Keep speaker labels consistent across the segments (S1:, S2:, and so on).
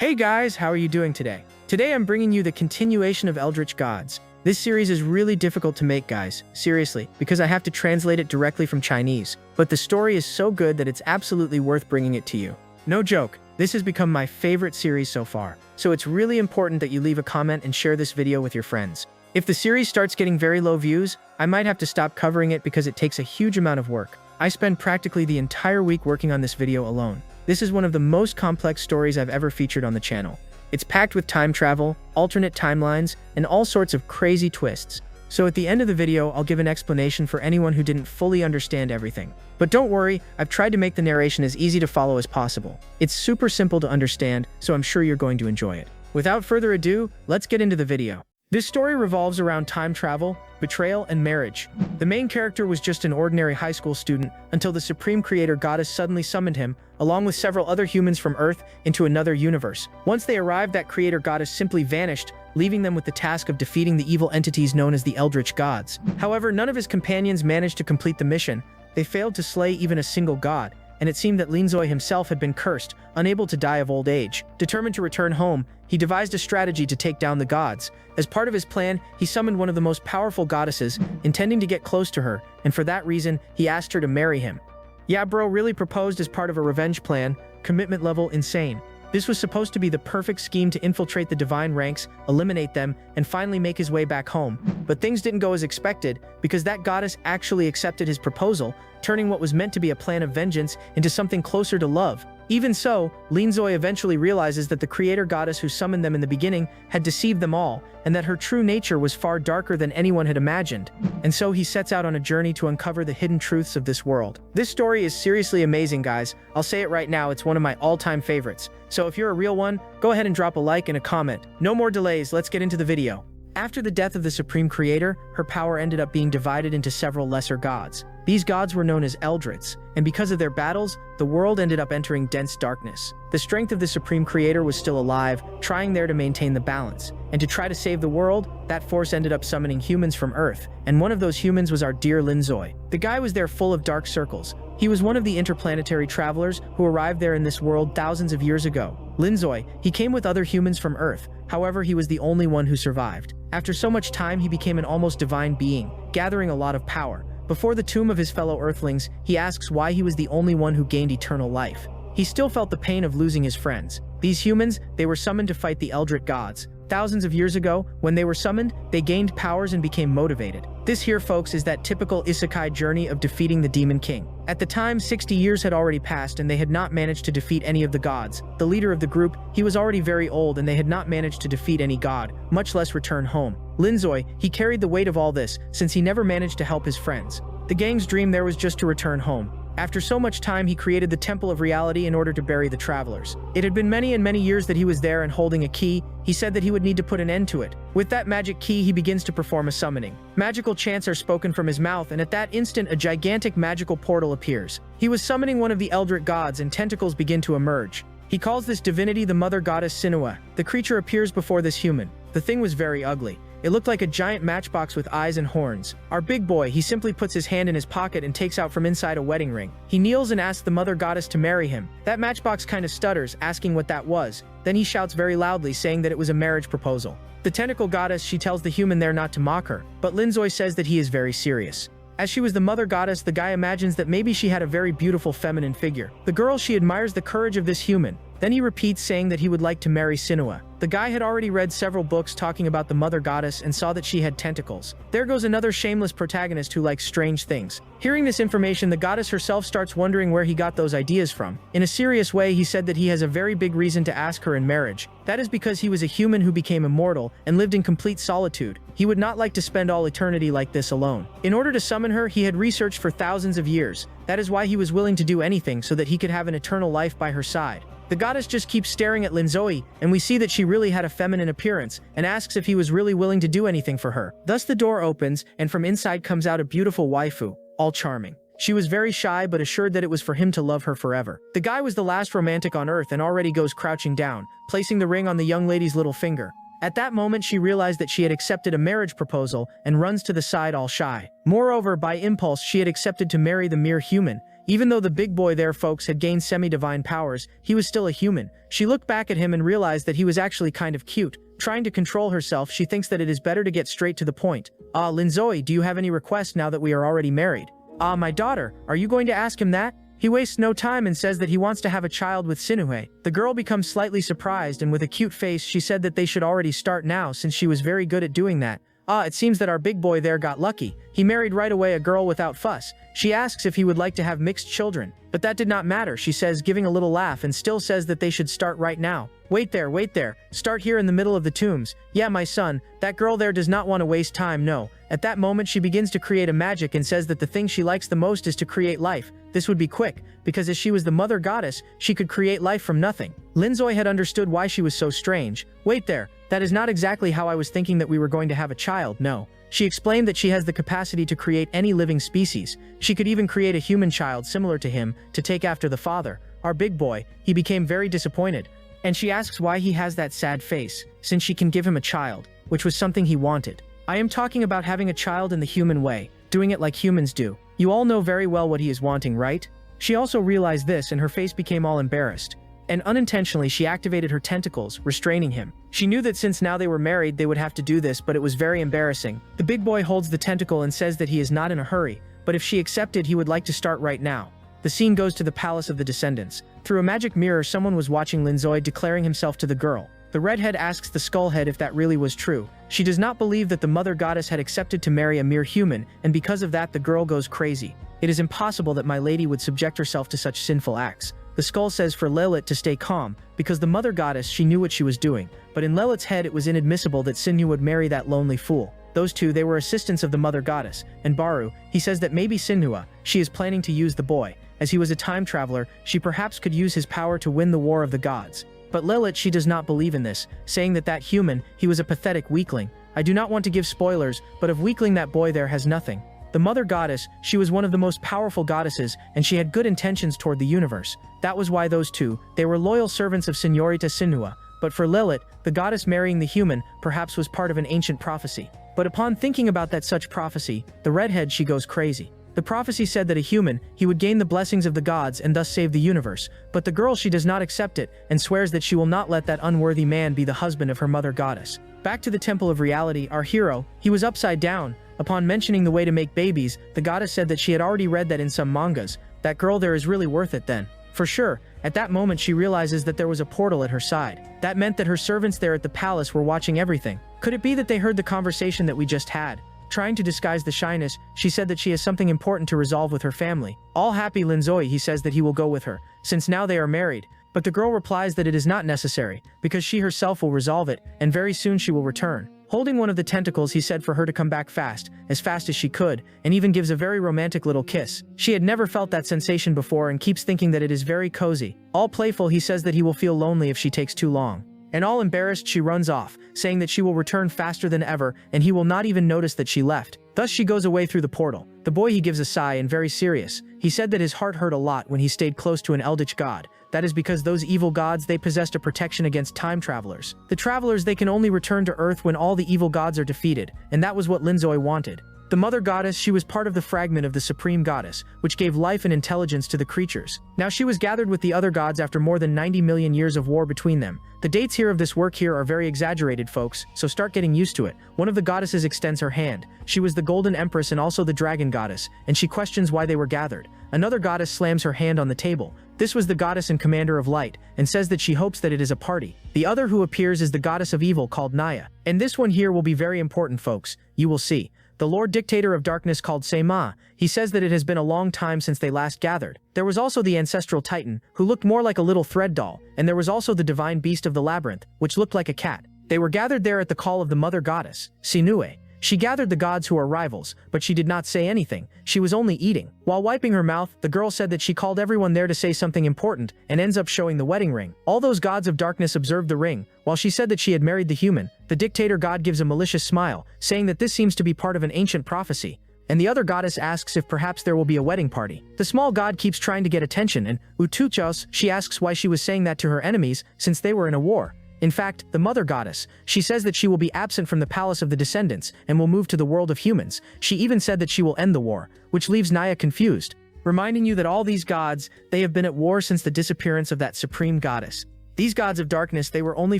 S1: Hey guys, how are you doing today? Today I'm bringing you the continuation of Eldritch Gods. This series is really difficult to make, guys, seriously, because I have to translate it directly from Chinese. But the story is so good that it's absolutely worth bringing it to you. No joke, this has become my favorite series so far. So it's really important that you leave a comment and share this video with your friends. If the series starts getting very low views, I might have to stop covering it because it takes a huge amount of work. I spend practically the entire week working on this video alone. This is one of the most complex stories I've ever featured on the channel. It's packed with time travel, alternate timelines, and all sorts of crazy twists. So at the end of the video, I'll give an explanation for anyone who didn't fully understand everything. But don't worry, I've tried to make the narration as easy to follow as possible. It's super simple to understand, so I'm sure you're going to enjoy it. Without further ado, let's get into the video. This story revolves around time travel, betrayal, and marriage. The main character was just an ordinary high school student until the Supreme Creator Goddess suddenly summoned him, along with several other humans from Earth, into another universe. Once they arrived, that Creator Goddess simply vanished, leaving them with the task of defeating the evil entities known as the Eldritch Gods. However, none of his companions managed to complete the mission. They failed to slay even a single god, and it seemed that Linzoi himself had been cursed, unable to die of old age. Determined to return home, he devised a strategy to take down the gods. As part of his plan, he summoned one of the most powerful goddesses, intending to get close to her, and for that reason, he asked her to marry him. Yeah, bro, really proposed as part of a revenge plan, commitment level insane. This was supposed to be the perfect scheme to infiltrate the divine ranks, eliminate them, and finally make his way back home. But things didn't go as expected, because that goddess actually accepted his proposal, turning what was meant to be a plan of vengeance into something closer to love. Even so, Linzoi eventually realizes that the creator goddess who summoned them in the beginning had deceived them all, and that her true nature was far darker than anyone had imagined. And so he sets out on a journey to uncover the hidden truths of this world. This story is seriously amazing, guys. I'll say it right now, it's one of my all-time favorites. So if you're a real one, go ahead and drop a like and a comment. No more delays, let's get into the video. After the death of the Supreme Creator, her power ended up being divided into several lesser gods. These gods were known as Eldritts, and because of their battles, the world ended up entering dense darkness. The strength of the Supreme Creator was still alive, trying there to maintain the balance. And to try to save the world, that force ended up summoning humans from Earth, and one of those humans was our dear Linzoi. The guy was there full of dark circles. He was one of the interplanetary travelers who arrived there in this world thousands of years ago. Linzoi, he came with other humans from Earth, however he was the only one who survived. After so much time, he became an almost divine being, gathering a lot of power. Before the tomb of his fellow Earthlings, he asks why he was the only one who gained eternal life. He still felt the pain of losing his friends. These humans, they were summoned to fight the Eldritch Gods. Thousands of years ago, when they were summoned, they gained powers and became motivated. This here, folks, is that typical isekai journey of defeating the Demon King. At the time, 60 years had already passed and they had not managed to defeat any of the gods. The leader of the group, he was already very old and they had not managed to defeat any god, much less return home. Linzoi, he carried the weight of all this, since he never managed to help his friends. The gang's dream there was just to return home. After so much time, he created the Temple of Reality in order to bury the travelers. It had been many and many years that he was there and holding a key. He said that he would need to put an end to it. With that magic key, he begins to perform a summoning. Magical chants are spoken from his mouth, and at that instant, a gigantic magical portal appears. He was summoning one of the Eldritch gods, and tentacles begin to emerge. He calls this divinity the mother goddess Sinua. The creature appears before this human. The thing was very ugly. It looked like a giant matchbox with eyes and horns. Our big boy, he simply puts his hand in his pocket and takes out from inside a wedding ring. He kneels and asks the mother goddess to marry him. That matchbox kind of stutters, asking what that was. Then he shouts very loudly, saying that it was a marriage proposal. The tentacle goddess, she tells the human there not to mock her, but Linzoi says that he is very serious. As she was the mother goddess, the guy imagines that maybe she had a very beautiful feminine figure. The girl, she admires the courage of this human. Then he repeats, saying that he would like to marry Sinua. The guy had already read several books talking about the mother goddess and saw that she had tentacles. There goes another shameless protagonist who likes strange things. Hearing this information, the goddess herself starts wondering where he got those ideas from. In a serious way, he said that he has a very big reason to ask her in marriage. That is because he was a human who became immortal and lived in complete solitude. He would not like to spend all eternity like this alone. In order to summon her, he had researched for thousands of years. That is why he was willing to do anything so that he could have an eternal life by her side. The goddess just keeps staring at Linzoi, and we see that she really had a feminine appearance, and asks if he was really willing to do anything for her. Thus the door opens, and from inside comes out a beautiful waifu, all charming. She was very shy but assured that it was for him to love her forever. The guy was the last romantic on Earth and already goes crouching down, placing the ring on the young lady's little finger. At that moment, she realized that she had accepted a marriage proposal and runs to the side all shy. Moreover, by impulse, she had accepted to marry the mere human, Even though the big boy there, folks, had gained semi-divine powers, he was still a human. She looked back at him and realized that he was actually kind of cute. Trying to control herself, she thinks that it is better to get straight to the point. Linzoe, do you have any requests now that we are already married? My daughter, are you going to ask him that? He wastes no time and says that he wants to have a child with Sinuhe. The girl becomes slightly surprised, and with a cute face she said that they should already start now since she was very good at doing that. It seems that our big boy there got lucky. He married right away a girl without fuss. She asks if he would like to have mixed children. But that did not matter, she says, giving a little laugh, and still says that they should start right now. Wait there. Start here in the middle of the tombs. Yeah, my son, that girl there does not want to waste time, no. At that moment she begins to create a magic and says that the thing she likes the most is to create life. This would be quick, because as she was the mother goddess, she could create life from nothing. Linzoe had understood why she was so strange. Wait there, that is not exactly how I was thinking that we were going to have a child, no. She explained that she has the capacity to create any living species. She could even create a human child similar to him, to take after the father. Our big boy, he became very disappointed. And she asks why he has that sad face, since she can give him a child, which was something he wanted. I am talking about having a child in the human way, doing it like humans do. You all know very well what he is wanting, right? She also realized this and her face became all embarrassed. And unintentionally she activated her tentacles, restraining him. She knew that since now they were married they would have to do this, but it was very embarrassing. The big boy holds the tentacle and says that he is not in a hurry, but if she accepted he would like to start right now. The scene goes to the palace of the descendants. Through a magic mirror someone was watching Linzoe declaring himself to the girl. The redhead asks the skullhead if that really was true. She does not believe that the mother goddess had accepted to marry a mere human, and because of that the girl goes crazy. It is impossible that my lady would subject herself to such sinful acts. The skull says for Lilith to stay calm, because the mother goddess, she knew what she was doing, but in Lilith's head it was inadmissible that Sinhu would marry that lonely fool. Those two, they were assistants of the mother goddess, and Baru, he says that maybe Sinhua, she is planning to use the boy. As he was a time traveler, she perhaps could use his power to win the war of the gods. But Lilith, she does not believe in this, saying that that human, he was a pathetic weakling. I do not want to give spoilers, but of weakling that boy there has nothing. The mother goddess, she was one of the most powerful goddesses, and she had good intentions toward the universe. That was why those two, they were loyal servants of Señorita Sinhua. But for Lilith, the goddess marrying the human, perhaps was part of an ancient prophecy. But upon thinking about that such prophecy, the redhead, she goes crazy. The prophecy said that a human, he would gain the blessings of the gods and thus save the universe. But the girl, she does not accept it, and swears that she will not let that unworthy man be the husband of her mother goddess. Back to the Temple of Reality, our hero, he was upside down. Upon mentioning the way to make babies, the goddess said that she had already read that in some mangas. That girl there is really worth it then. For sure, at that moment she realizes that there was a portal at her side. That meant that her servants there at the palace were watching everything. Could it be that they heard the conversation that we just had? Trying to disguise the shyness, she said that she has something important to resolve with her family. All happy Linzoe, he says that he will go with her, since now they are married. But the girl replies that it is not necessary, because she herself will resolve it, and very soon she will return. Holding one of the tentacles, he said for her to come back fast as she could, and even gives a very romantic little kiss. She had never felt that sensation before and keeps thinking that it is very cozy. All playful, he says that he will feel lonely if she takes too long. And all embarrassed, she runs off, saying that she will return faster than ever, and he will not even notice that she left. Thus she goes away through the portal. The boy, he gives a sigh and very serious. He said that his heart hurt a lot when he stayed close to an eldritch god. That is because those evil gods, they possessed a protection against time travelers. The travelers, they can only return to Earth when all the evil gods are defeated, and that was what Linzoe wanted. The mother goddess, she was part of the fragment of the supreme goddess, which gave life and intelligence to the creatures. Now she was gathered with the other gods after more than 90 million years of war between them. The dates here of this work here are very exaggerated, folks, so start getting used to it. One of the goddesses extends her hand. She was the golden empress and also the dragon goddess, and she questions why they were gathered. Another goddess slams her hand on the table. This was the goddess and commander of light, and says that she hopes that it is a party. The other who appears is the goddess of evil called Naya. And this one here will be very important, folks. You will see. The Lord Dictator of Darkness called Sema, he says that it has been a long time since they last gathered. There was also the ancestral titan, who looked more like a little thread doll, and there was also the divine beast of the labyrinth, which looked like a cat. They were gathered there at the call of the mother goddess, Sinue. She gathered the gods who are rivals, but she did not say anything. She was only eating. While wiping her mouth, the girl said that she called everyone there to say something important, and ends up showing the wedding ring. All those gods of darkness observed the ring. While she said that she had married the human, the dictator god gives a malicious smile, saying that this seems to be part of an ancient prophecy. And the other goddess asks if perhaps there will be a wedding party. The small god keeps trying to get attention, and Utuchos, she asks why she was saying that to her enemies, since they were in a war. In fact, the mother goddess, she says that she will be absent from the palace of the descendants and will move to the world of humans. She even said that she will end the war, which leaves Naya confused. reminding you that all these gods, they have been at war since the disappearance of that supreme goddess. These gods of darkness, they were only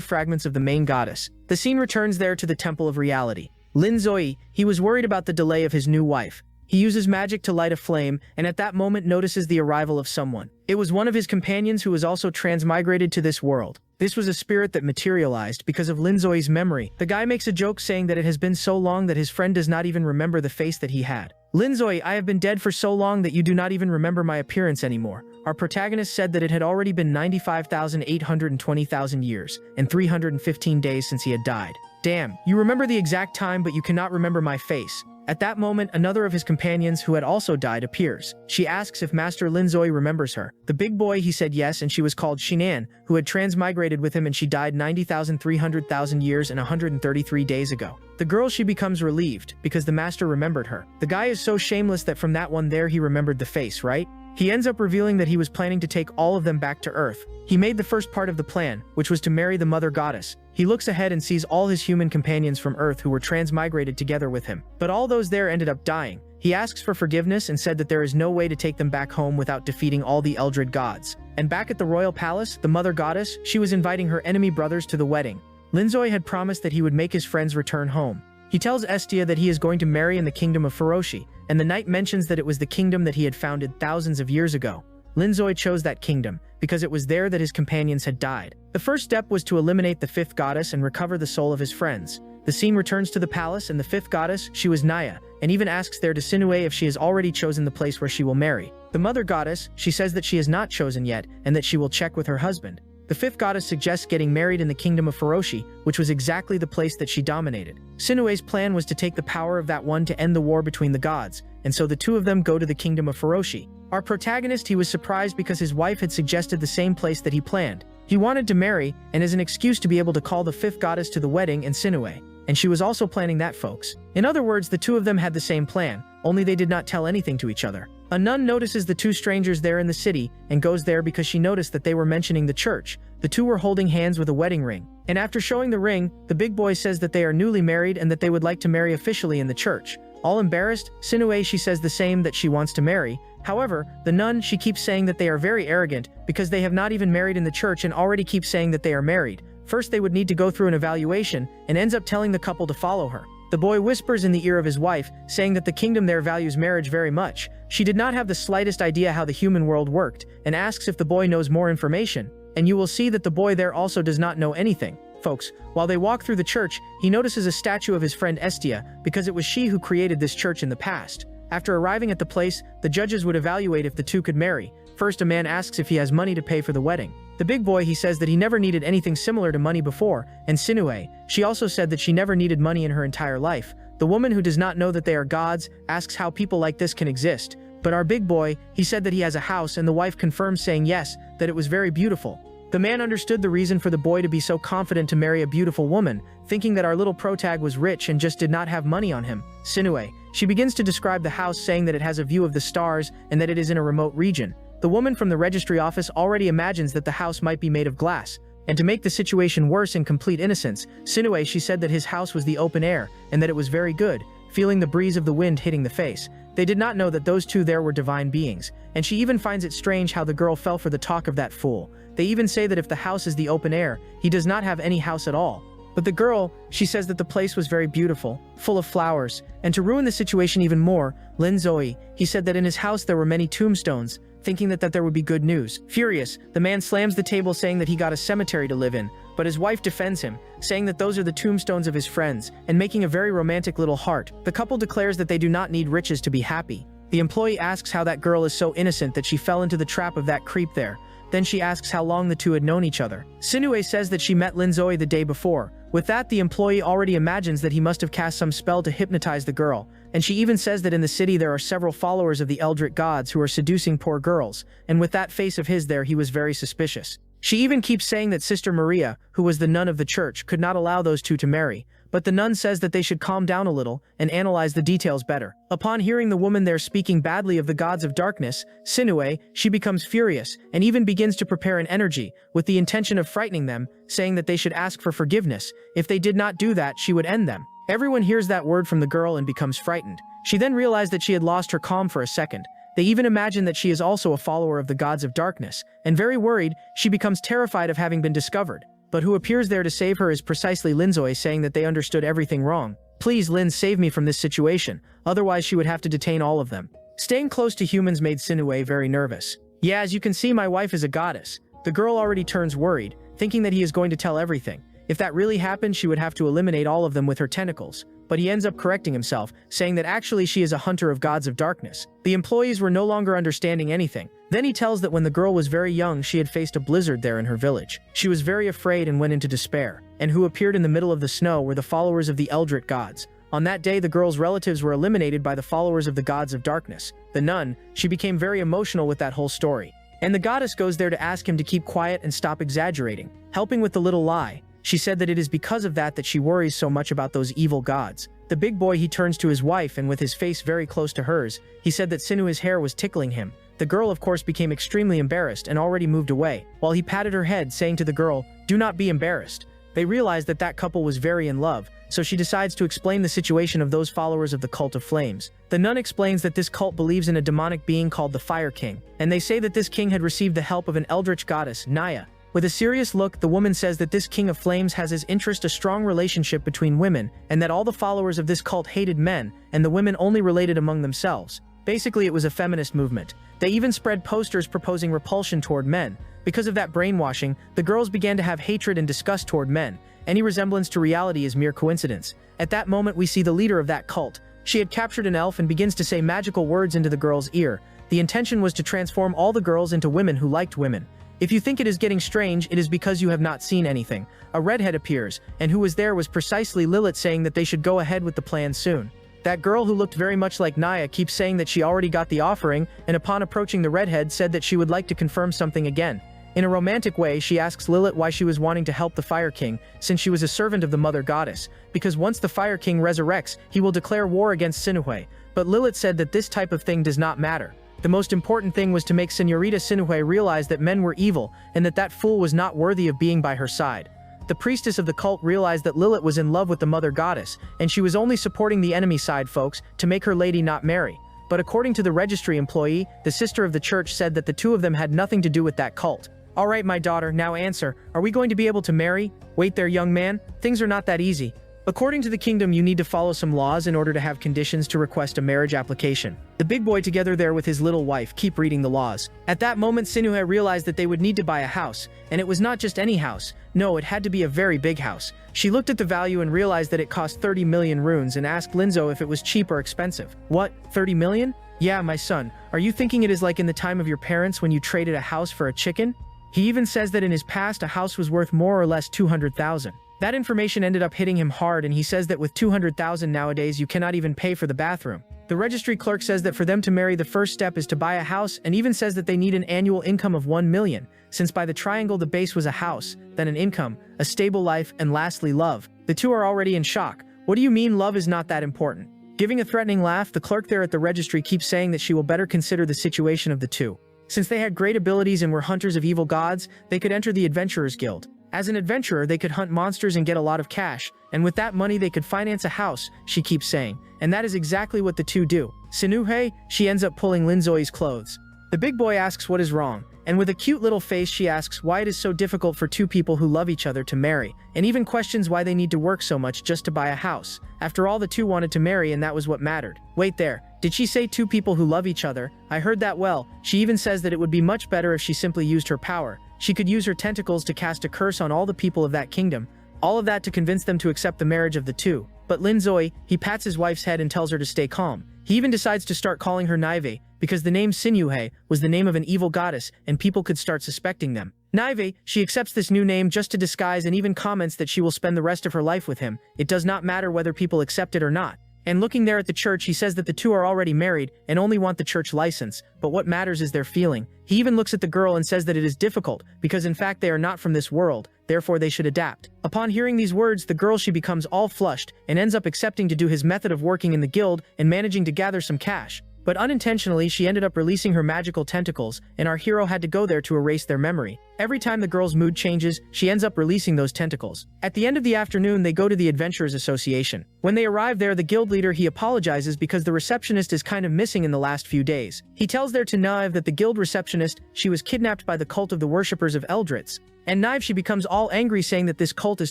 S1: fragments of the main goddess. The scene returns there to the Temple of Reality. Lin Zoi, he was worried about the delay of his new wife. He uses magic to light a flame, and at that moment notices the arrival of someone. It was one of his companions who was also transmigrated to this world. This was a spirit that materialized because of Lin Zoi's memory. The guy makes a joke saying that it has been so long that his friend does not even remember the face that he had. Lin Zoi, I have been dead for so long that you do not even remember my appearance anymore. Our protagonist said that it had already been 95,820,000 years and 315 days since he had died. Damn, you remember the exact time but you cannot remember my face. At that moment, another of his companions who had also died appears. She asks if Master Lin Zoi remembers her. The big boy, he said yes, and she was called Shinan, who had transmigrated with him, and she died 90,300,000 years and 133 days ago. The girl, she becomes relieved because the master remembered her. The guy is so shameless that from that one there he remembered the face, right? He ends up revealing that he was planning to take all of them back to Earth. He made the first part of the plan, which was to marry the mother goddess. He looks ahead and sees all his human companions from Earth who were transmigrated together with him. But all those there ended up dying. He asks for forgiveness and said that there is no way to take them back home without defeating all the Eldred gods. And back at the royal palace, the mother goddess, she was inviting her enemy brothers to the wedding. Lin Zoi had promised that he would make his friends return home. He tells Estia that he is going to marry in the kingdom of Furoshi, and the knight mentions that it was the kingdom that he had founded thousands of years ago. Lin Zoi chose that kingdom because it was there that his companions had died. The first step was to eliminate the fifth goddess and recover the soul of his friends. The scene returns to the palace, and the fifth goddess, she was Naya, and even asks there to Sinue if she has already chosen the place where she will marry. The mother goddess, she says that she has not chosen yet, and that she will check with her husband. The fifth goddess suggests getting married in the kingdom of Furoshi, which was exactly the place that she dominated. Sinue's plan was to take the power of that one to end the war between the gods, and so the two of them go to the kingdom of Furoshi. Our protagonist, he was surprised because his wife had suggested the same place that he planned. He wanted to marry, and as an excuse to be able to call the fifth goddess to the wedding and Sinue. And she was also planning that, folks. In other words, the two of them had the same plan, only they did not tell anything to each other. A nun notices the two strangers there in the city and goes there because she noticed that they were mentioning the church. The two were holding hands with a wedding ring. And after showing the ring, the big boy says that they are newly married and that they would like to marry officially in the church. All embarrassed, Sinue, she says the same, that she wants to marry. However, the nun, she keeps saying that they are very arrogant because they have not even married in the church and already keep saying that they are married. First, they would need to go through an evaluation, and ends up telling the couple to follow her. The boy whispers in the ear of his wife, saying that the kingdom there values marriage very much. She did not have the slightest idea how the human world worked, and asks if the boy knows more information. And you will see that the boy there also does not know anything. Folks, while they walk through the church, he notices a statue of his friend Estia, because it was she who created this church in the past. After arriving at the place, the judges would evaluate if the two could marry. First, a man asks if he has money to pay for the wedding. The big boy, he says that he never needed anything similar to money before, and Sinue, she also said that she never needed money in her entire life. The woman, who does not know that they are gods, asks how people like this can exist. But our big boy, he said that he has a house, and the wife confirms, saying yes, that it was very beautiful. The man understood the reason for the boy to be so confident to marry a beautiful woman, thinking that our little protag was rich and just did not have money on him. Sinue, she begins to describe the house, saying that it has a view of the stars and that it is in a remote region. The woman from the registry office already imagines that the house might be made of glass. And to make the situation worse, in complete innocence, Sinue, she said that his house was the open air and that it was very good, feeling the breeze of the wind hitting the face. They did not know that those two there were divine beings, and she even finds it strange how the girl fell for the talk of that fool. They even say that if the house is the open air, he does not have any house at all. But the girl, she says that the place was very beautiful, full of flowers, and to ruin the situation even more, Lin Zoi, he said that in his house there were many tombstones, thinking that there would be good news. Furious, the man slams the table, saying that he got a cemetery to live in, but his wife defends him, saying that those are the tombstones of his friends, and making a very romantic little heart. The couple declares that they do not need riches to be happy. The employee asks how that girl is so innocent that she fell into the trap of that creep there. Then she asks how long the two had known each other. Sinue says that she met Lin Zoi the day before. With that, the employee already imagines that he must have cast some spell to hypnotize the girl, and she even says that in the city there are several followers of the Eldritch gods who are seducing poor girls, and with that face of his there, he was very suspicious. She even keeps saying that Sister Maria, who was the nun of the church, could not allow those two to marry, but the nun says that they should calm down a little and analyze the details better. Upon hearing the woman there speaking badly of the gods of darkness, Sinue, she becomes furious and even begins to prepare an energy with the intention of frightening them, saying that they should ask for forgiveness. If they did not do that, she would end them. Everyone hears that word from the girl and becomes frightened. She then realized that she had lost her calm for a second. They even imagine that she is also a follower of the gods of darkness, and very worried, she becomes terrified of having been discovered. But who appears there to save her is precisely Linzoe, saying that they understood everything wrong. Please, Lin, save me from this situation, otherwise she would have to detain all of them. Staying close to humans made Sinue very nervous. Yeah, as you can see, my wife is a goddess. The girl already turns worried, thinking that he is going to tell everything. If that really happened, she would have to eliminate all of them with her tentacles. But he ends up correcting himself, saying that actually she is a hunter of gods of darkness. The employees were no longer understanding anything. Then he tells that when the girl was very young, she had faced a blizzard there in her village. She was very afraid and went into despair. And who appeared in the middle of the snow were the followers of the Eldritch gods. On that day, the girl's relatives were eliminated by the followers of the gods of darkness. The nun, she became very emotional with that whole story. And the goddess goes there to ask him to keep quiet and stop exaggerating, helping with the little lie. She said that it is because of that she worries so much about those evil gods. The big boy, he turns to his wife, and with his face very close to hers, he said that Sinue's hair was tickling him. The girl, of course, became extremely embarrassed and already moved away, while he patted her head, saying to the girl, "Do not be embarrassed." They realized that that couple was very in love, so she decides to explain the situation of those followers of the cult of flames. The nun explains that this cult believes in a demonic being called the Fire King, and they say that this king had received the help of an eldritch goddess, Naya. With a serious look, the woman says that this king of flames has as interest a strong relationship between women, and that all the followers of this cult hated men, and the women only related among themselves. Basically, it was a feminist movement. They even spread posters proposing repulsion toward men. Because of that brainwashing, the girls began to have hatred and disgust toward men. Any resemblance to reality is mere coincidence. At that moment, we see the leader of that cult. She had captured an elf and begins to say magical words into the girl's ear. The intention was to transform all the girls into women who liked women. If you think it is getting strange, it is because you have not seen anything. A redhead appears, and who was there was precisely Lilith, saying that they should go ahead with the plan soon. That girl, who looked very much like Naya, keeps saying that she already got the offering, and upon approaching the redhead said that she would like to confirm something again. In a romantic way, she asks Lilith why she was wanting to help the Fire King, since she was a servant of the Mother Goddess, because once the Fire King resurrects, he will declare war against Sinue. But Lilith said that this type of thing does not matter. The most important thing was to make Señorita Sinue realize that men were evil, and that that fool was not worthy of being by her side. The priestess of the cult realized that Lilith was in love with the Mother Goddess, and she was only supporting the enemy side, folks, to make her lady not marry. But according to the registry employee, the sister of the church said that the two of them had nothing to do with that cult. Alright, my daughter, now answer. Are we going to be able to marry? Wait there, young man. Things are not that easy. According to the kingdom, you need to follow some laws in order to have conditions to request a marriage application. The big boy, together there with his little wife, keep reading the laws. At that moment, Sinue realized that they would need to buy a house, and it was not just any house. No, it had to be a very big house. She looked at the value and realized that it cost 30 million runes and asked Linzo if it was cheap or expensive. What? 30 million? Yeah, my son. Are you thinking it is like in the time of your parents when you traded a house for a chicken? He even says that in his past a house was worth more or less 200,000. That information ended up hitting him hard, and he says that with 200,000 nowadays you cannot even pay for the bathroom. The registry clerk says that for them to marry the first step is to buy a house, and even says that they need an annual income of 1 million, since by the triangle the base was a house, then an income, a stable life, and lastly love. The two are already in shock. What do you mean love is not that important? Giving a threatening laugh, the clerk there at the registry keeps saying that she will better consider the situation of the two. Since they had great abilities and were hunters of evil gods, they could enter the Adventurers Guild. As an adventurer, they could hunt monsters and get a lot of cash, and with that money they could finance a house, she keeps saying. And that is exactly what the two do. Sinuhe, she ends up pulling Linzoe's clothes. The big boy asks what is wrong, and with a cute little face she asks why it is so difficult for two people who love each other to marry, and even questions why they need to work so much just to buy a house. After all, the two wanted to marry and that was what mattered. Wait there, did she say two people who love each other? I heard that well. She even says that it would be much better if she simply used her power. She could use her tentacles to cast a curse on all the people of that kingdom. All of that to convince them to accept the marriage of the two. But Linzoe, he pats his wife's head and tells her to stay calm. He even decides to start calling her Naive, because the name Sinuhe was the name of an evil goddess and people could start suspecting them. Naive, she accepts this new name just to disguise and even comments that she will spend the rest of her life with him. It does not matter whether people accept it or not. And looking there at the church, he says that the two are already married and only want the church license, but what matters is their feeling. He even looks at the girl and says that it is difficult, because in fact they are not from this world, therefore they should adapt. Upon hearing these words, the girl, she becomes all flushed and ends up accepting to do his method of working in the guild and managing to gather some cash. But unintentionally, she ended up releasing her magical tentacles, and our hero had to go there to erase their memory. Every time the girl's mood changes, she ends up releasing those tentacles. At the end of the afternoon, they go to the Adventurers Association. When they arrive there, the guild leader, he apologizes because the receptionist is kind of missing in the last few days. He tells there to Nive that the guild receptionist, she was kidnapped by the cult of the worshippers of Eldritz. And Nive, she becomes all angry, saying that this cult is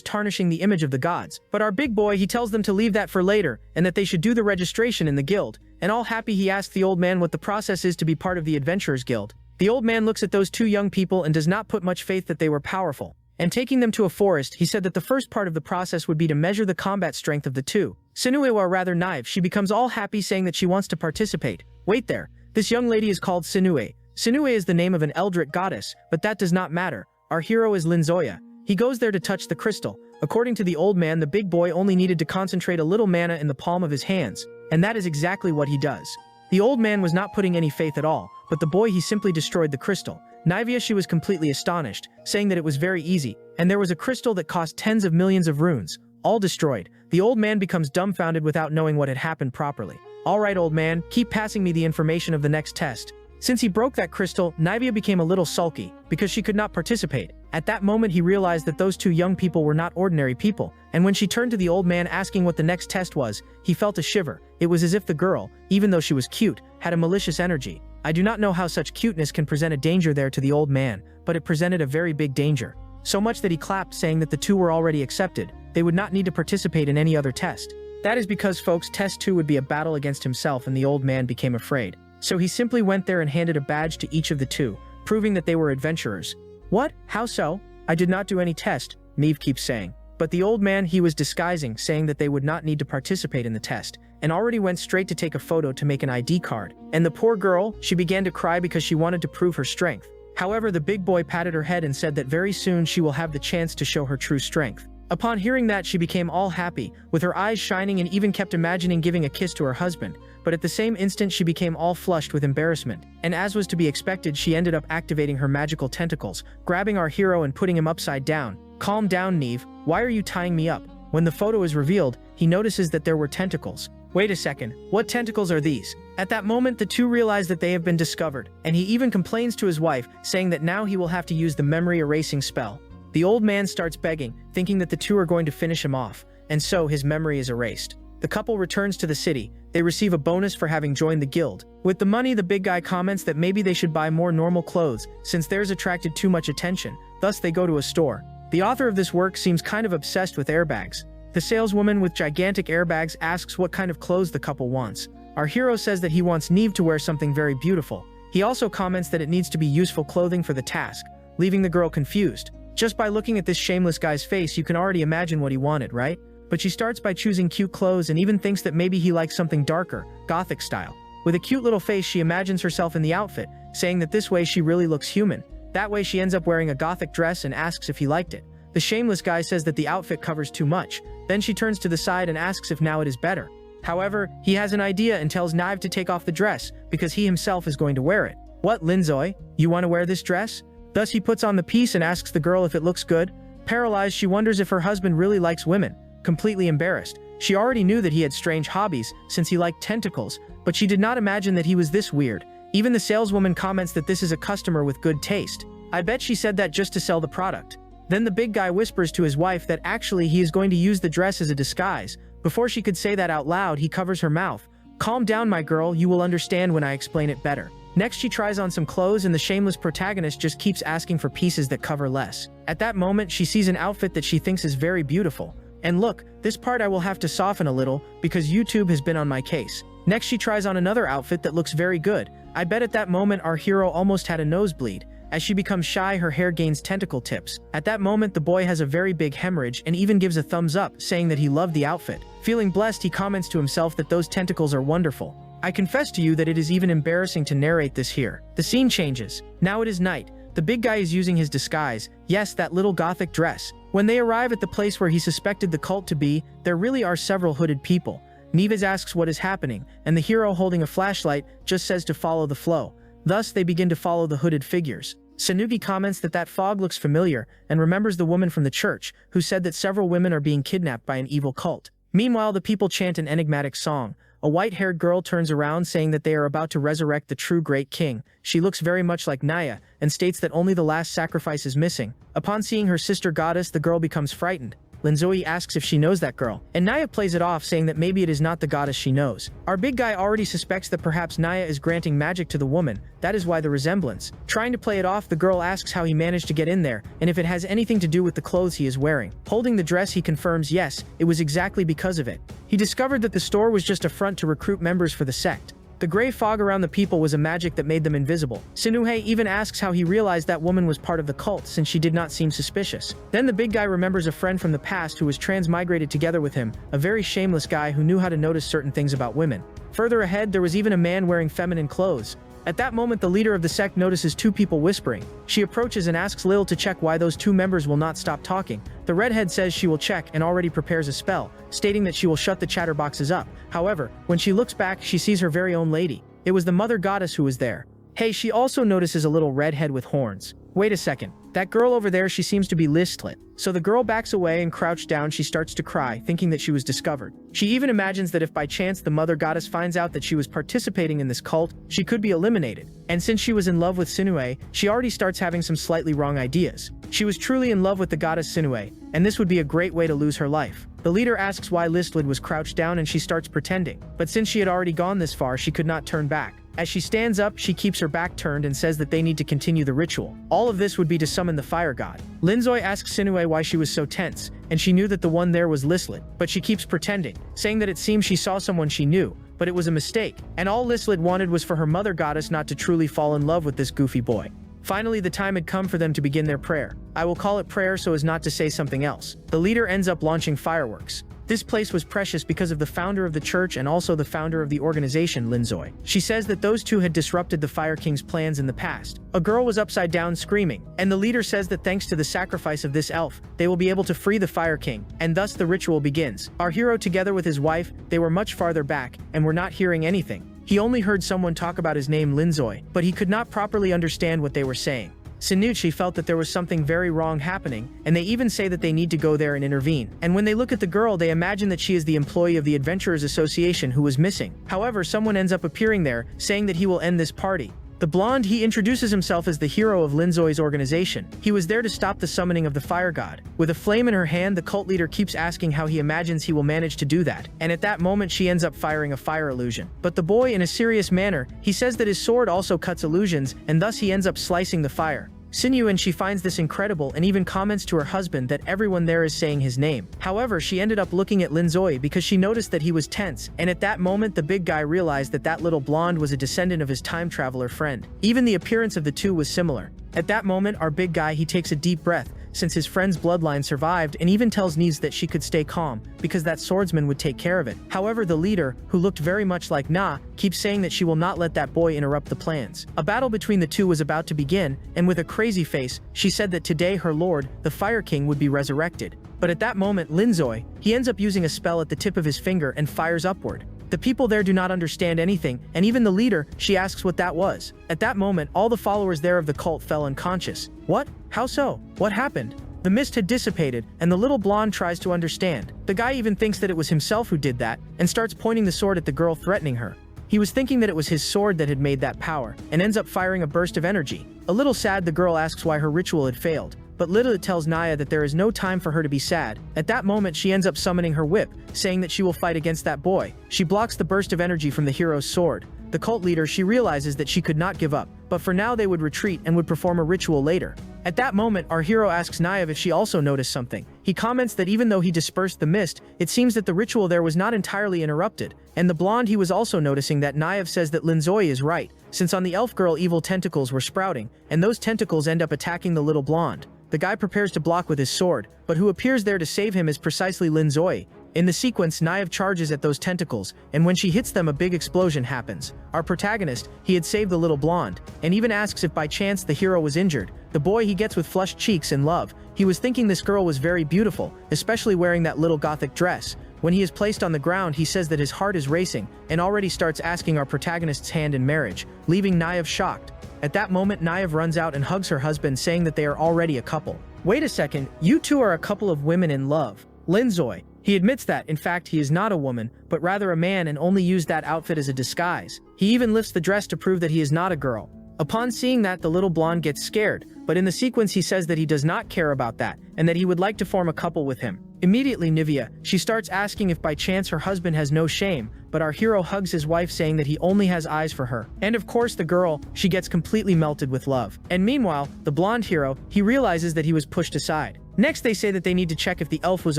S1: tarnishing the image of the gods. But our big boy, he tells them to leave that for later, and that they should do the registration in the guild. And all happy, he asks the old man what the process is to be part of the Adventurers Guild. The old man looks at those two young people and does not put much faith that they were powerful. And taking them to a forest, he said that the first part of the process would be to measure the combat strength of the two. Sinue, or rather Nive, she becomes all happy, saying that she wants to participate. Wait there. This young lady is called Sinue. Sinue is the name of an Eldritch goddess, but that does not matter. Our hero is Linzoya. He goes there to touch the crystal. According to the old man, the big boy only needed to concentrate a little mana in the palm of his hands, and that is exactly what he does. The old man was not putting any faith at all, but the boy, he simply destroyed the crystal. Nivea, she was completely astonished, saying that it was very easy, and there was a crystal that cost tens of millions of runes, all destroyed. The old man becomes dumbfounded without knowing what had happened properly. Alright, old man, keep passing me the information of the next test. Since he broke that crystal, Nivea became a little sulky, because she could not participate. At that moment, he realized that those two young people were not ordinary people, and when she turned to the old man asking what the next test was, he felt a shiver. It was as if the girl, even though she was cute, had a malicious energy. I do not know how such cuteness can present a danger there to the old man, but it presented a very big danger. So much that he clapped, saying that the two were already accepted. They would not need to participate in any other test. That is because, folks, test 2 would be a battle against himself, and the old man became afraid. So he simply went there and handed a badge to each of the two, proving that they were adventurers. What? How so? I did not do any test, Neve keeps saying. But the old man, he was disguising, saying that they would not need to participate in the test, and already went straight to take a photo to make an ID card. And the poor girl, she began to cry because she wanted to prove her strength. However, the big boy patted her head and said that very soon she will have the chance to show her true strength. Upon hearing that, she became all happy, with her eyes shining, and even kept imagining giving a kiss to her husband. But at the same instant, she became all flushed with embarrassment. And as was to be expected, she ended up activating her magical tentacles, grabbing our hero and putting him upside down. Calm down, Neve. Why are you tying me up? When the photo is revealed, he notices that there were tentacles. Wait a second, what tentacles are these? At that moment, the two realize that they have been discovered, and he even complains to his wife, saying that now he will have to use the memory erasing spell. The old man starts begging, thinking that the two are going to finish him off, and so his memory is erased. The couple returns to the city. They receive a bonus for having joined the guild. With the money, the big guy comments that maybe they should buy more normal clothes, since theirs attracted too much attention. Thus, they go to a store. The author of this work seems kind of obsessed with airbags. The saleswoman with gigantic airbags asks what kind of clothes the couple wants. Our hero says that he wants Neve to wear something very beautiful. He also comments that it needs to be useful clothing for the task, leaving the girl confused. Just by looking at this shameless guy's face, you can already imagine what he wanted, right? But she starts by choosing cute clothes and even thinks that maybe he likes something darker, gothic style. With a cute little face, she imagines herself in the outfit, saying that this way she really looks human. That way she ends up wearing a gothic dress and asks if he liked it. The shameless guy says that the outfit covers too much. Then she turns to the side and asks if now it is better. However, he has an idea and tells Nive to take off the dress, because he himself is going to wear it. What, Linzoy? You want to wear this dress? Thus he puts on the piece and asks the girl if it looks good. Paralyzed, she wonders if her husband really likes women. Completely embarrassed. She already knew that he had strange hobbies, since he liked tentacles, but she did not imagine that he was this weird. Even the saleswoman comments that this is a customer with good taste. I bet she said that just to sell the product. Then the big guy whispers to his wife that actually he is going to use the dress as a disguise. Before she could say that out loud, he covers her mouth. Calm down, my girl, you will understand when I explain it better. Next, she tries on some clothes, and the shameless protagonist just keeps asking for pieces that cover less. At that moment, she sees an outfit that she thinks is very beautiful. And look, this part I will have to soften a little, because YouTube has been on my case. Next, she tries on another outfit that looks very good. I bet at that moment our hero almost had a nosebleed. As she becomes shy, her hair gains tentacle tips. At that moment, the boy has a very big hemorrhage and even gives a thumbs up, saying that he loved the outfit. Feeling blessed, he comments to himself that those tentacles are wonderful. I confess to you that it is even embarrassing to narrate this here. The scene changes. Now it is night. The big guy is using his disguise. Yes, that little gothic dress. When they arrive at the place where he suspected the cult to be, there really are several hooded people. Neves asks what is happening, and the hero, holding a flashlight, just says to follow the flow. Thus, they begin to follow the hooded figures. Sanugi comments that that fog looks familiar, and remembers the woman from the church, who said that several women are being kidnapped by an evil cult. Meanwhile, the people chant an enigmatic song. A white-haired girl turns around saying that they are about to resurrect the true great king. She looks very much like Naya and states that only the last sacrifice is missing. Upon seeing her sister goddess, the girl becomes frightened. Linzoi asks if she knows that girl, and Naya plays it off saying that maybe it is not the goddess she knows. Our big guy already suspects that perhaps Naya is granting magic to the woman, that is why the resemblance. Trying to play it off, the girl asks how he managed to get in there, and if it has anything to do with the clothes he is wearing. Holding the dress, he confirms yes, it was exactly because of it. He discovered that the store was just a front to recruit members for the sect. The gray fog around the people was a magic that made them invisible. Sinuhe even asks how he realized that woman was part of the cult since she did not seem suspicious. Then the big guy remembers a friend from the past who was transmigrated together with him, a very shameless guy who knew how to notice certain things about women. Further ahead, there was even a man wearing feminine clothes. At that moment, the leader of the sect notices two people whispering. She approaches and asks Lil to check why those two members will not stop talking. The redhead says she will check and already prepares a spell, stating that she will shut the chatterboxes up. However, when she looks back, she sees her very own lady. It was the mother goddess who was there. Hey, she also notices a little redhead with horns. Wait a second. That girl over there, she seems to be listlet. So the girl backs away and crouched down. She starts to cry, thinking that she was discovered. She even imagines that if by chance the mother goddess finds out that she was participating in this cult, she could be eliminated. And since she was in love with Sinue, she already starts having some slightly wrong ideas. She was truly in love with the goddess Sinue, and this would be a great way to lose her life. The leader asks why Listled was crouched down and she starts pretending. But since she had already gone this far, she could not turn back. As she stands up, she keeps her back turned and says that they need to continue the ritual. All of this would be to summon the fire god. Linzoi asks Sinue why she was so tense, and she knew that the one there was Listled, but she keeps pretending, saying that it seems she saw someone she knew, but it was a mistake, and all Listled wanted was for her mother goddess not to truly fall in love with this goofy boy. Finally, the time had come for them to begin their prayer. I will call it prayer so as not to say something else. The leader ends up launching fireworks. This place was precious because of the founder of the church and also the founder of the organization, Linzoi. She says that those two had disrupted the Fire King's plans in the past. A girl was upside down screaming, and the leader says that thanks to the sacrifice of this elf, they will be able to free the Fire King, and thus the ritual begins. Our hero, together with his wife, they were much farther back, and were not hearing anything. He only heard someone talk about his name Linzoi, but he could not properly understand what they were saying. Sinucci felt that there was something very wrong happening, and they even say that they need to go there and intervene. And when they look at the girl, they imagine that she is the employee of the Adventurers Association who was missing. However, someone ends up appearing there, saying that he will end this party. The blonde, he introduces himself as the hero of Linzoi's organization. He was there to stop the summoning of the fire god. With a flame in her hand, the cult leader keeps asking how he imagines he will manage to do that, and at that moment she ends up firing a fire illusion. But the boy, in a serious manner, he says that his sword also cuts illusions, and thus he ends up slicing the fire. Sinuan, she finds this incredible and even comments to her husband that everyone there is saying his name. However, she ended up looking at Linzoi because she noticed that he was tense, and at that moment the big guy realized that that little blonde was a descendant of his time traveler friend. Even the appearance of the two was similar. At that moment, our big guy, he takes a deep breath, since his friend's bloodline survived, and even tells Neves that she could stay calm, because that swordsman would take care of it. However, the leader, who looked very much like Na, keeps saying that she will not let that boy interrupt the plans. A battle between the two was about to begin, and with a crazy face, she said that today her lord, the Fire King, would be resurrected. But at that moment, Linzoi, he ends up using a spell at the tip of his finger and fires upward. The people there do not understand anything, and even the leader, she asks what that was. At that moment, all the followers there of the cult fell unconscious. What? How so? What happened? The mist had dissipated, and the little blonde tries to understand. The guy even thinks that it was himself who did that, and starts pointing the sword at the girl, threatening her. He was thinking that it was his sword that had made that power, and ends up firing a burst of energy. A little sad, the girl asks why her ritual had failed. But Lilith tells Naya that there is no time for her to be sad. At that moment, she ends up summoning her whip, saying that she will fight against that boy. She blocks the burst of energy from the hero's sword. The cult leader, she realizes that she could not give up, but for now they would retreat and would perform a ritual later. At that moment, our hero asks Naya if she also noticed something. He comments that even though he dispersed the mist, it seems that the ritual there was not entirely interrupted. And the blonde, he was also noticing that Naya says that Linzoi is right, since on the elf girl evil tentacles were sprouting, and those tentacles end up attacking the little blonde. The guy prepares to block with his sword, but who appears there to save him is precisely Linzoi. In the sequence, Naive charges at those tentacles, and when she hits them, a big explosion happens. Our protagonist, he had saved the little blonde, and even asks if by chance the hero was injured. The boy, he gets with flushed cheeks in love. He was thinking this girl was very beautiful, especially wearing that little gothic dress. When he is placed on the ground, he says that his heart is racing, and already starts asking our protagonist's hand in marriage, leaving Naive shocked. At that moment, Naive runs out and hugs her husband, saying that they are already a couple. Wait a second, you two are a couple of women in love. Linzoi, He admits that, in fact, he is not a woman, but rather a man and only used that outfit as a disguise. He even lifts the dress to prove that he is not a girl. Upon seeing that, the little blonde gets scared, but in the sequence he says that he does not care about that, and that he would like to form a couple with him. Immediately, Nivea, she starts asking if by chance her husband has no shame, but our hero hugs his wife saying that he only has eyes for her. And of course the girl, she gets completely melted with love. And meanwhile, the blonde hero, he realizes that he was pushed aside. Next they say that they need to check if the elf was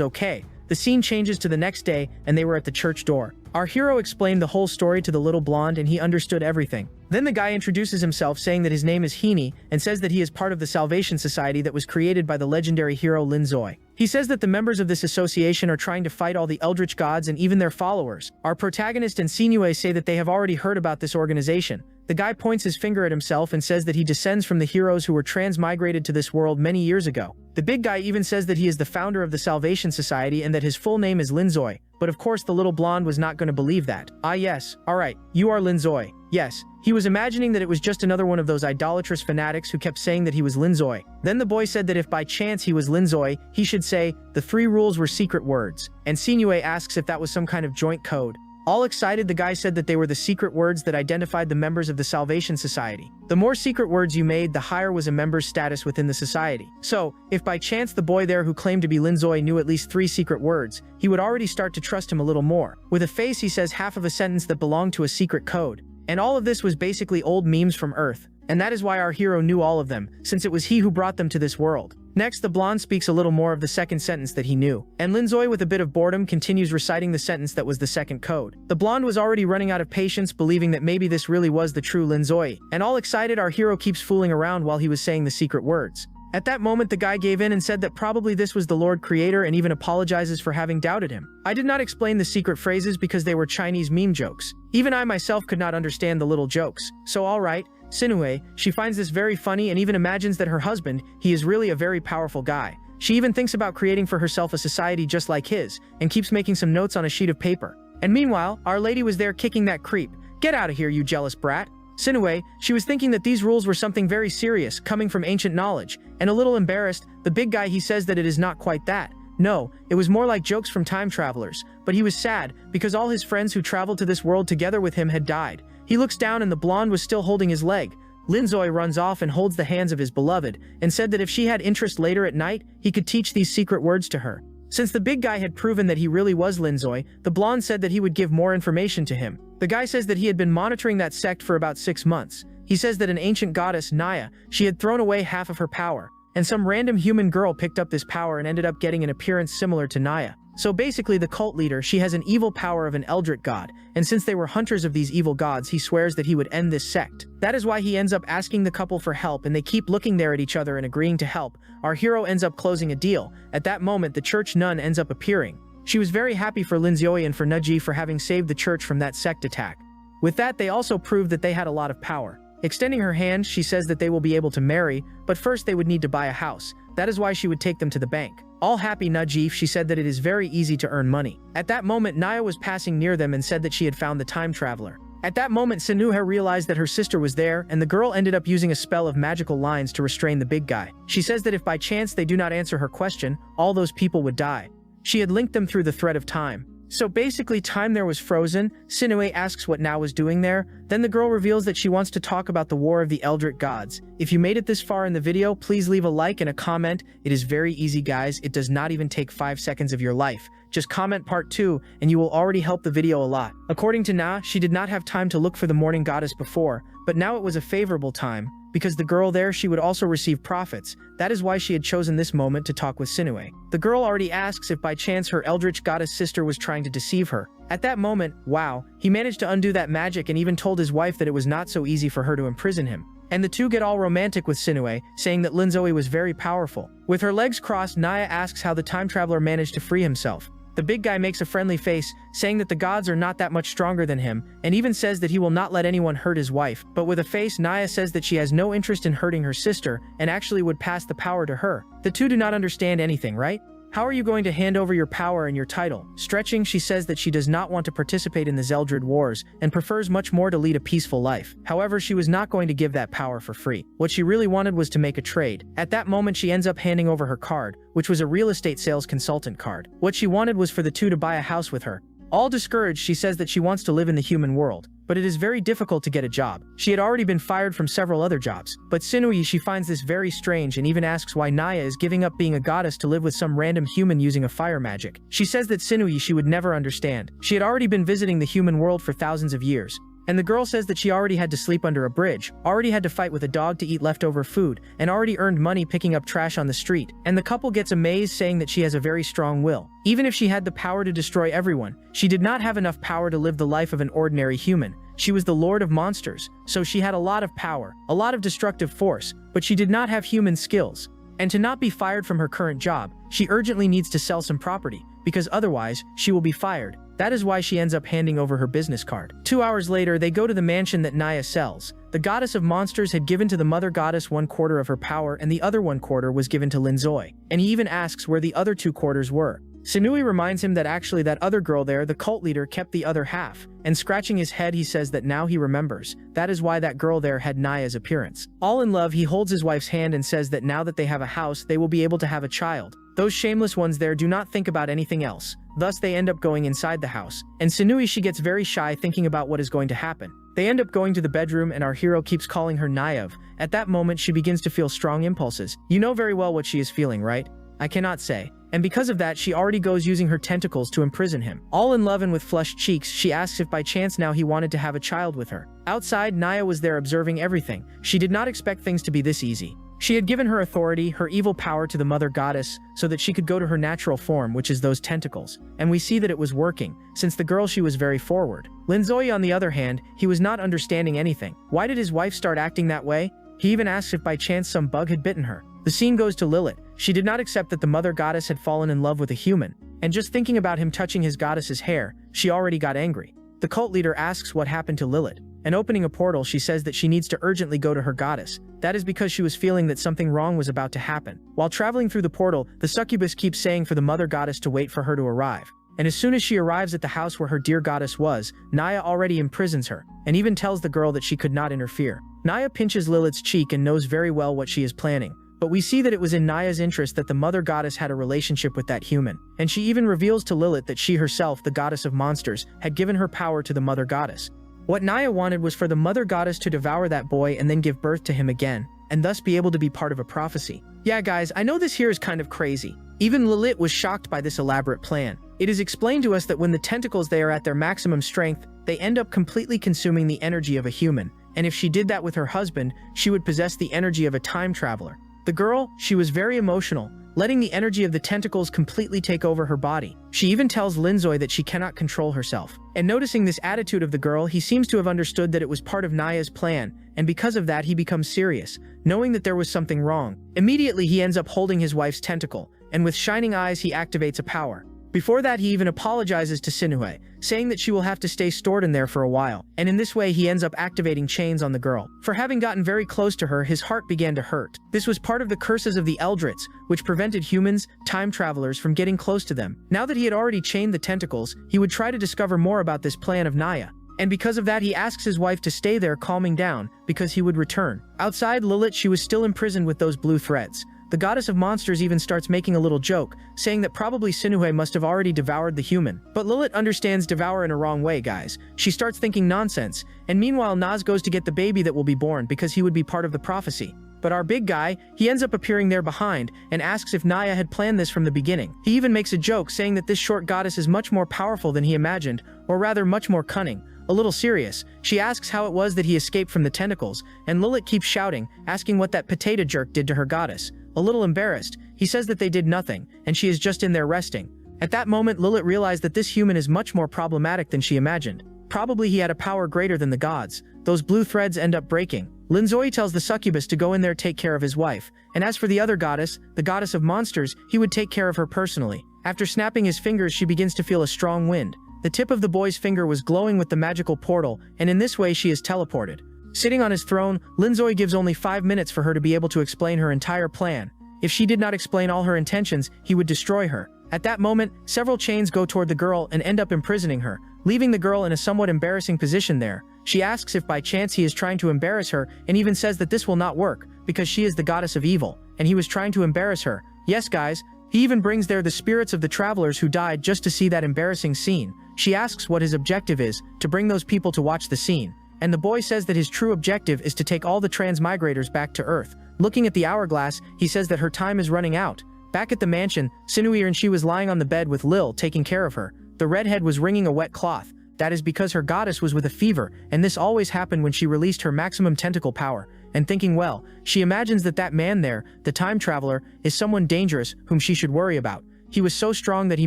S1: okay. The scene changes to the next day, and they were at the church door. Our hero explained the whole story to the little blonde and he understood everything. Then the guy introduces himself saying that his name is Heaney and says that he is part of the Salvation Society that was created by the legendary hero Linzoi. He says that the members of this association are trying to fight all the eldritch gods and even their followers. Our protagonist and Sinue say that they have already heard about this organization. The guy points his finger at himself and says that he descends from the heroes who were transmigrated to this world many years ago. The big guy even says that he is the founder of the Salvation Society and that his full name is Linzoi. But of course the little blonde was not going to believe that. Ah yes, alright, you are Linzoi. Yes, he was imagining that it was just another one of those idolatrous fanatics who kept saying that he was Linzoi. Then the boy said that if by chance he was Linzoi, he should say, the 3 rules were secret words. And Sinue asks if that was some kind of joint code. All excited, the guy said that they were the secret words that identified the members of the Salvation Society. The more secret words you made, the higher was a member's status within the society. So, if by chance the boy there who claimed to be Linzoi knew at least 3 secret words, he would already start to trust him a little more. With a face he says half of a sentence that belonged to a secret code. And all of this was basically old memes from Earth. And that is why our hero knew all of them, since it was he who brought them to this world. Next, the blonde speaks a little more of the second sentence that he knew, and Linzoi with a bit of boredom continues reciting the sentence that was the second code. The blonde was already running out of patience, believing that maybe this really was the true Linzoi, and all excited our hero keeps fooling around while he was saying the secret words. At that moment the guy gave in and said that probably this was the Lord Creator and even apologizes for having doubted him. I did not explain the secret phrases because they were Chinese meme jokes. Even I myself could not understand the little jokes. So alright, Sinue, she finds this very funny and even imagines that her husband, he is really a very powerful guy. She even thinks about creating for herself a society just like his, and keeps making some notes on a sheet of paper. And meanwhile, Our Lady was there kicking that creep. Get out of here, you jealous brat. Sinue, she was thinking that these rules were something very serious, coming from ancient knowledge, and a little embarrassed, the big guy he says that it is not quite that. No, it was more like jokes from time travelers, but he was sad, because all his friends who traveled to this world together with him had died. He looks down and the blonde was still holding his leg. Linzoi runs off and holds the hands of his beloved, and said that if she had interest later at night, he could teach these secret words to her. Since the big guy had proven that he really was Linzoi, the blonde said that he would give more information to him. The guy says that he had been monitoring that sect for about 6 months. He says that an ancient goddess, Naya, she had thrown away half of her power, and some random human girl picked up this power and ended up getting an appearance similar to Naya. So basically the cult leader, she has an evil power of an eldritch god, and since they were hunters of these evil gods, he swears that he would end this sect. That is why he ends up asking the couple for help, and they keep looking there at each other and agreeing to help. Our hero ends up closing a deal. At that moment, the church nun ends up appearing. She was very happy for Linzoi and for Nuji for having saved the church from that sect attack. With that, they also proved that they had a lot of power. Extending her hand, she says that they will be able to marry, but first they would need to buy a house. That is why she would take them to the bank. All happy Najif, she said that it is very easy to earn money. At that moment, Naya was passing near them and said that she had found the time traveler. At that moment, Sinuhe realized that her sister was there, and the girl ended up using a spell of magical lines to restrain the big guy. She says that if by chance they do not answer her question, all those people would die. She had linked them through the thread of time. So basically time there was frozen. Sinue asks what Na was doing there. Then the girl reveals that she wants to talk about the War of the Eldritch Gods. If you made it this far in the video, please leave a like and a comment. It is very easy, guys. It does not even take 5 seconds of your life. Just comment part 2 and you will already help the video a lot. According to Na, she did not have time to look for the morning goddess before, but now it was a favorable time. Because the girl there, she would also receive profits. That is why she had chosen this moment to talk with Sinue. The girl already asks if by chance her eldritch goddess sister was trying to deceive her. At that moment, wow, he managed to undo that magic and even told his wife that it was not so easy for her to imprison him. And the two get all romantic with Sinue, saying that Linzoi was very powerful. With her legs crossed, Naya asks how the time traveler managed to free himself. The big guy makes a friendly face, saying that the gods are not that much stronger than him, and even says that he will not let anyone hurt his wife. But with a face, Naya says that she has no interest in hurting her sister, and actually would pass the power to her. The two do not understand anything, right? How are you going to hand over your power and your title? Stretching, she says that she does not want to participate in the Zeldred Wars and prefers much more to lead a peaceful life. However, she was not going to give that power for free. What she really wanted was to make a trade. At that moment, she ends up handing over her card, which was a real estate sales consultant card. What she wanted was for the two to buy a house with her. All discouraged, she says that she wants to live in the human world, but it is very difficult to get a job. She had already been fired from several other jobs, but Sinui, she finds this very strange and even asks why Naya is giving up being a goddess to live with some random human using a fire magic. She says that Sinui she would never understand. She had already been visiting the human world for thousands of years. And the girl says that she already had to sleep under a bridge, already had to fight with a dog to eat leftover food, and already earned money picking up trash on the street. And the couple gets amazed, saying that she has a very strong will. Even if she had the power to destroy everyone, she did not have enough power to live the life of an ordinary human. She was the lord of monsters, so she had a lot of power, a lot of destructive force, but she did not have human skills. And to not be fired from her current job, she urgently needs to sell some property, because otherwise, she will be fired. That is why she ends up handing over her business card. 2 hours later, they go to the mansion that Naya sells. The goddess of monsters had given to the mother goddess 1/4 of her power, and the other 1/4 was given to Linzoi. And he even asks where the other 2/4 were. Sinui reminds him that actually that other girl there, the cult leader, kept the other half. And scratching his head, he says that now he remembers. That is why that girl there had Naya's appearance. All in love, he holds his wife's hand and says that now that they have a house, they will be able to have a child. Those shameless ones there do not think about anything else. Thus, they end up going inside the house. And Sinui, she gets very shy thinking about what is going to happen. They end up going to the bedroom and our hero keeps calling her Naive. At that moment, she begins to feel strong impulses. You know very well what she is feeling, right? I cannot say. And because of that, she already goes using her tentacles to imprison him. All in love and with flushed cheeks, she asks if by chance now he wanted to have a child with her. Outside, Naya was there observing everything. She did not expect things to be this easy. She had given her authority, her evil power to the mother goddess, so that she could go to her natural form, which is those tentacles. And we see that it was working, since the girl she was very forward. Linzoi, on the other hand, he was not understanding anything. Why did his wife start acting that way? He even asks if by chance some bug had bitten her. The scene goes to Lilith. She did not accept that the mother goddess had fallen in love with a human, and just thinking about him touching his goddess's hair, she already got angry. The cult leader asks what happened to Lilith, and opening a portal, she says that she needs to urgently go to her goddess. That is because she was feeling that something wrong was about to happen. While traveling through the portal, the succubus keeps saying for the mother goddess to wait for her to arrive. And as soon as she arrives at the house where her dear goddess was, Naya already imprisons her, and even tells the girl that she could not interfere. Naya pinches Lilith's cheek and knows very well what she is planning. But we see that it was in Naya's interest that the mother goddess had a relationship with that human, and she even reveals to Lilith that she herself, the goddess of monsters, had given her power to the mother goddess. What Naya wanted was for the mother goddess to devour that boy and then give birth to him again, and thus be able to be part of a prophecy. Yeah guys, I know this here is kind of crazy. Even Lilith was shocked by this elaborate plan. It is explained to us that when the tentacles they are at their maximum strength, they end up completely consuming the energy of a human, and if she did that with her husband, she would possess the energy of a time traveler. The girl, she was very emotional, letting the energy of the tentacles completely take over her body. She even tells Linzoi that she cannot control herself. And noticing this attitude of the girl, he seems to have understood that it was part of Naya's plan, and because of that he becomes serious, knowing that there was something wrong. Immediately he ends up holding his wife's tentacle, and with shining eyes he activates a power. Before that, he even apologizes to Sinue, saying that she will have to stay stored in there for a while, and in this way he ends up activating chains on the girl. For having gotten very close to her, his heart began to hurt. This was part of the curses of the Eldritz, which prevented humans, time travelers, from getting close to them. Now that he had already chained the tentacles, he would try to discover more about this plan of Naya. And because of that, he asks his wife to stay there calming down, because he would return. Outside, Lilith, she was still imprisoned with those blue threads. The goddess of monsters even starts making a little joke, saying that probably Sinue must have already devoured the human. But Lilith understands devour in a wrong way, guys. She starts thinking nonsense, and meanwhile Naz goes to get the baby that will be born because he would be part of the prophecy. But our big guy, he ends up appearing there behind and asks if Naya had planned this from the beginning. He even makes a joke saying that this short goddess is much more powerful than he imagined, or rather much more cunning. A little serious, she asks how it was that he escaped from the tentacles, and Lilith keeps shouting, asking what that potato jerk did to her goddess. A little embarrassed, he says that they did nothing, and she is just in there resting. At that moment, Lilith realized that this human is much more problematic than she imagined. Probably he had a power greater than the gods. Those blue threads end up breaking. Linzoi tells the succubus to go in there take care of his wife, and as for the other goddess, the goddess of monsters, he would take care of her personally. After snapping his fingers, she begins to feel a strong wind. The tip of the boy's finger was glowing with the magical portal, and in this way she is teleported. Sitting on his throne, Linzoi gives only 5 minutes for her to be able to explain her entire plan, If she did not explain all her intentions, he would destroy her. At that moment, several chains go toward the girl and end up imprisoning her, leaving the girl in a somewhat embarrassing position there. She asks if by chance he is trying to embarrass her and even says that this will not work, because she is the goddess of evil, and he was trying to embarrass her. Yes guys, he even brings there the spirits of the travelers who died just to see that embarrassing scene. She asks what his objective is, to bring those people to watch the scene. And the boy says that his true objective is to take all the transmigrators back to Earth. Looking at the hourglass, he says that her time is running out. Back at the mansion, Sinui and she was lying on the bed with Lil taking care of her. The redhead was wringing a wet cloth. That is because her goddess was with a fever, and this always happened when she released her maximum tentacle power. And thinking well, she imagines that that man there, the time traveler, is someone dangerous whom she should worry about. He was so strong that he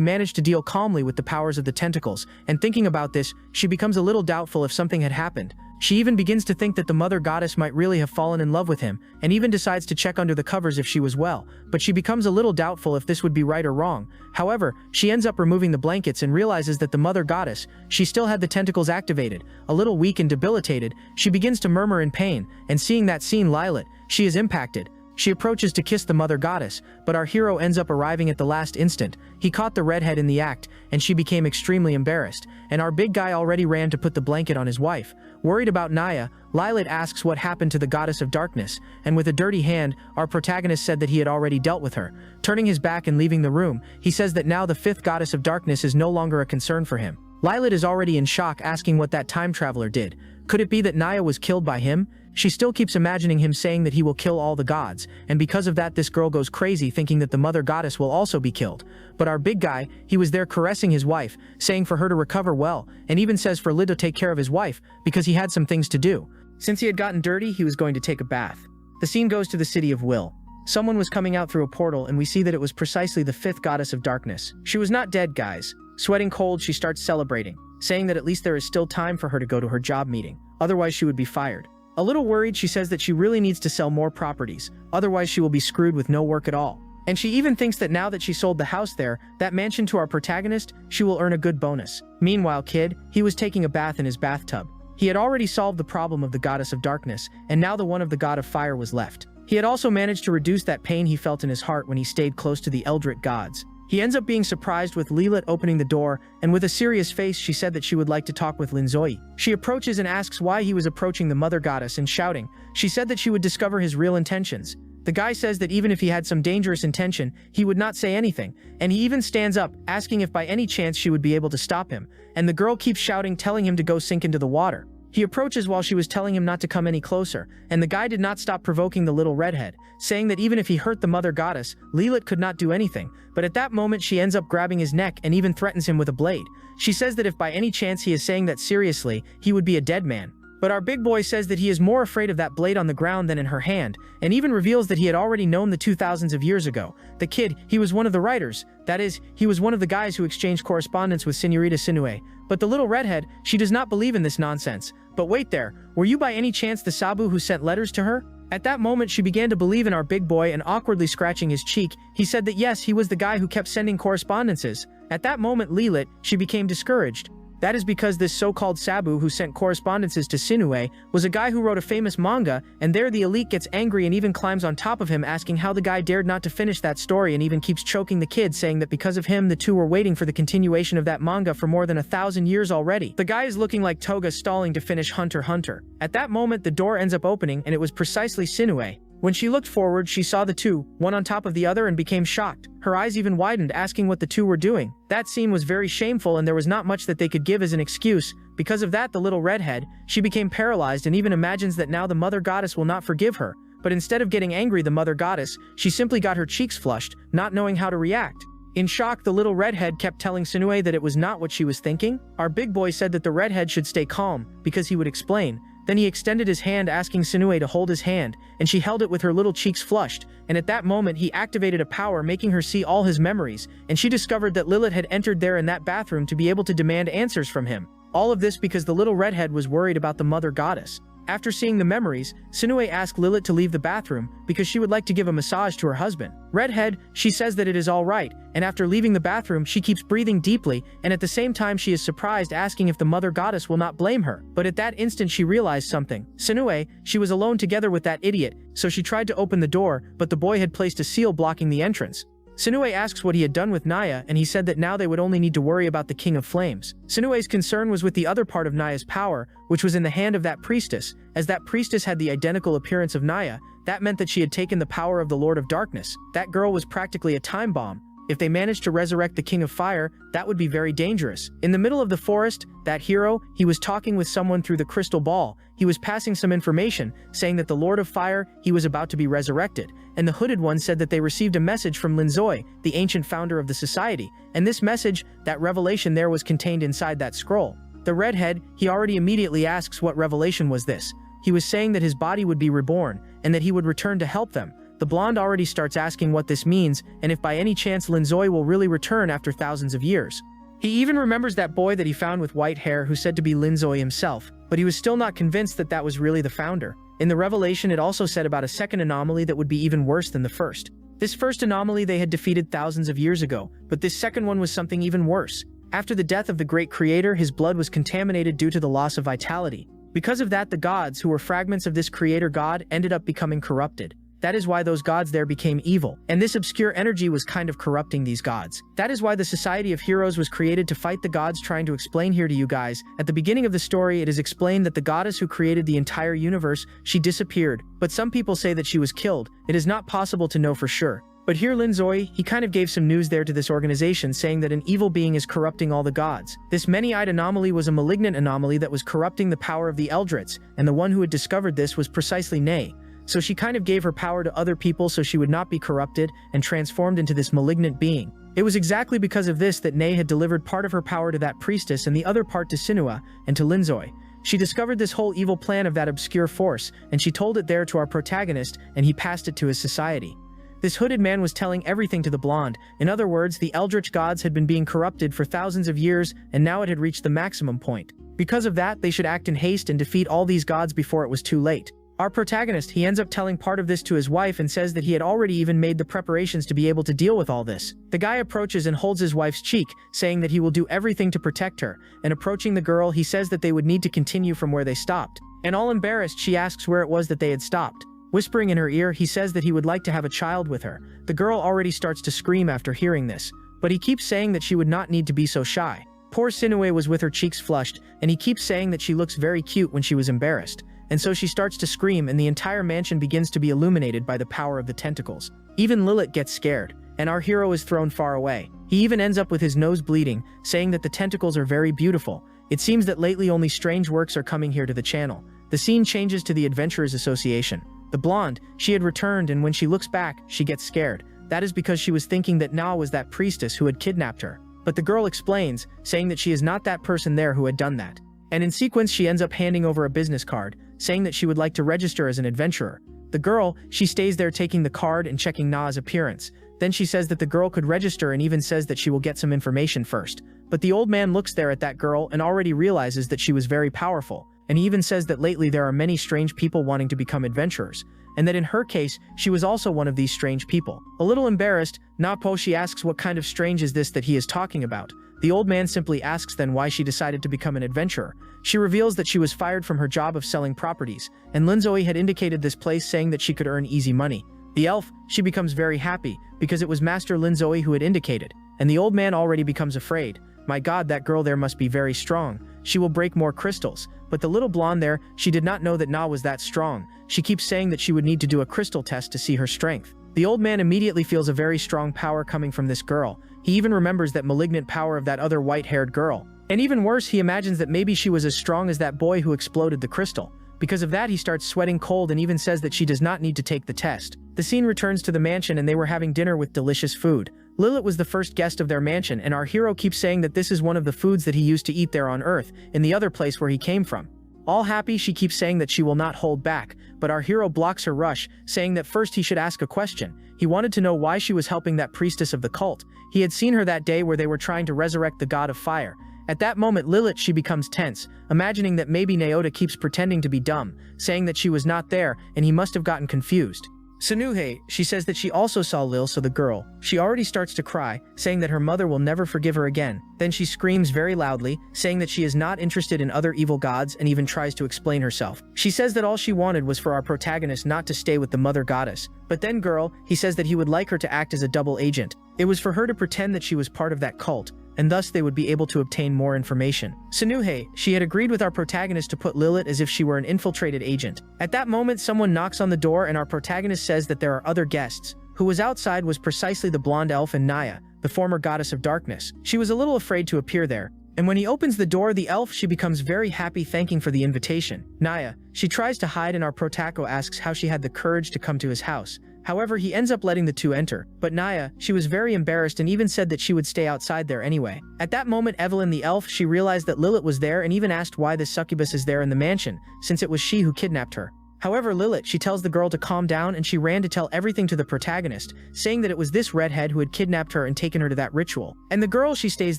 S1: managed to deal calmly with the powers of the tentacles, and thinking about this, she becomes a little doubtful if something had happened. She even begins to think that the mother goddess might really have fallen in love with him, and even decides to check under the covers if she was well, but she becomes a little doubtful if this would be right or wrong. However, she ends up removing the blankets and realizes that the mother goddess, she still had the tentacles activated. A little weak and debilitated, she begins to murmur in pain, and seeing that scene Lilat, she is impacted. She approaches to kiss the mother goddess, but our hero ends up arriving at the last instant. He caught the redhead in the act, and she became extremely embarrassed, and our big guy already ran to put the blanket on his wife. Worried about Naya, Lilat asks what happened to the goddess of darkness, and with a dirty hand, our protagonist said that he had already dealt with her. Turning his back and leaving the room, he says that now the fifth goddess of darkness is no longer a concern for him. Lilat is already in shock, asking what that time traveler did. Could it be that Naya was killed by him? She still keeps imagining him saying that he will kill all the gods, and because of that this girl goes crazy thinking that the mother goddess will also be killed. But our big guy, he was there caressing his wife, saying for her to recover well, and even says for Lid to take care of his wife, because he had some things to do. Since he had gotten dirty, he was going to take a bath. The scene goes to the city of Will. Someone was coming out through a portal, and we see that it was precisely the fifth goddess of darkness. She was not dead, guys. Sweating cold, she starts celebrating, saying that at least there is still time for her to go to her job meeting, otherwise she would be fired. A little worried, she says that she really needs to sell more properties, otherwise she will be screwed with no work at all. And she even thinks that now that she sold the house there, that mansion to our protagonist, she will earn a good bonus. Meanwhile, kid, he was taking a bath in his bathtub. He had already solved the problem of the goddess of darkness, and now the one of the god of fire was left. He had also managed to reduce that pain he felt in his heart when he stayed close to the Eldritch gods. He ends up being surprised with Lilat opening the door, and with a serious face she said that she would like to talk with Linzoi. She approaches and asks why he was approaching the mother goddess and shouting. She said that she would discover his real intentions. The guy says that even if he had some dangerous intention, he would not say anything, and he even stands up, asking if by any chance she would be able to stop him, and the girl keeps shouting, telling him to go sink into the water. He approaches while she was telling him not to come any closer, and the guy did not stop provoking the little redhead, saying that even if he hurt the mother goddess, Lilat could not do anything, but at that moment she ends up grabbing his neck and even threatens him with a blade. She says that if by any chance he is saying that seriously, he would be a dead man. But our big boy says that he is more afraid of that blade on the ground than in her hand, and even reveals that he had already known the 2000s of years ago. The kid, he was one of the writers, that is, he was one of the guys who exchanged correspondence with Senorita Sinue. But the little redhead, she does not believe in this nonsense. But wait there, were you by any chance the Sabu who sent letters to her? At that moment she began to believe in our big boy, and awkwardly scratching his cheek, he said that yes, he was the guy who kept sending correspondences. At that moment Lilat, she became discouraged. That is because this so-called Sabu who sent correspondences to Sinue was a guy who wrote a famous manga, and there the elite gets angry and even climbs on top of him, asking how the guy dared not to finish that story, and even keeps choking the kid, saying that because of him the two were waiting for the continuation of that manga for more than 1,000 years already. The guy is looking like Toga stalling to finish Hunter x Hunter. At that moment the door ends up opening, and it was precisely Sinue. When she looked forward, she saw the two, one on top of the other, and became shocked. Her eyes even widened, asking what the two were doing. That scene was very shameful, and there was not much that they could give as an excuse. Because of that, the little redhead, she became paralyzed and even imagines that now the mother goddess will not forgive her. But instead of getting angry, the mother goddess, she simply got her cheeks flushed, not knowing how to react. In shock, the little redhead kept telling Sinue that it was not what she was thinking. Our big boy said that the redhead should stay calm, because he would explain. Then he extended his hand, asking Sinue to hold his hand, and she held it with her little cheeks flushed, and at that moment he activated a power making her see all his memories, and she discovered that Lilat had entered there in that bathroom to be able to demand answers from him. All of this because the little redhead was worried about the mother goddess. After seeing the memories, Sinue asks Lilith to leave the bathroom because she would like to give a massage to her husband. Redhead, she says that it is all right, and after leaving the bathroom she keeps breathing deeply, and at the same time she is surprised, asking if the mother goddess will not blame her. But at that instant she realized something. Sinue, she was alone together with that idiot, so she tried to open the door, but the boy had placed a seal blocking the entrance. Sinue asks what he had done with Naya, and he said that now they would only need to worry about the King of Flames. Sinue's concern was with the other part of Naya's power, which was in the hand of that priestess. As that priestess had the identical appearance of Naya, that meant that she had taken the power of the Lord of Darkness. That girl was practically a time bomb. If they managed to resurrect the King of Fire, that would be very dangerous. In the middle of the forest, that hero, he was talking with someone through the crystal ball. He was passing some information, saying that the Lord of Fire, he was about to be resurrected. And the hooded one said that they received a message from Linzoi, the ancient founder of the society. And this message, that revelation there, was contained inside that scroll. The redhead, he already immediately asks what revelation was this. He was saying that his body would be reborn, and that he would return to help them. The blonde already starts asking what this means, and if by any chance Linzoi will really return after thousands of years. He even remembers that boy that he found with white hair who said to be Linzoi himself, but he was still not convinced that that was really the founder. In the revelation it also said about a second anomaly that would be even worse than the first. This first anomaly they had defeated thousands of years ago, but this second one was something even worse. After the death of the great creator, his blood was contaminated due to the loss of vitality. Because of that, the gods, who were fragments of this creator god, ended up becoming corrupted. That is why those gods there became evil, and this obscure energy was kind of corrupting these gods. That is why the Society of Heroes was created, to fight the gods. Trying to explain here to you guys. At the beginning of the story, it is explained that the goddess who created the entire universe, she disappeared, but some people say that she was killed. It is not possible to know for sure. But here Linzoi, he kind of gave some news there to this organization, saying that an evil being is corrupting all the gods. This many-eyed anomaly was a malignant anomaly that was corrupting the power of the Eldritz, and the one who had discovered this was precisely Nay. So she kind of gave her power to other people so she would not be corrupted and transformed into this malignant being. It was exactly because of this that Nay had delivered part of her power to that priestess and the other part to Sinua and to Linzoi. She discovered this whole evil plan of that obscure force, and she told it there to our protagonist, and he passed it to his society. This hooded man was telling everything to the blonde. In other words, the Eldritch gods had been being corrupted for thousands of years, and now it had reached the maximum point. Because of that, they should act in haste and defeat all these gods before it was too late. Our protagonist, he ends up telling part of this to his wife and says that he had already even made the preparations to be able to deal with all this. The guy approaches and holds his wife's cheek, saying that he will do everything to protect her, and approaching the girl, he says that they would need to continue from where they stopped. And all embarrassed, she asks where it was that they had stopped. Whispering in her ear, he says that he would like to have a child with her. The girl already starts to scream after hearing this, but he keeps saying that she would not need to be so shy. Poor Sinue was with her cheeks flushed, and he keeps saying that she looks very cute when she was embarrassed. And so she starts to scream, and the entire mansion begins to be illuminated by the power of the tentacles. Even Lilith gets scared, and our hero is thrown far away. He even ends up with his nose bleeding, saying that the tentacles are very beautiful. It seems that lately only strange works are coming here to the channel. The scene changes to the Adventurers Association. The blonde, she had returned, and when she looks back, she gets scared. That is because she was thinking that Na was that priestess who had kidnapped her. But the girl explains, saying that she is not that person there who had done that. And in sequence, she ends up handing over a business card, saying that she would like to register as an adventurer. The girl, she stays there taking the card and checking Na's appearance. Then she says that the girl could register and even says that she will get some information first. But the old man looks there at that girl and already realizes that she was very powerful. And he even says that lately there are many strange people wanting to become adventurers, and that in her case, she was also one of these strange people. A little embarrassed, Napo, she asks what kind of strange is this that he is talking about. The old man simply asks then why she decided to become an adventurer. She reveals that she was fired from her job of selling properties, and Linzoi had indicated this place saying that she could earn easy money. The elf, she becomes very happy, because it was Master Linzoi who had indicated, and the old man already becomes afraid. My god, that girl there must be very strong. She will break more crystals. But the little blonde there, she did not know that Na was that strong. She keeps saying that she would need to do a crystal test to see her strength. The old man immediately feels a very strong power coming from this girl. He even remembers that malignant power of that other white-haired girl. And even worse, he imagines that maybe she was as strong as that boy who exploded the crystal. Because of that, he starts sweating cold and even says that she does not need to take the test. The scene returns to the mansion and they were having dinner with delicious food. Lilith was the first guest of their mansion, and our hero keeps saying that this is one of the foods that he used to eat there on Earth, in the other place where he came from. All happy, she keeps saying that she will not hold back, but our hero blocks her rush, saying that first he should ask a question. He wanted to know why she was helping that priestess of the cult. He had seen her that day where they were trying to resurrect the god of fire, At that moment Lilith, she becomes tense, imagining that maybe Naota keeps pretending to be dumb, saying that she was not there and he must have gotten confused. Sunuhe, she says that she also saw Lil, so the girl, she already starts to cry, saying that her mother will never forgive her again. Then she screams very loudly, saying that she is not interested in other evil gods and even tries to explain herself. She says that all she wanted was for our protagonist not to stay with the mother goddess. But then girl, he says that he would like her to act as a double agent. It was for her to pretend that she was part of that cult, and thus they would be able to obtain more information. Sunuhe, she had agreed with our protagonist to put Lilith as if she were an infiltrated agent. At that moment someone knocks on the door and our protagonist says that there are other guests. Who was outside was precisely the blonde elf and Naya, the former goddess of darkness. She was a little afraid to appear there, and when he opens the door, the elf, she becomes very happy, thanking for the invitation. Naya, she tries to hide and our protaco asks how she had the courage to come to his house. However, he ends up letting the two enter, but Naya, she was very embarrassed and even said that she would stay outside there anyway. At that moment Evelyn the elf, she realized that Lilith was there and even asked why the succubus is there in the mansion, since it was she who kidnapped her. However, Lilith, she tells the girl to calm down and she ran to tell everything to the protagonist, saying that it was this redhead who had kidnapped her and taken her to that ritual. And the girl, she stays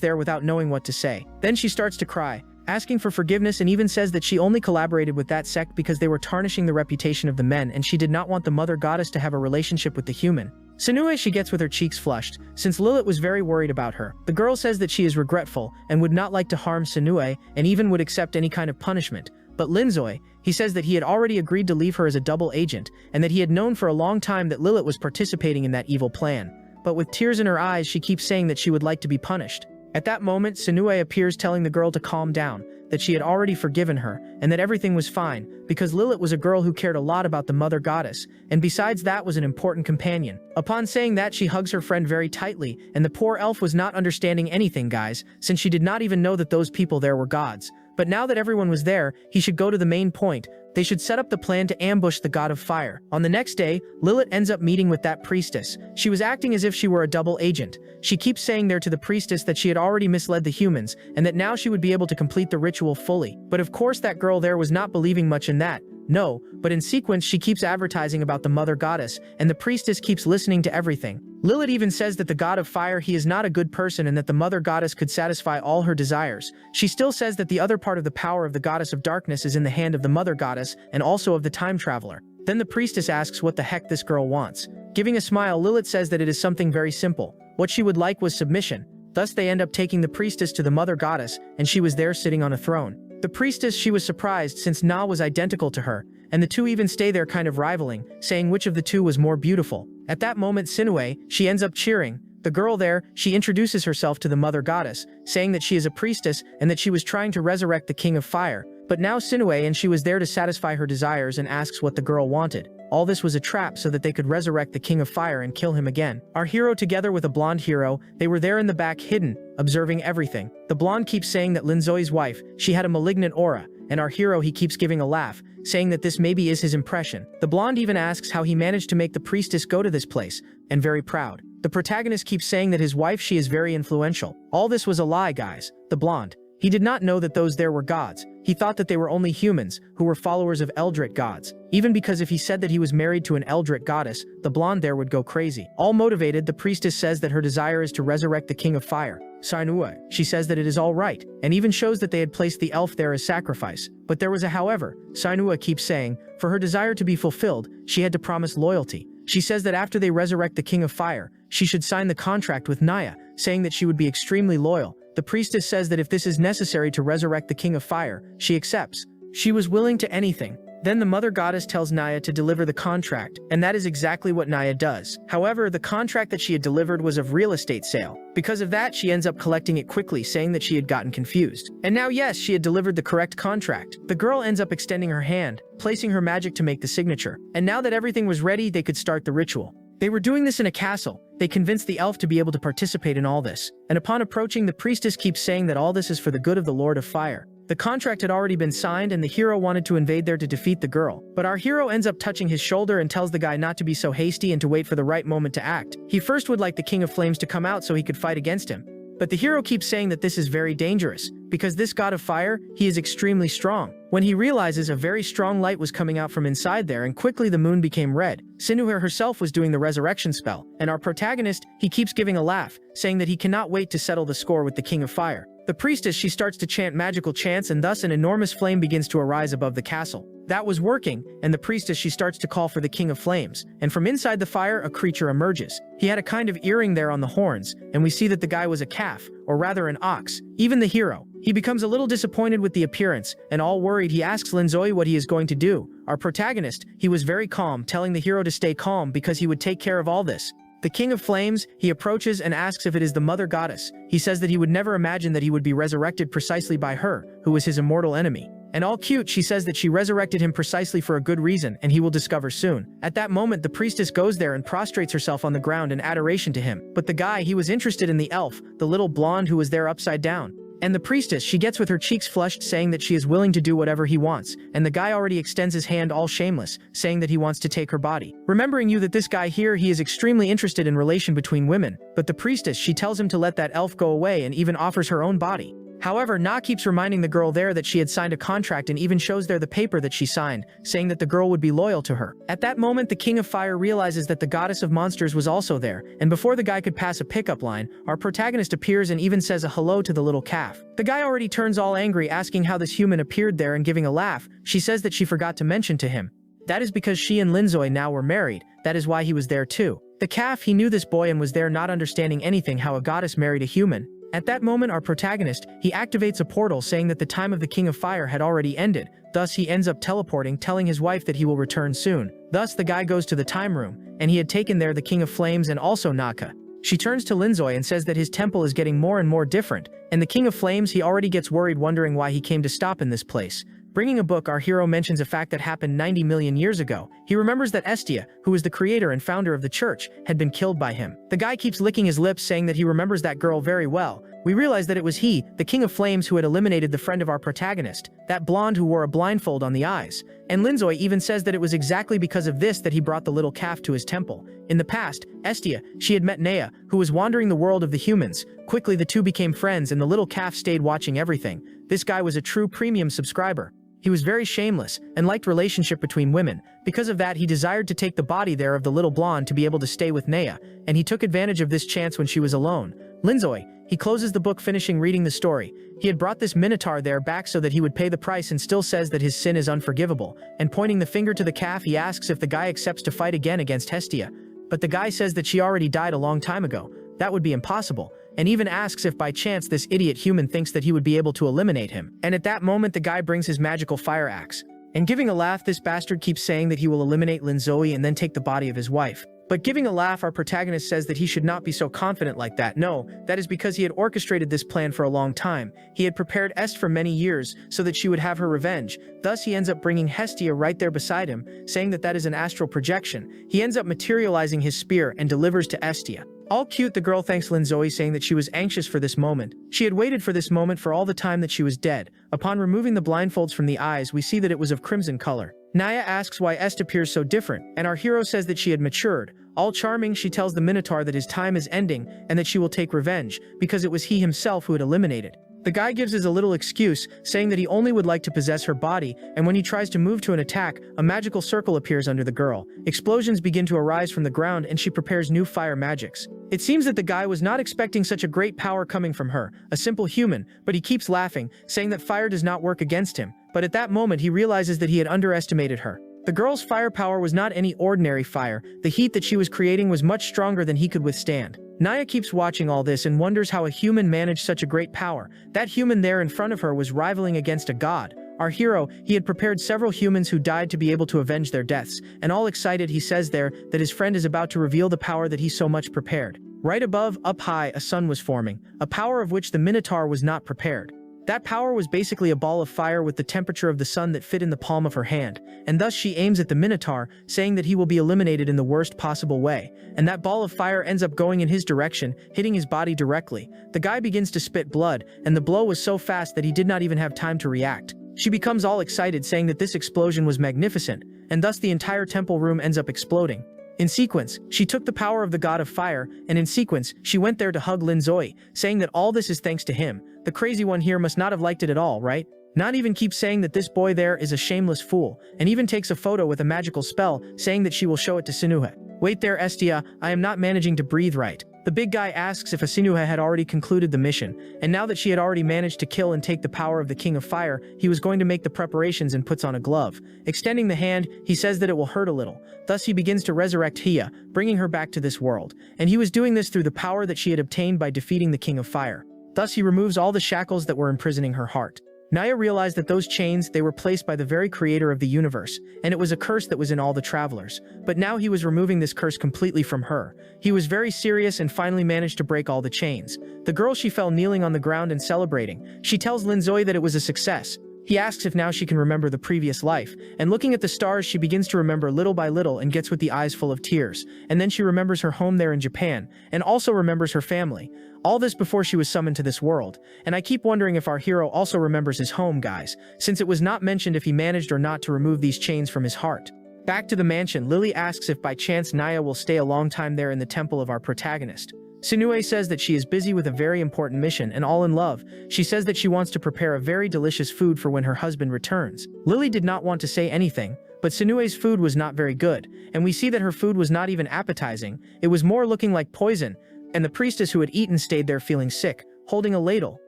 S1: there without knowing what to say. Then she starts to cry, asking for forgiveness, and even says that she only collaborated with that sect because they were tarnishing the reputation of the men and she did not want the mother goddess to have a relationship with the human. Sunue, she gets with her cheeks flushed, since Lilith was very worried about her. The girl says that she is regretful and would not like to harm Sunue and even would accept any kind of punishment. But Linzoi, he says that he had already agreed to leave her as a double agent and that he had known for a long time that Lilith was participating in that evil plan. But with tears in her eyes, she keeps saying that she would like to be punished. At that moment, Sunue appears telling the girl to calm down, that she had already forgiven her, and that everything was fine, because Lilith was a girl who cared a lot about the mother goddess, and besides that was an important companion. Upon saying that, she hugs her friend very tightly, and the poor elf was not understanding anything, guys, since she did not even know that those people there were gods. But now that everyone was there, he should go to the main point. They should set up the plan to ambush the god of fire. On the next day, Lilith ends up meeting with that priestess. She was acting as if she were a double agent. She keeps saying there to the priestess that she had already misled the humans, and that now she would be able to complete the ritual fully. But of course that girl there was not believing much in that. No, but in sequence she keeps advertising about the mother goddess, and the priestess keeps listening to everything. Lilith even says that the god of fire, he is not a good person and that the mother goddess could satisfy all her desires. She still says that the other part of the power of the goddess of darkness is in the hand of the mother goddess and also of the time traveler. Then the priestess asks what the heck this girl wants. Giving a smile, Lilith says that it is something very simple. What she would like was submission. Thus they end up taking the priestess to the mother goddess, and she was there sitting on a throne. The priestess, she was surprised since Na was identical to her, and the two even stay there kind of rivaling, saying which of the two was more beautiful. At that moment Sinue, she ends up cheering. The girl there, she introduces herself to the mother goddess, saying that she is a priestess and that she was trying to resurrect the king of fire. But now Sinue, and she was there to satisfy her desires, and asks what the girl wanted. All this was a trap so that they could resurrect the king of fire and kill him again. Our hero, together with a blonde hero, they were there in the back hidden, observing everything. The blonde keeps saying that Linzoi's wife, she had a malignant aura, and our hero, he keeps giving a laugh, saying that this maybe is his impression. The blonde even asks how he managed to make the priestess go to this place, and very proud. The protagonist keeps saying that his wife, she is very influential. All this was a lie, guys. The blonde, he did not know that those there were gods. He thought that they were only humans, who were followers of Eldritch gods. Even because if he said that he was married to an Eldritch goddess, the blonde there would go crazy. All motivated, the priestess says that her desire is to resurrect the king of fire. Sainua, she says that it is all right, and even shows that they had placed the elf there as sacrifice. But there was a however. Sainua keeps saying, for her desire to be fulfilled, she had to promise loyalty. She says that after they resurrect the king of fire, she should sign the contract with Naya, saying that she would be extremely loyal. The priestess says that if this is necessary to resurrect the king of fire, she accepts. She was willing to anything. Then the mother goddess tells Naya to deliver the contract, and that is exactly what Naya does. However, the contract that she had delivered was of real estate sale. Because of that, she ends up collecting it quickly, saying that she had gotten confused. And now yes, she had delivered the correct contract. The girl ends up extending her hand, placing her magic to make the signature. And now that everything was ready, they could start the ritual. They were doing this in a castle. They convinced the elf to be able to participate in all this. And upon approaching, the priestess keeps saying that all this is for the good of the Lord of Fire. The contract had already been signed and the hero wanted to invade there to defeat the girl. But our hero ends up touching his shoulder and tells the guy not to be so hasty and to wait for the right moment to act. He first would like the King of Flames to come out so he could fight against him. But the hero keeps saying that this is very dangerous, because this god of fire, he is extremely strong. When he realizes a very strong light was coming out from inside there and quickly the moon became red, Sinuhe herself was doing the resurrection spell, and our protagonist, he keeps giving a laugh, saying that he cannot wait to settle the score with the King of Fire. The priestess, she starts to chant magical chants, and thus an enormous flame begins to arise above the castle. That was working, and the priestess, she starts to call for the King of Flames, and from inside the fire a creature emerges. He had a kind of earring there on the horns, and we see that the guy was a calf, or rather an ox. Even the hero, he becomes a little disappointed with the appearance, and all worried he asks Linzoi what he is going to do. Our protagonist, he was very calm, telling the hero to stay calm because he would take care of all this. The King of Flames, he approaches and asks if it is the Mother Goddess. He says that he would never imagine that he would be resurrected precisely by her, who was his immortal enemy. And all cute, she says that she resurrected him precisely for a good reason, and he will discover soon. At that moment, the priestess goes there and prostrates herself on the ground in adoration to him. But the guy, he was interested in the elf, the little blonde who was there upside down. And the priestess, she gets with her cheeks flushed, saying that she is willing to do whatever he wants, and the guy already extends his hand all shameless, saying that he wants to take her body. Remembering you that this guy here, he is extremely interested in relation between women, but the priestess, she tells him to let that elf go away and even offers her own body. However, Na keeps reminding the girl there that she had signed a contract and even shows there the paper that she signed, saying that the girl would be loyal to her. At that moment, the King of Fire realizes that the Goddess of Monsters was also there, and before the guy could pass a pickup line, our protagonist appears and even says a hello to the little calf. The guy already turns all angry, asking how this human appeared there, and giving a laugh, she says that she forgot to mention to him. That is because she and Linzoi now were married, that is why he was there too. The calf, he knew this boy and was there not understanding anything how a goddess married a human. At that moment, our protagonist, he activates a portal saying that the time of the King of Fire had already ended, thus he ends up teleporting, telling his wife that he will return soon. Thus the guy goes to the time room, and he had taken there the King of Flames and also Naka. She turns to Linzoi and says that his temple is getting more and more different, and the King of Flames, he already gets worried, wondering why he came to stop in this place. Bringing a book, our hero mentions a fact that happened 90 million years ago. He remembers that Estia, who was the creator and founder of the church, had been killed by him. The guy keeps licking his lips, saying that he remembers that girl very well. We realize that it was he, the King of Flames, who had eliminated the friend of our protagonist, that blonde who wore a blindfold on the eyes. And Linzoi even says that it was exactly because of this that he brought the little calf to his temple. In the past, Estia, she had met Nea, who was wandering the world of the humans. Quickly the two became friends and the little calf stayed watching everything. This guy was a true premium subscriber. He was very shameless and liked relationship between women. Because of that, he desired to take the body there of the little blonde to be able to stay with Nea, and he took advantage of this chance when she was alone. Linzoi, he closes the book, finishing reading the story. He had brought this minotaur there back so that he would pay the price, and still says that his sin is unforgivable. And pointing the finger to the calf, he asks if the guy accepts to fight again against Hestia. But the guy says that she already died a long time ago. That would be impossible. And even asks if by chance this idiot human thinks that he would be able to eliminate him. And at that moment the guy brings his magical fire axe. And giving a laugh, this bastard keeps saying that he will eliminate Linzoi and then take the body of his wife. But giving a laugh, our protagonist says that he should not be so confident like that. No, that is because he had orchestrated this plan for a long time. He had prepared Est for many years so that she would have her revenge. Thus he ends up bringing Hestia right there beside him, saying that that is an astral projection. He ends up materializing his spear and delivers to Estia. All cute, the girl thanks Linzoi, saying that she was anxious for this moment. She had waited for this moment for all the time that she was dead. Upon removing the blindfolds from the eyes, we see that it was of crimson color. Naya asks why Est appears so different, and our hero says that she had matured. All charming, she tells the Minotaur that his time is ending and that she will take revenge, because it was he himself who had eliminated. The guy gives us a little excuse, saying that he only would like to possess her body, and when he tries to move to an attack, a magical circle appears under the girl. Explosions begin to arise from the ground and she prepares new fire magics. It seems that the guy was not expecting such a great power coming from her, a simple human, but he keeps laughing, saying that fire does not work against him. But at that moment he realizes that he had underestimated her. The girl's firepower was not any ordinary fire. The heat that she was creating was much stronger than he could withstand. Naya keeps watching all this and wonders how a human managed such a great power. That human there in front of her was rivaling against a god. Our hero, he had prepared several humans who died to be able to avenge their deaths, and all excited he says there that his friend is about to reveal the power that he so much prepared. Right above, up high, a sun was forming, a power of which the Minotaur was not prepared. That power was basically a ball of fire with the temperature of the sun that fit in the palm of her hand, and thus she aims at the Minotaur, saying that he will be eliminated in the worst possible way, and that ball of fire ends up going in his direction, hitting his body directly. The guy begins to spit blood, and the blow was so fast that he did not even have time to react. She becomes all excited, saying that this explosion was magnificent, and thus the entire temple room ends up exploding. In sequence, she took the power of the god of fire, and in sequence, she went there to hug Linzoi, saying that all this is thanks to him. The crazy one here must not have liked it at all, right? Not even keeps saying that this boy there is a shameless fool, and even takes a photo with a magical spell, saying that she will show it to Sinuhe. Wait there, Estia, I am not managing to breathe right. The big guy asks if Asinua had already concluded the mission, and now that she had already managed to kill and take the power of the King of Fire, he was going to make the preparations and puts on a glove. Extending the hand, he says that it will hurt a little. Thus he begins to resurrect Hiya, bringing her back to this world. And he was doing this through the power that she had obtained by defeating the King of Fire. Thus he removes all the shackles that were imprisoning her heart. Naya realized that those chains, they were placed by the very creator of the universe, and it was a curse that was in all the travelers. But now he was removing this curse completely from her. He was very serious and finally managed to break all the chains. The girl, she fell kneeling on the ground and celebrating. She tells Linzoi that it was a success. He asks if now she can remember the previous life, and looking at the stars she begins to remember little by little and gets with the eyes full of tears. And then she remembers her home there in Japan, and also remembers her family. All this before she was summoned to this world, and I keep wondering if our hero also remembers his home, guys, since it was not mentioned if he managed or not to remove these chains from his heart. Back to the mansion, Lily asks if by chance Naya will stay a long time there in the temple of our protagonist. Sinue says that she is busy with a very important mission and all in love. She says that she wants to prepare a very delicious food for when her husband returns. Lily did not want to say anything, but Sinue's food was not very good, and we see that her food was not even appetizing. It was more looking like poison, and the priestess who had eaten stayed there feeling sick, holding a ladle.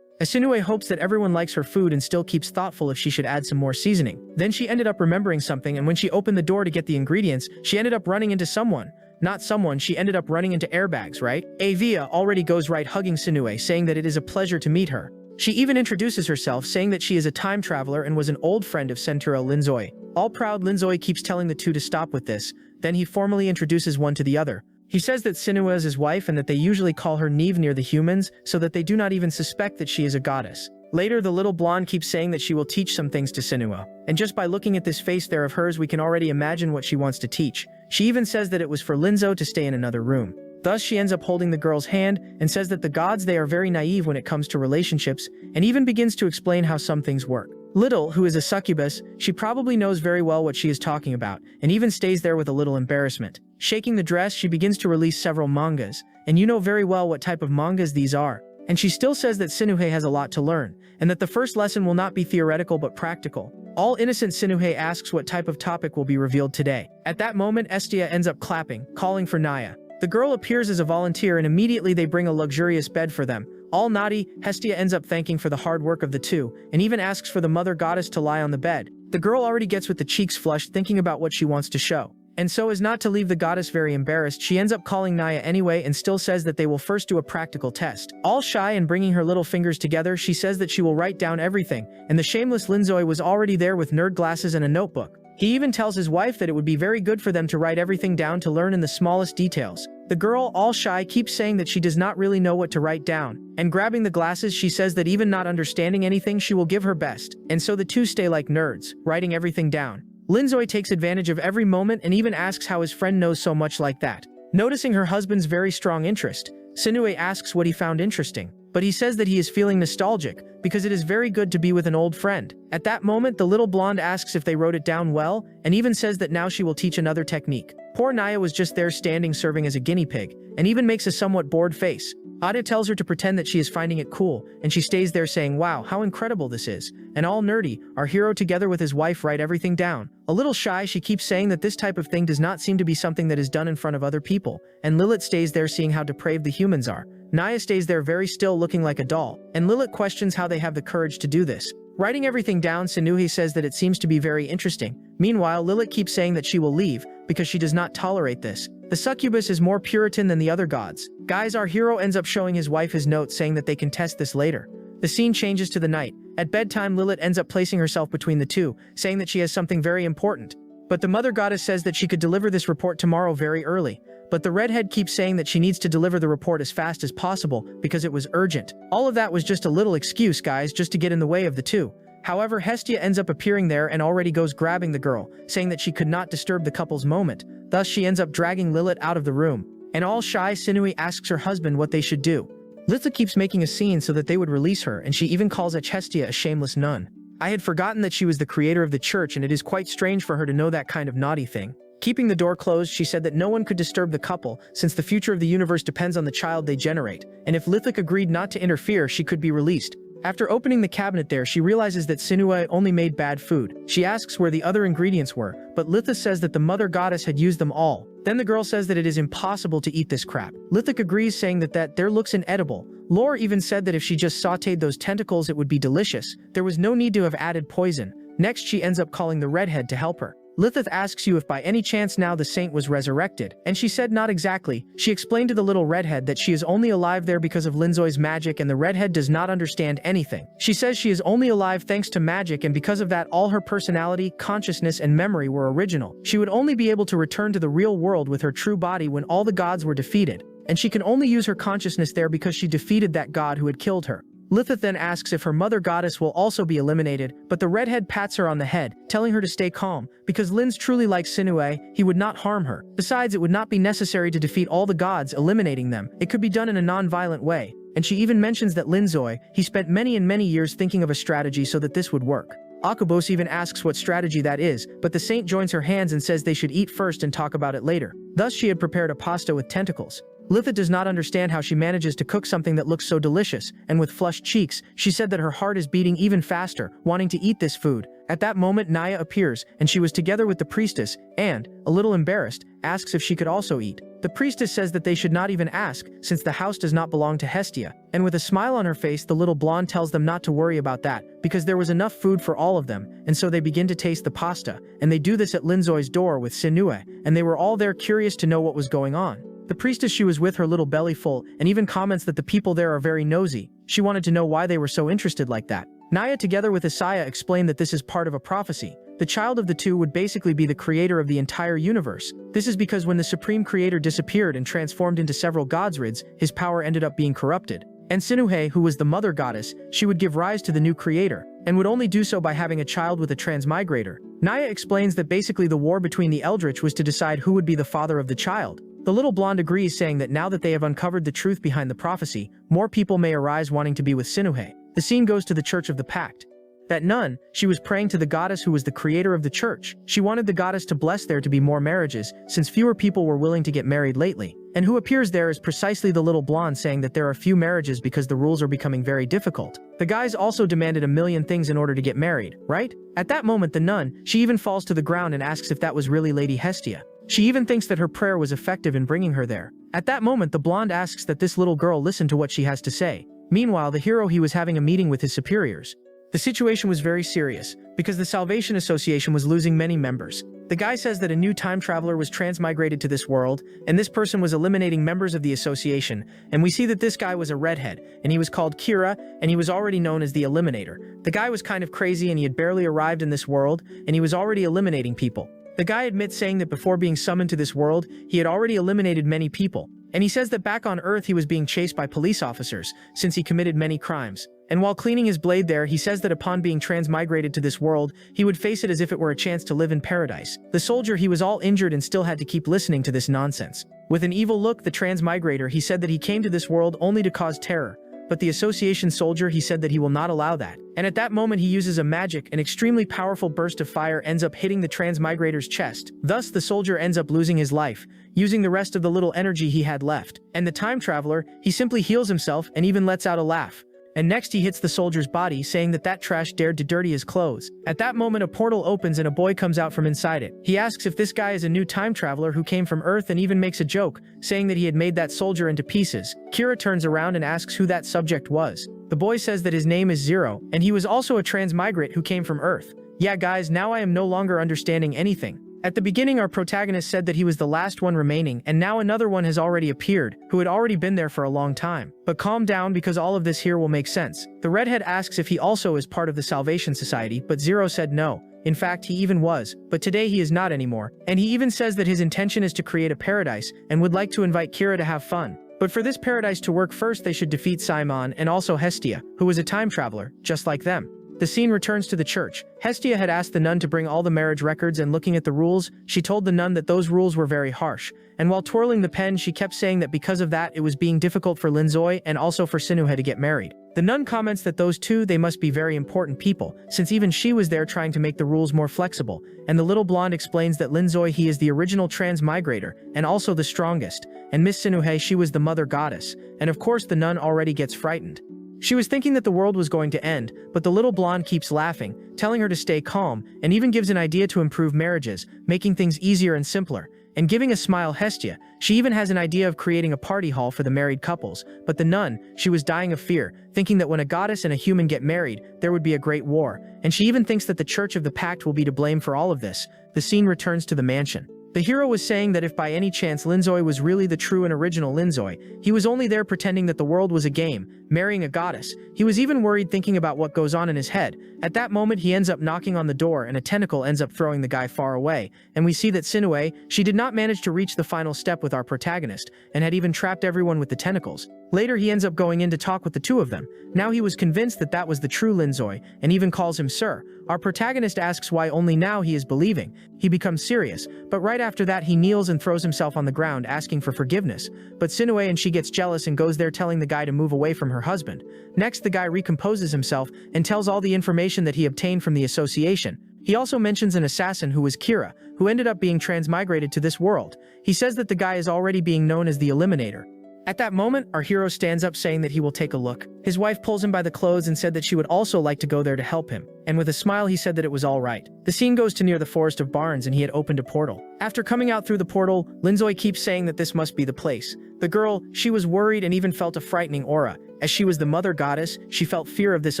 S1: Asinue hopes that everyone likes her food and still keeps thoughtful if she should add some more seasoning. Then she ended up remembering something, and when she opened the door to get the ingredients, she ended up running into someone. Not someone, she ended up running into airbags, right? Avia already goes right hugging Sinue, saying that it is a pleasure to meet her. She even introduces herself, saying that she is a time traveler and was an old friend of Centuro Linzoi. All proud, Linzoi keeps telling the two to stop with this. Then he formally introduces one to the other. He says that Sinua is his wife and that they usually call her Neve near the humans, so that they do not even suspect that she is a goddess. Later, the little blonde keeps saying that she will teach some things to Sinua. And just by looking at this face there of hers, we can already imagine what she wants to teach. She even says that it was for Linzo to stay in another room. Thus, she ends up holding the girl's hand and says that the gods, they are very naive when it comes to relationships, and even begins to explain how some things work. Little, who is a succubus, she probably knows very well what she is talking about, and even stays there with a little embarrassment. Shaking the dress, she begins to release several mangas, and you know very well what type of mangas these are. And she still says that Sinuhe has a lot to learn, and that the first lesson will not be theoretical but practical. All innocent Sinuhe asks what type of topic will be revealed today. At that moment, Estia ends up clapping, calling for Naya. The girl appears as a volunteer and immediately they bring a luxurious bed for them. All naughty, Hestia ends up thanking for the hard work of the two, and even asks for the mother goddess to lie on the bed. The girl already gets with the cheeks flushed, thinking about what she wants to show. And so as not to leave the goddess very embarrassed, she ends up calling Naya anyway and still says that they will first do a practical test. All shy and bringing her little fingers together, she says that she will write down everything, and the shameless Linzoi was already there with nerd glasses and a notebook. He even tells his wife that it would be very good for them to write everything down to learn in the smallest details. The girl, all shy, keeps saying that she does not really know what to write down, and grabbing the glasses, she says that even not understanding anything, she will give her best. And so the two stay like nerds, writing everything down. Linzoi takes advantage of every moment and even asks how his friend knows so much like that. Noticing her husband's very strong interest, Sinue asks what he found interesting, but he says that he is feeling nostalgic, because it is very good to be with an old friend. At that moment, the little blonde asks if they wrote it down well, and even says that now she will teach another technique. Poor Naya was just there standing serving as a guinea pig, and even makes a somewhat bored face. Ada tells her to pretend that she is finding it cool, and she stays there saying, wow, how incredible this is. And all nerdy, our hero together with his wife write everything down. A little shy, she keeps saying that this type of thing does not seem to be something that is done in front of other people, and Lilith stays there seeing how depraved the humans are. Naya stays there very still looking like a doll, and Lilith questions how they have the courage to do this. Writing everything down, Sinuhe says that it seems to be very interesting. Meanwhile, Lilith keeps saying that she will leave, because she does not tolerate this. The succubus is more Puritan than the other gods. Guys, our hero ends up showing his wife his note saying that they can test this later. The scene changes to the night. At bedtime, Lilith ends up placing herself between the two, saying that she has something very important. But the mother goddess says that she could deliver this report tomorrow very early. But the redhead keeps saying that she needs to deliver the report as fast as possible because it was urgent. All of that was just a little excuse, guys, just to get in the way of the two. However, Hestia ends up appearing there and already goes grabbing the girl, saying that she could not disturb the couple's moment. Thus, she ends up dragging Lilith out of the room. And all shy, Sinue asks her husband what they should do. Lilith keeps making a scene so that they would release her, and she even calls Hestia a shameless nun. I had forgotten that she was the creator of the church, and it is quite strange for her to know that kind of naughty thing. Keeping the door closed, she said that no one could disturb the couple, since the future of the universe depends on the child they generate, and if Lithik agreed not to interfere, she could be released. After opening the cabinet there, she realizes that Sinue only made bad food. She asks where the other ingredients were, but Litha says that the mother goddess had used them all. Then the girl says that it is impossible to eat this crap. Lithik agrees, saying that there looks inedible. Lore even said that if she just sauteed those tentacles it would be delicious. There was no need to have added poison. Next she ends up calling the redhead to help her. Lithith asks you if by any chance now the saint was resurrected, and she said not exactly. She explained to the little redhead that she is only alive there because of Linzoi's magic, and the redhead does not understand anything. She says she is only alive thanks to magic, and because of that all her personality, consciousness, and memory were original. She would only be able to return to the real world with her true body when all the gods were defeated, and she can only use her consciousness there because she defeated that god who had killed her. Lithith then asks if her mother goddess will also be eliminated, but the redhead pats her on the head, telling her to stay calm, because Linz truly likes Sinue, he would not harm her. Besides, it would not be necessary to defeat all the gods, eliminating them. It could be done in a non-violent way. And she even mentions that Linzoi, he spent many and many years thinking of a strategy so that this would work. Akubos even asks what strategy that is, but the saint joins her hands and says they should eat first and talk about it later. Thus she had prepared a pasta with tentacles. Lithith does not understand how she manages to cook something that looks so delicious, and with flushed cheeks, she said that her heart is beating even faster, wanting to eat this food. At that moment Naya appears, and she was together with the priestess, and, a little embarrassed, asks if she could also eat. The priestess says that they should not even ask, since the house does not belong to Hestia, and with a smile on her face the little blonde tells them not to worry about that, because there was enough food for all of them, and so they begin to taste the pasta, and they do this at Linzoi's door with Sinue, and they were all there curious to know what was going on. The priestess, she was with her little belly full, and even comments that the people there are very nosy. She wanted to know why they were so interested like that. Naya together with Isaiah explained that this is part of a prophecy. The child of the two would basically be the creator of the entire universe. This is because when the supreme creator disappeared and transformed into several godsrids, his power ended up being corrupted. And Sinuhe, who was the mother goddess, she would give rise to the new creator, and would only do so by having a child with a transmigrator. Naya explains that basically the war between the Eldritch was to decide who would be the father of the child. The little blonde agrees, saying that now that they have uncovered the truth behind the prophecy, more people may arise wanting to be with Sinuhe. The scene goes to the Church of the Pact. That nun, she was praying to the goddess who was the creator of the church. She wanted the goddess to bless there to be more marriages, since fewer people were willing to get married lately. And who appears there is precisely the little blonde, saying that there are few marriages because the rules are becoming very difficult. The guys also demanded a million things in order to get married, right? At that moment the nun, she even falls to the ground and asks if that was really Lady Hestia. She even thinks that her prayer was effective in bringing her there. At that moment the blonde asks that this little girl listen to what she has to say. Meanwhile the hero, he was having a meeting with his superiors. The situation was very serious, because the Salvation Association was losing many members. The guy says that a new time traveler was transmigrated to this world, and this person was eliminating members of the association, and we see that this guy was a redhead, and he was called Kira, and he was already known as the Eliminator. The guy was kind of crazy and he had barely arrived in this world, and he was already eliminating people. The guy admits, saying that before being summoned to this world, he had already eliminated many people. And he says that back on Earth he was being chased by police officers, since he committed many crimes. And while cleaning his blade there, he says that upon being transmigrated to this world, he would face it as if it were a chance to live in paradise. The soldier, he was all injured and still had to keep listening to this nonsense. With an evil look, the transmigrator, he said that he came to this world only to cause terror. But the association soldier, he said that he will not allow that. And at that moment he uses a magic, an extremely powerful burst of fire ends up hitting the transmigrator's chest. Thus the soldier ends up losing his life, using the rest of the little energy he had left. And the time traveler, he simply heals himself and even lets out a laugh. And next he hits the soldier's body, saying that that trash dared to dirty his clothes. At that moment a portal opens and a boy comes out from inside it. He asks if this guy is a new time traveler who came from Earth, and even makes a joke, saying that he had made that soldier into pieces. Kira turns around and asks who that subject was. The boy says that his name is Zero, and he was also a transmigrant who came from Earth. Yeah guys, now I am no longer understanding anything. At the beginning our protagonist said that he was the last one remaining, and now another one has already appeared, who had already been there for a long time. But calm down, because all of this here will make sense. The redhead asks if he also is part of the Salvation Society, but Zero said no. In fact, he even was, but today he is not anymore. And he even says that his intention is to create a paradise, and would like to invite Kira to have fun. But for this paradise to work, first they should defeat Simon and also Hestia, who was a time traveler, just like them. The scene returns to the church. Hestia had asked the nun to bring all the marriage records, and looking at the rules, she told the nun that those rules were very harsh. And while twirling the pen, she kept saying that because of that it was being difficult for Linzoi and also for Sinuhe to get married. The nun comments that those two, they must be very important people, since even she was there trying to make the rules more flexible. And the little blonde explains that Linzoi, he is the original transmigrator, and also the strongest, and Miss Sinuhe, she was the mother goddess. And of course the nun already gets frightened. She was thinking that the world was going to end, but the little blonde keeps laughing, telling her to stay calm, and even gives an idea to improve marriages, making things easier and simpler. and giving a smile Hestia. She even has an idea of creating a party hall for the married couples, but the nun, she was dying of fear, thinking that when a goddess and a human get married, there would be a great war, and she even thinks that the Church of the Pact will be to blame for all of this. The scene returns to the mansion. The hero was saying that if by any chance Linzoi was really the true and original Linzoi, he was only there pretending that the world was a game, marrying a goddess. He was even worried thinking about what goes on in his head. At that moment he ends up knocking on the door and a tentacle ends up throwing the guy far away, and we see that Sinue, she did not manage to reach the final step with our protagonist, and had even trapped everyone with the tentacles. Later he ends up going in to talk with the two of them. Now he was convinced that that was the true Linzoi, and even calls him sir. Our protagonist asks why only now he is believing. He becomes serious, but right after that he kneels and throws himself on the ground asking for forgiveness. But Sinue and she gets jealous and goes there telling the guy to move away from her husband. Next the guy recomposes himself and tells all the information that he obtained from the association. He also mentions an assassin who was Kira, who ended up being transmigrated to this world. He says that the guy is already being known as the Eliminator. At that moment, our hero stands up saying that he will take a look. His wife pulls him by the clothes and said that she would also like to go there to help him, and with a smile he said that it was all right. The scene goes to near the Forest of Barns and he had opened a portal. After coming out through the portal, Linzoi keeps saying that this must be the place. The girl, she was worried and even felt a frightening aura. As she was the mother goddess, she felt fear of this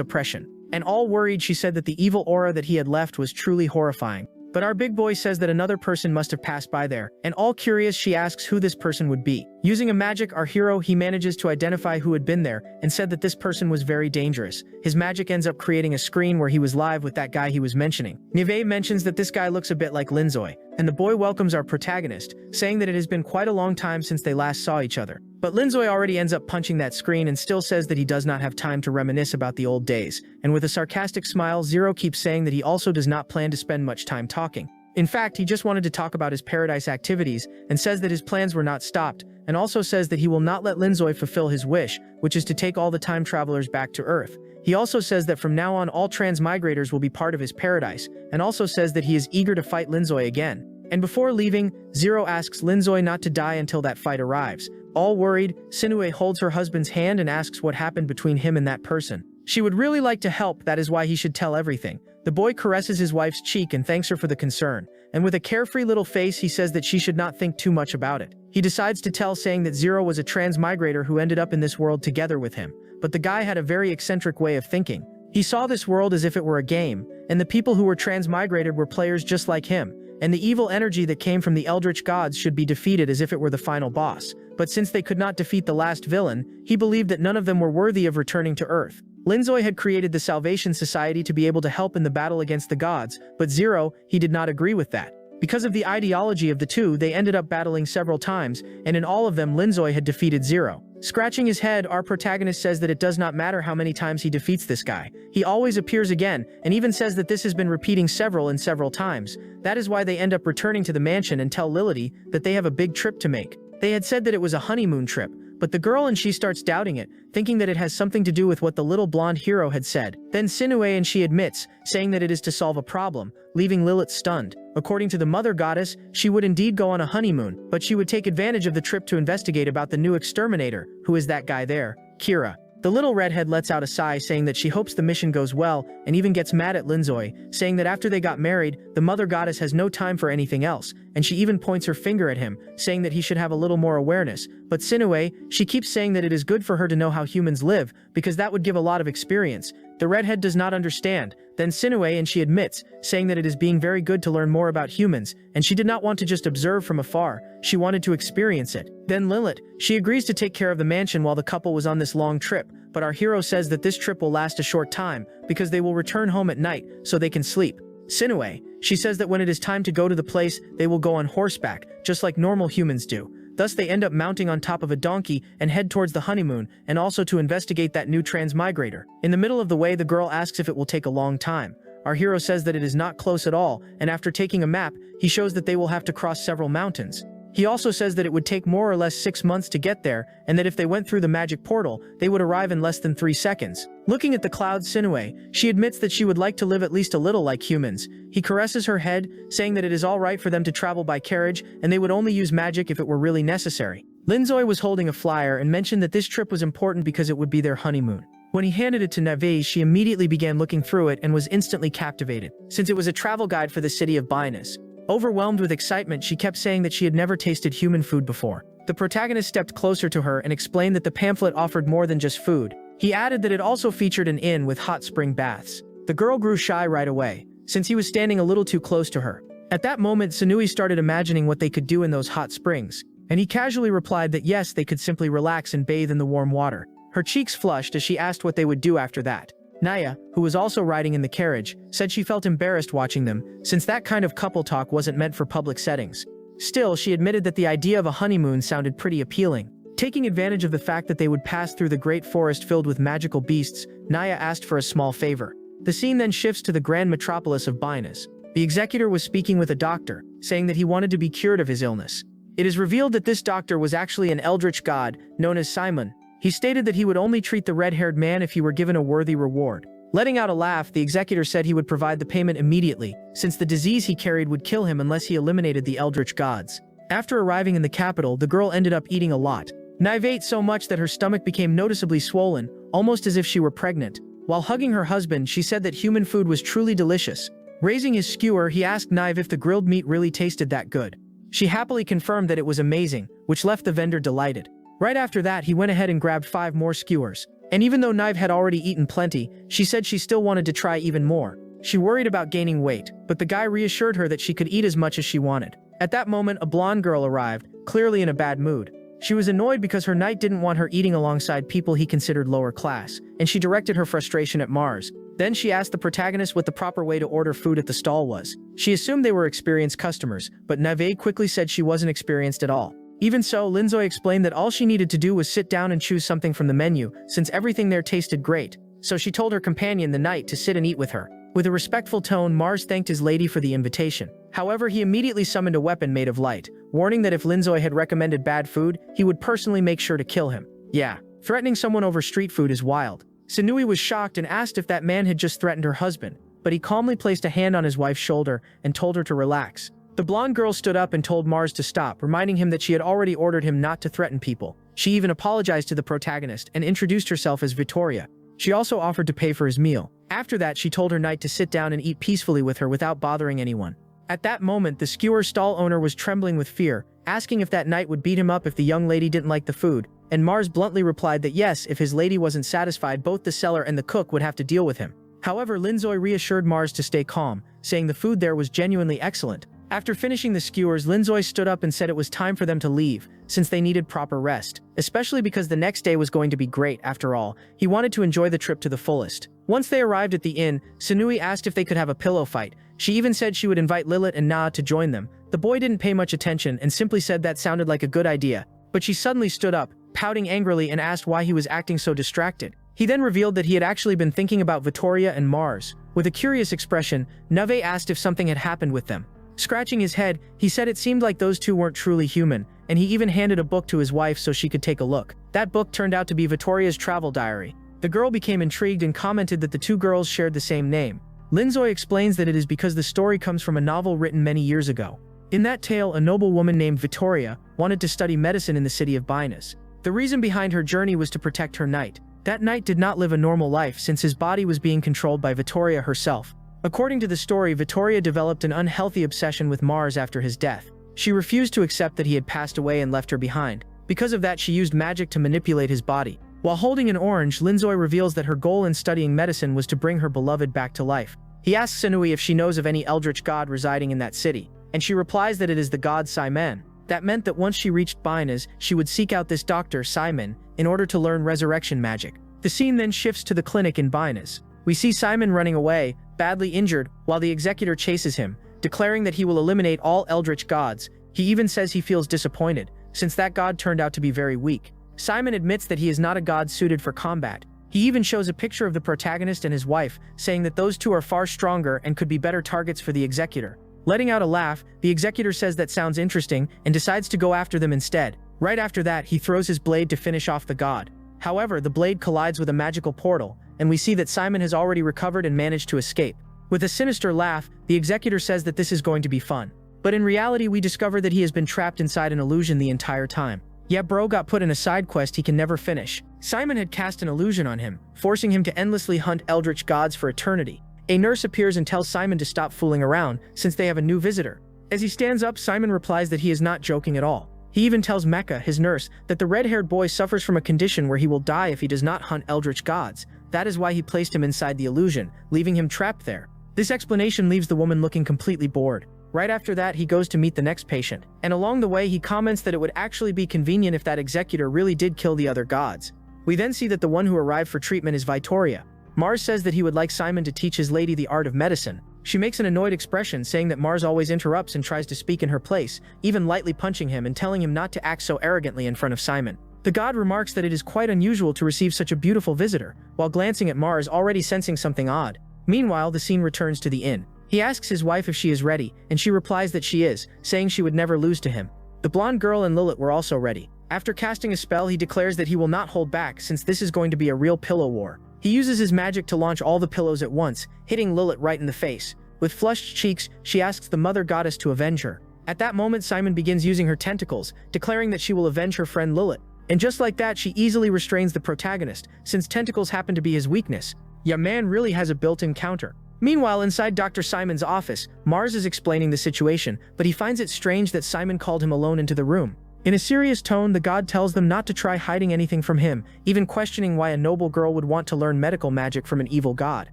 S1: oppression. And all worried, she said that the evil aura that he had left was truly horrifying. But our big boy says that another person must have passed by there, and all curious she asks who this person would be. Using a magic, our hero, he manages to identify who had been there, and said that this person was very dangerous. His magic ends up creating a screen where he was live with that guy he was mentioning. Neve mentions that this guy looks a bit like Linzoi, and the boy welcomes our protagonist, saying that it has been quite a long time since they last saw each other. But Linzoi already ends up punching that screen and still says that he does not have time to reminisce about the old days, and with a sarcastic smile, Zero keeps saying that he also does not plan to spend much time talking. In fact, he just wanted to talk about his paradise activities, and says that his plans were not stopped, and also says that he will not let Linzoi fulfill his wish, which is to take all the time travelers back to Earth. He also says that from now on all transmigrators will be part of his paradise, and also says that he is eager to fight Linzoi again. And before leaving, Zero asks Linzoi not to die until that fight arrives. All worried, Sinue holds her husband's hand and asks what happened between him and that person. She would really like to help, that is why he should tell everything. The boy caresses his wife's cheek and thanks her for the concern, and with a carefree little face he says that she should not think too much about it. He decides to tell, saying that Zero was a transmigrator who ended up in this world together with him, but the guy had a very eccentric way of thinking. He saw this world as if it were a game, and the people who were transmigrated were players just like him, and the evil energy that came from the eldritch gods should be defeated as if it were the final boss. But since they could not defeat the last villain, he believed that none of them were worthy of returning to Earth. Linzoi had created the Salvation Society to be able to help in the battle against the gods, but Zero, he did not agree with that. Because of the ideology of the two, they ended up battling several times, and in all of them Linzoi had defeated Zero. Scratching his head, our protagonist says that it does not matter how many times he defeats this guy. He always appears again, and even says that this has been repeating several times. That is why they end up returning to the mansion and tell Lility that they have a big trip to make. They had said that it was a honeymoon trip, but the girl and she starts doubting it, thinking that it has something to do with what the little blonde hero had said. Then Sinue and she admits, saying that it is to solve a problem, leaving Lilith stunned. According to the mother goddess, she would indeed go on a honeymoon, but she would take advantage of the trip to investigate about the new exterminator. Who is that guy there? Kira. The little redhead lets out a sigh, saying that she hopes the mission goes well, and even gets mad at Linzoi, saying that after they got married, the mother goddess has no time for anything else, and she even points her finger at him, saying that he should have a little more awareness. But Sinue, she keeps saying that it is good for her to know how humans live, because that would give a lot of experience. The redhead does not understand. Then Sinue and she admits, saying that it is being very good to learn more about humans, and she did not want to just observe from afar, she wanted to experience it. Then Lilith, she agrees to take care of the mansion while the couple was on this long trip, but our hero says that this trip will last a short time, because they will return home at night, so they can sleep. Sinue, she says that when it is time to go to the place, they will go on horseback, just like normal humans do. Thus they end up mounting on top of a donkey and head towards the honeymoon, and also to investigate that new transmigrator. In the middle of the way, the girl asks if it will take a long time. Our hero says that it is not close at all, and after taking a map, he shows that they will have to cross several mountains. He also says that it would take more or less 6 months to get there, and that if they went through the magic portal, they would arrive in less than 3 seconds. Looking at the clouds, Sinue, she admits that she would like to live at least a little like humans. He caresses her head, saying that it is all right for them to travel by carriage, and they would only use magic if it were really necessary. Linzoi was holding a flyer and mentioned that this trip was important because it would be their honeymoon. When he handed it to Neve, she immediately began looking through it and was instantly captivated, since it was a travel guide for the city of Binus. Overwhelmed with excitement, she kept saying that she had never tasted human food before. The protagonist stepped closer to her and explained that the pamphlet offered more than just food. He added that it also featured an inn with hot spring baths. The girl grew shy right away, since he was standing a little too close to her. At that moment, Sunui started imagining what they could do in those hot springs, and he casually replied that yes, they could simply relax and bathe in the warm water. Her cheeks flushed as she asked what they would do after that. Naya, who was also riding in the carriage, said she felt embarrassed watching them, since that kind of couple talk wasn't meant for public settings. Still, she admitted that the idea of a honeymoon sounded pretty appealing. Taking advantage of the fact that they would pass through the great forest filled with magical beasts, Naya asked for a small favor. The scene then shifts to the grand metropolis of Binas. The executor was speaking with a doctor, saying that he wanted to be cured of his illness. It is revealed that this doctor was actually an eldritch god, known as Simon. He stated that he would only treat the red-haired man if he were given a worthy reward. Letting out a laugh, the executor said he would provide the payment immediately, since the disease he carried would kill him unless he eliminated the eldritch gods. After arriving in the capital, the girl ended up eating a lot. Nive ate so much that her stomach became noticeably swollen, almost as if she were pregnant. While hugging her husband, she said that human food was truly delicious. Raising his skewer, he asked Nive if the grilled meat really tasted that good. She happily confirmed that it was amazing, which left the vendor delighted. Right after that, he went ahead and grabbed 5 more skewers. And even though Nive had already eaten plenty, she said she still wanted to try even more. She worried about gaining weight, but the guy reassured her that she could eat as much as she wanted. At that moment, a blonde girl arrived, clearly in a bad mood. She was annoyed because her knight didn't want her eating alongside people he considered lower class, and she directed her frustration at Mars. Then she asked the protagonist what the proper way to order food at the stall was. She assumed they were experienced customers, but Nive quickly said she wasn't experienced at all. Even so, Linzoy explained that all she needed to do was sit down and choose something from the menu, since everything there tasted great. So she told her companion, the knight, to sit and eat with her. With a respectful tone, Mars thanked his lady for the invitation. However, he immediately summoned a weapon made of light, warning that if Linzoy had recommended bad food, he would personally make sure to kill him. Yeah, threatening someone over street food is wild. Sunui was shocked and asked if that man had just threatened her husband, but he calmly placed a hand on his wife's shoulder and told her to relax. The blonde girl stood up and told Mars to stop, reminding him that she had already ordered him not to threaten people. She even apologized to the protagonist and introduced herself as Vittoria. She also offered to pay for his meal. After that, she told her knight to sit down and eat peacefully with her without bothering anyone. At that moment, the skewer stall owner was trembling with fear, asking if that knight would beat him up if the young lady didn't like the food, and Mars bluntly replied that yes, if his lady wasn't satisfied, both the seller and the cook would have to deal with him. However, Linzoy reassured Mars to stay calm, saying the food there was genuinely excellent. After finishing the skewers, Linzoy stood up and said it was time for them to leave, since they needed proper rest, especially because the next day was going to be great. After all, he wanted to enjoy the trip to the fullest. Once they arrived at the inn, Sunui asked if they could have a pillow fight. She even said she would invite Lilith and Na to join them. The boy didn't pay much attention and simply said that sounded like a good idea, but she suddenly stood up, pouting angrily, and asked why he was acting so distracted. He then revealed that he had actually been thinking about Vittoria and Mars. With a curious expression, Nave asked if something had happened with them. Scratching his head, he said it seemed like those two weren't truly human, and he even handed a book to his wife so she could take a look. That book turned out to be Vittoria's travel diary. The girl became intrigued and commented that the two girls shared the same name. Linzoy explains that it is because the story comes from a novel written many years ago. In that tale, a noble woman named Vittoria wanted to study medicine in the city of Binas. The reason behind her journey was to protect her knight. That knight did not live a normal life since his body was being controlled by Vittoria herself. According to the story, Vittoria developed an unhealthy obsession with Mars after his death. She refused to accept that he had passed away and left her behind. Because of that, she used magic to manipulate his body. While holding an orange, Linzoy reveals that her goal in studying medicine was to bring her beloved back to life. He asks Sunui if she knows of any eldritch god residing in that city, and she replies that it is the god Simon. That meant that once she reached Binas, she would seek out this doctor, Simon, in order to learn resurrection magic. The scene then shifts to the clinic in Binas. We see Simon running away, badly injured, while the executor chases him, declaring that he will eliminate all eldritch gods. He even says he feels disappointed, since that god turned out to be very weak. Simon admits that he is not a god suited for combat. He even shows a picture of the protagonist and his wife, saying that those two are far stronger and could be better targets for the executor. Letting out a laugh, the executor says that sounds interesting and decides to go after them instead. Right after that, he throws his blade to finish off the god. However, the blade collides with a magical portal, and we see that Simon has already recovered and managed to escape. With a sinister laugh, the executor says that this is going to be fun. But in reality, we discover that he has been trapped inside an illusion the entire time. Yeah, bro got put in a side quest he can never finish. Simon had cast an illusion on him, forcing him to endlessly hunt eldritch gods for eternity. A nurse appears and tells Simon to stop fooling around, since they have a new visitor. As he stands up, Simon replies that he is not joking at all. He even tells Mecca, his nurse, that the red-haired boy suffers from a condition where he will die if he does not hunt eldritch gods. That is why he placed him inside the illusion, leaving him trapped there. This explanation leaves the woman looking completely bored. Right after that, he goes to meet the next patient, and along the way he comments that it would actually be convenient if that executor really did kill the other gods. We then see that the one who arrived for treatment is Victoria. Mars says that he would like Simon to teach his lady the art of medicine. She makes an annoyed expression, saying that Mars always interrupts and tries to speak in her place, even lightly punching him and telling him not to act so arrogantly in front of Simon. The god remarks that it is quite unusual to receive such a beautiful visitor, while glancing at Mars, already sensing something odd. Meanwhile, the scene returns to the inn. He asks his wife if she is ready, and she replies that she is, saying she would never lose to him. The blonde girl and Lilith were also ready. After casting a spell, he declares that he will not hold back since this is going to be a real pillow war. He uses his magic to launch all the pillows at once, hitting Lilith right in the face. With flushed cheeks, she asks the mother goddess to avenge her. At that moment, Simon begins using her tentacles, declaring that she will avenge her friend Lilith. And just like that, she easily restrains the protagonist, since tentacles happen to be his weakness. Yeah, man really has a built-in counter. Meanwhile, inside Dr. Simon's office, Mars is explaining the situation, but he finds it strange that Simon called him alone into the room. In a serious tone, the god tells them not to try hiding anything from him, even questioning why a noble girl would want to learn medical magic from an evil god.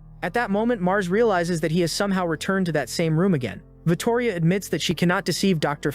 S1: At that moment, Mars realizes that he has somehow returned to that same room again. Victoria admits that she cannot deceive Dr.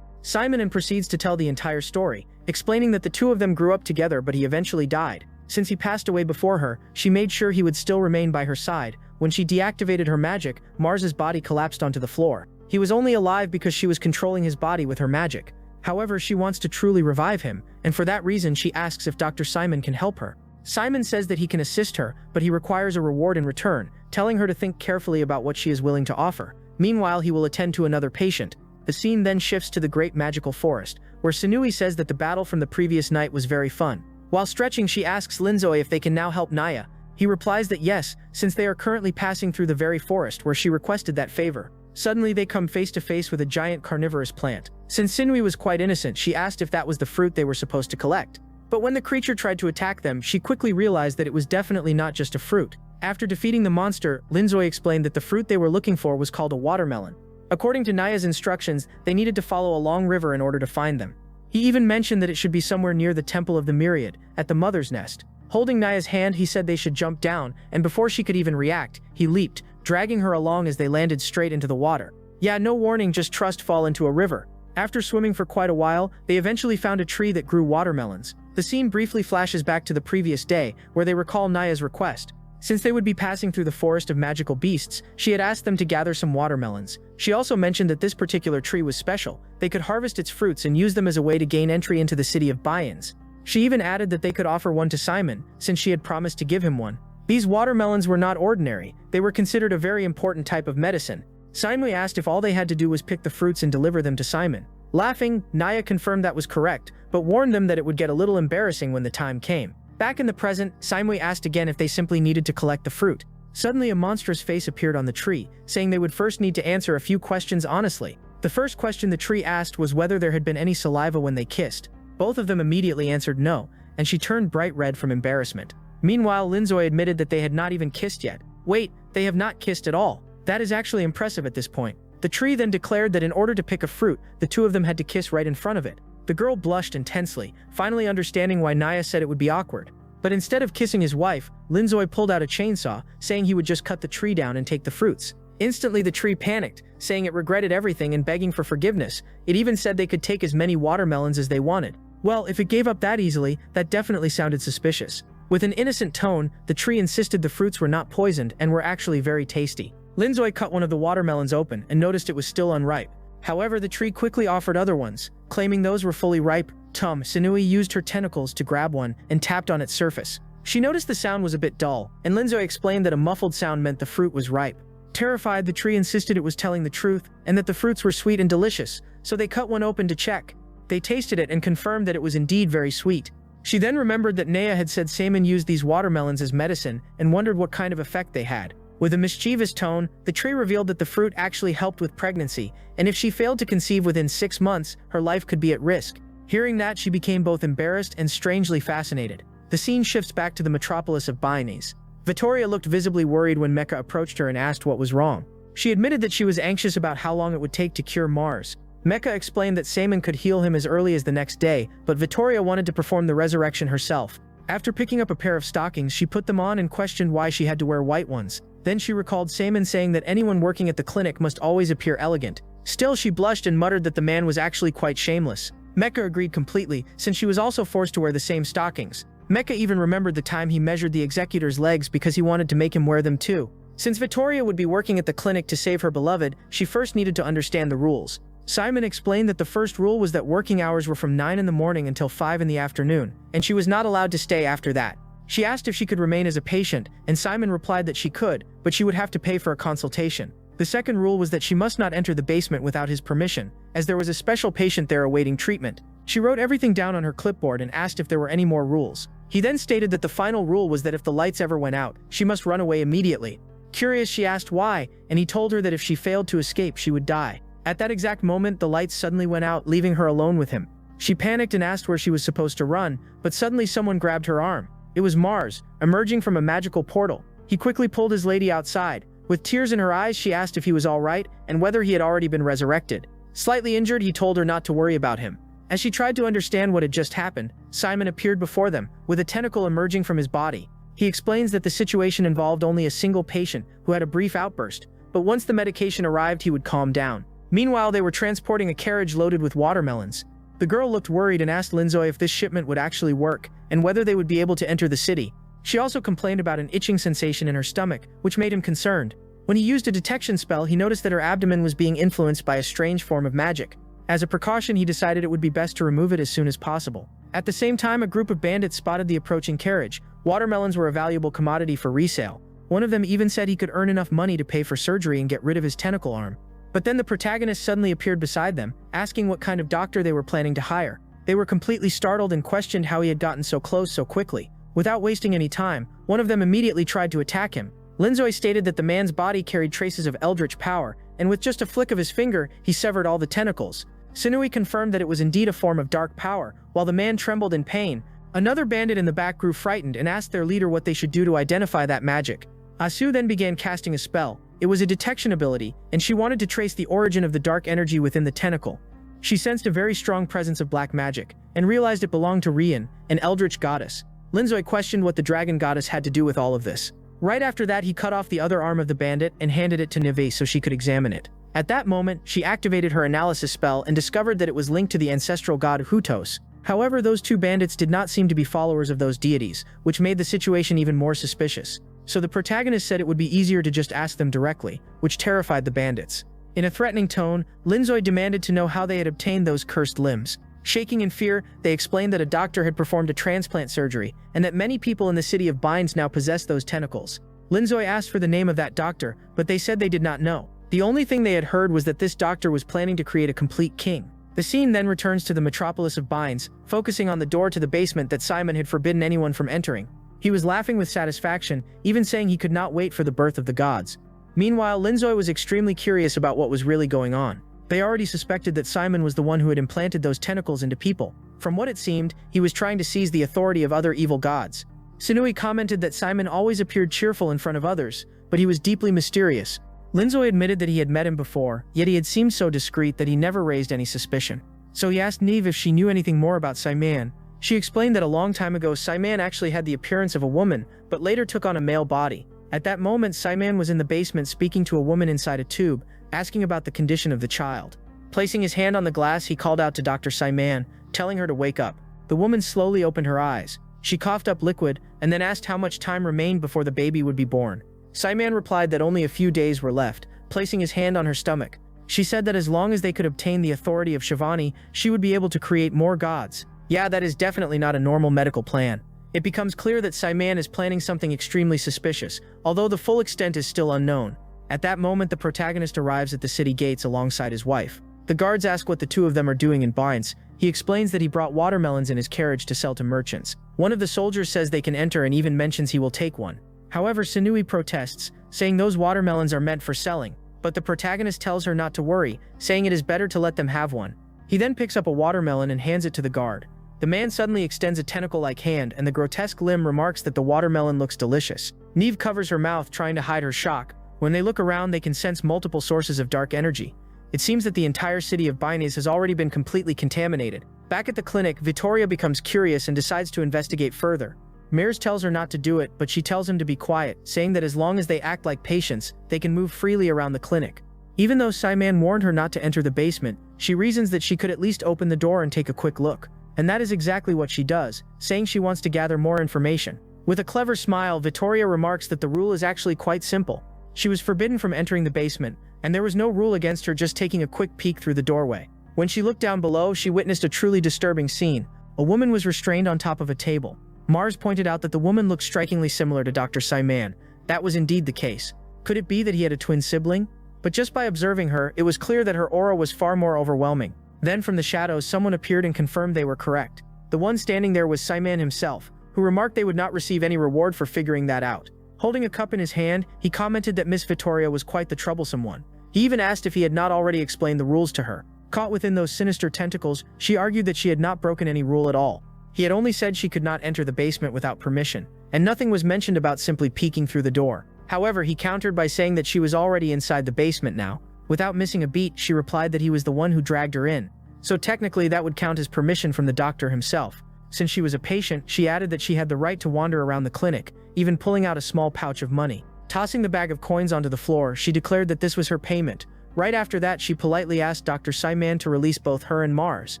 S1: Simon and proceeds to tell the entire story, explaining that the two of them grew up together but he eventually died. Since he passed away before her, she made sure he would still remain by her side. When she deactivated her magic, Mars's body collapsed onto the floor. He was only alive because she was controlling his body with her magic. However, she wants to truly revive him, and for that reason she asks if Dr. Simon can help her. Simon says that he can assist her, but he requires a reward in return, telling her to think carefully about what she is willing to offer. Meanwhile, he will attend to another patient. The scene then shifts to the great magical forest, where Sunui says that the battle from the previous night was very fun. While stretching, she asks Linzoe if they can now help Naya. He replies that yes, since they are currently passing through the very forest where she requested that favor. Suddenly they come face to face with a giant carnivorous plant. Since Sinui was quite innocent, she asked if that was the fruit they were supposed to collect. But when the creature tried to attack them, she quickly realized that it was definitely not just a fruit. After defeating the monster, Linzoe explained that the fruit they were looking for was called a watermelon. According to Naya's instructions, they needed to follow a long river in order to find them. He even mentioned that it should be somewhere near the Temple of the Myriad, at the Mother's Nest. Holding Naya's hand, he said they should jump down, and before she could even react, he leaped, dragging her along as they landed straight into the water. Yeah, no warning, just trust fall into a river. After swimming for quite a while, they eventually found a tree that grew watermelons. The scene briefly flashes back to the previous day, where they recall Naya's request. Since they would be passing through the forest of magical beasts, she had asked them to gather some watermelons. She also mentioned that this particular tree was special. They could harvest its fruits and use them as a way to gain entry into the city of Bayans. She even added that they could offer one to Simon, since she had promised to give him one. These watermelons were not ordinary. They were considered a very important type of medicine. Simon asked if all they had to do was pick the fruits and deliver them to Simon. Laughing, Naya confirmed that was correct, but warned them that it would get a little embarrassing when the time came. Back in the present, Simon asked again if they simply needed to collect the fruit. Suddenly a monstrous face appeared on the tree, saying they would first need to answer a few questions honestly. The first question the tree asked was whether there had been any saliva when they kissed. Both of them immediately answered no, and she turned bright red from embarrassment. Meanwhile, Linzoe admitted that they had not even kissed yet. Wait, they have not kissed at all. That is actually impressive at this point. The tree then declared that in order to pick a fruit, the two of them had to kiss right in front of it. The girl blushed intensely, finally understanding why Naya said it would be awkward. But instead of kissing his wife, Linzoe pulled out a chainsaw, saying he would just cut the tree down and take the fruits. Instantly the tree panicked, saying it regretted everything and begging for forgiveness. It even said they could take as many watermelons as they wanted. Well, if it gave up that easily, that definitely sounded suspicious. With an innocent tone, the tree insisted the fruits were not poisoned and were actually very tasty. Linzoe cut one of the watermelons open and noticed it was still unripe. However, the tree quickly offered other ones, claiming those were fully ripe. Sinui used her tentacles to grab one and tapped on its surface. She noticed the sound was a bit dull, and Linzoe explained that a muffled sound meant the fruit was ripe. Terrified, the tree insisted it was telling the truth and that the fruits were sweet and delicious, so they cut one open to check. They tasted it and confirmed that it was indeed very sweet. She then remembered that Naya had said Simon used these watermelons as medicine and wondered what kind of effect they had. With a mischievous tone, the tree revealed that the fruit actually helped with pregnancy, and if she failed to conceive within 6 months, her life could be at risk. Hearing that, she became both embarrassed and strangely fascinated. The scene shifts back to the metropolis of Baynes. Victoria looked visibly worried when Mecha approached her and asked what was wrong. She admitted that she was anxious about how long it would take to cure Mars. Mecha explained that Simon could heal him as early as the next day, but Vittoria wanted to perform the resurrection herself. After picking up a pair of stockings, she put them on and questioned why she had to wear white ones. Then she recalled Simon saying that anyone working at the clinic must always appear elegant. Still, she blushed and muttered that the man was actually quite shameless. Mecha agreed completely, since she was also forced to wear the same stockings. Mecha even remembered the time he measured the executor's legs because he wanted to make him wear them too. Since Vittoria would be working at the clinic to save her beloved, she first needed to understand the rules. Simon explained that the first rule was that working hours were from 9 in the morning until 5 in the afternoon, and she was not allowed to stay after that. She asked if she could remain as a patient, and Simon replied that she could, but she would have to pay for a consultation. The second rule was that she must not enter the basement without his permission, as there was a special patient there awaiting treatment. She wrote everything down on her clipboard and asked if there were any more rules. He then stated that the final rule was that if the lights ever went out, she must run away immediately. Curious, she asked why, and he told her that if she failed to escape, she would die. At that exact moment, the lights suddenly went out, leaving her alone with him. She panicked and asked where she was supposed to run, but suddenly someone grabbed her arm. It was Mars, emerging from a magical portal. He quickly pulled his lady outside. With tears in her eyes, she asked if he was all right and whether he had already been resurrected. Slightly injured, he told her not to worry about him. As she tried to understand what had just happened, Simon appeared before them, with a tentacle emerging from his body. He explains that the situation involved only a single patient who had a brief outburst, but once the medication arrived, he would calm down. Meanwhile, they were transporting a carriage loaded with watermelons. The girl looked worried and asked Linzoy if this shipment would actually work, and whether they would be able to enter the city. She also complained about an itching sensation in her stomach, which made him concerned. When he used a detection spell, he noticed that her abdomen was being influenced by a strange form of magic. As a precaution, he decided it would be best to remove it as soon as possible. At the same time, a group of bandits spotted the approaching carriage. Watermelons were a valuable commodity for resale. One of them even said he could earn enough money to pay for surgery and get rid of his tentacle arm. But then the protagonist suddenly appeared beside them, asking what kind of doctor they were planning to hire. They were completely startled and questioned how he had gotten so close so quickly. Without wasting any time, one of them immediately tried to attack him. Linzoy stated that the man's body carried traces of eldritch power, and with just a flick of his finger, he severed all the tentacles. Sinui confirmed that it was indeed a form of dark power, while the man trembled in pain. Another bandit in the back grew frightened and asked their leader what they should do to identify that magic. Asu then began casting a spell. It was a detection ability, and she wanted to trace the origin of the dark energy within the tentacle. She sensed a very strong presence of black magic, and realized it belonged to Rian, an eldritch goddess. Linzoy questioned what the dragon goddess had to do with all of this. Right after that, he cut off the other arm of the bandit and handed it to Nive so she could examine it. At that moment, she activated her analysis spell and discovered that it was linked to the ancestral god Hutos. However, those two bandits did not seem to be followers of those deities, which made the situation even more suspicious. So the protagonist said it would be easier to just ask them directly, which terrified the bandits. In a threatening tone, Linzoy demanded to know how they had obtained those cursed limbs. Shaking in fear, they explained that a doctor had performed a transplant surgery, and that many people in the city of Binds now possess those tentacles. Linzoy asked for the name of that doctor, but they said they did not know. The only thing they had heard was that this doctor was planning to create a complete king. The scene then returns to the metropolis of Binds, focusing on the door to the basement that Simon had forbidden anyone from entering. He was laughing with satisfaction, even saying he could not wait for the birth of the gods. Meanwhile, Linzoy was extremely curious about what was really going on. They already suspected that Simon was the one who had implanted those tentacles into people. From what it seemed, he was trying to seize the authority of other evil gods. Sinui commented that Simon always appeared cheerful in front of others, but he was deeply mysterious. Linzoy admitted that he had met him before, yet he had seemed so discreet that he never raised any suspicion. So he asked Neve if she knew anything more about Simon. She explained that a long time ago Simon actually had the appearance of a woman, but later took on a male body. At that moment, Simon was in the basement speaking to a woman inside a tube, asking about the condition of the child. Placing his hand on the glass, he called out to Dr. Simon, telling her to wake up. The woman slowly opened her eyes. She coughed up liquid, and then asked how much time remained before the baby would be born. Simon replied that only a few days were left, placing his hand on her stomach. She said that as long as they could obtain the authority of Shivani, she would be able to create more gods. Yeah, that is definitely not a normal medical plan. It becomes clear that Simon is planning something extremely suspicious, although the full extent is still unknown. At that moment, the protagonist arrives at the city gates alongside his wife. The guards ask what the two of them are doing in Binds. He explains that he brought watermelons in his carriage to sell to merchants. One of the soldiers says they can enter and even mentions he will take one. However, Sinui protests, saying those watermelons are meant for selling, but the protagonist tells her not to worry, saying it is better to let them have one. He then picks up a watermelon and hands it to the guard. The man suddenly extends a tentacle-like hand, and the grotesque limb remarks that the watermelon looks delicious. Neve covers her mouth, trying to hide her shock, When they look around, they can sense multiple sources of dark energy. It seems that the entire city of Bines has already been completely contaminated. Back at the clinic, Vittoria becomes curious and decides to investigate further. Mears tells her not to do it, but she tells him to be quiet, saying that as long as they act like patients, they can move freely around the clinic. Even though Simon warned her not to enter the basement, she reasons that she could at least open the door and take a quick look. And that is exactly what she does, saying she wants to gather more information. With a clever smile, Vittoria remarks that the rule is actually quite simple. She was forbidden from entering the basement, and there was no rule against her just taking a quick peek through the doorway. When she looked down below, she witnessed a truly disturbing scene. A woman was restrained on top of a table. Mars pointed out that the woman looked strikingly similar to Dr. Simon. That was indeed the case. Could it be that he had a twin sibling? But just by observing her, it was clear that her aura was far more overwhelming. Then from the shadows, someone appeared and confirmed they were correct. The one standing there was Simon himself, who remarked they would not receive any reward for figuring that out. Holding a cup in his hand, he commented that Miss Vittoria was quite the troublesome one. He even asked if he had not already explained the rules to her. Caught within those sinister tentacles, she argued that she had not broken any rule at all. He had only said she could not enter the basement without permission, and nothing was mentioned about simply peeking through the door. However, he countered by saying that she was already inside the basement now. Without missing a beat, she replied that he was the one who dragged her in. So technically that would count as permission from the doctor himself. Since she was a patient, she added that she had the right to wander around the clinic, even pulling out a small pouch of money. Tossing the bag of coins onto the floor, she declared that this was her payment. Right after that, she politely asked Dr. Simon to release both her and Mars.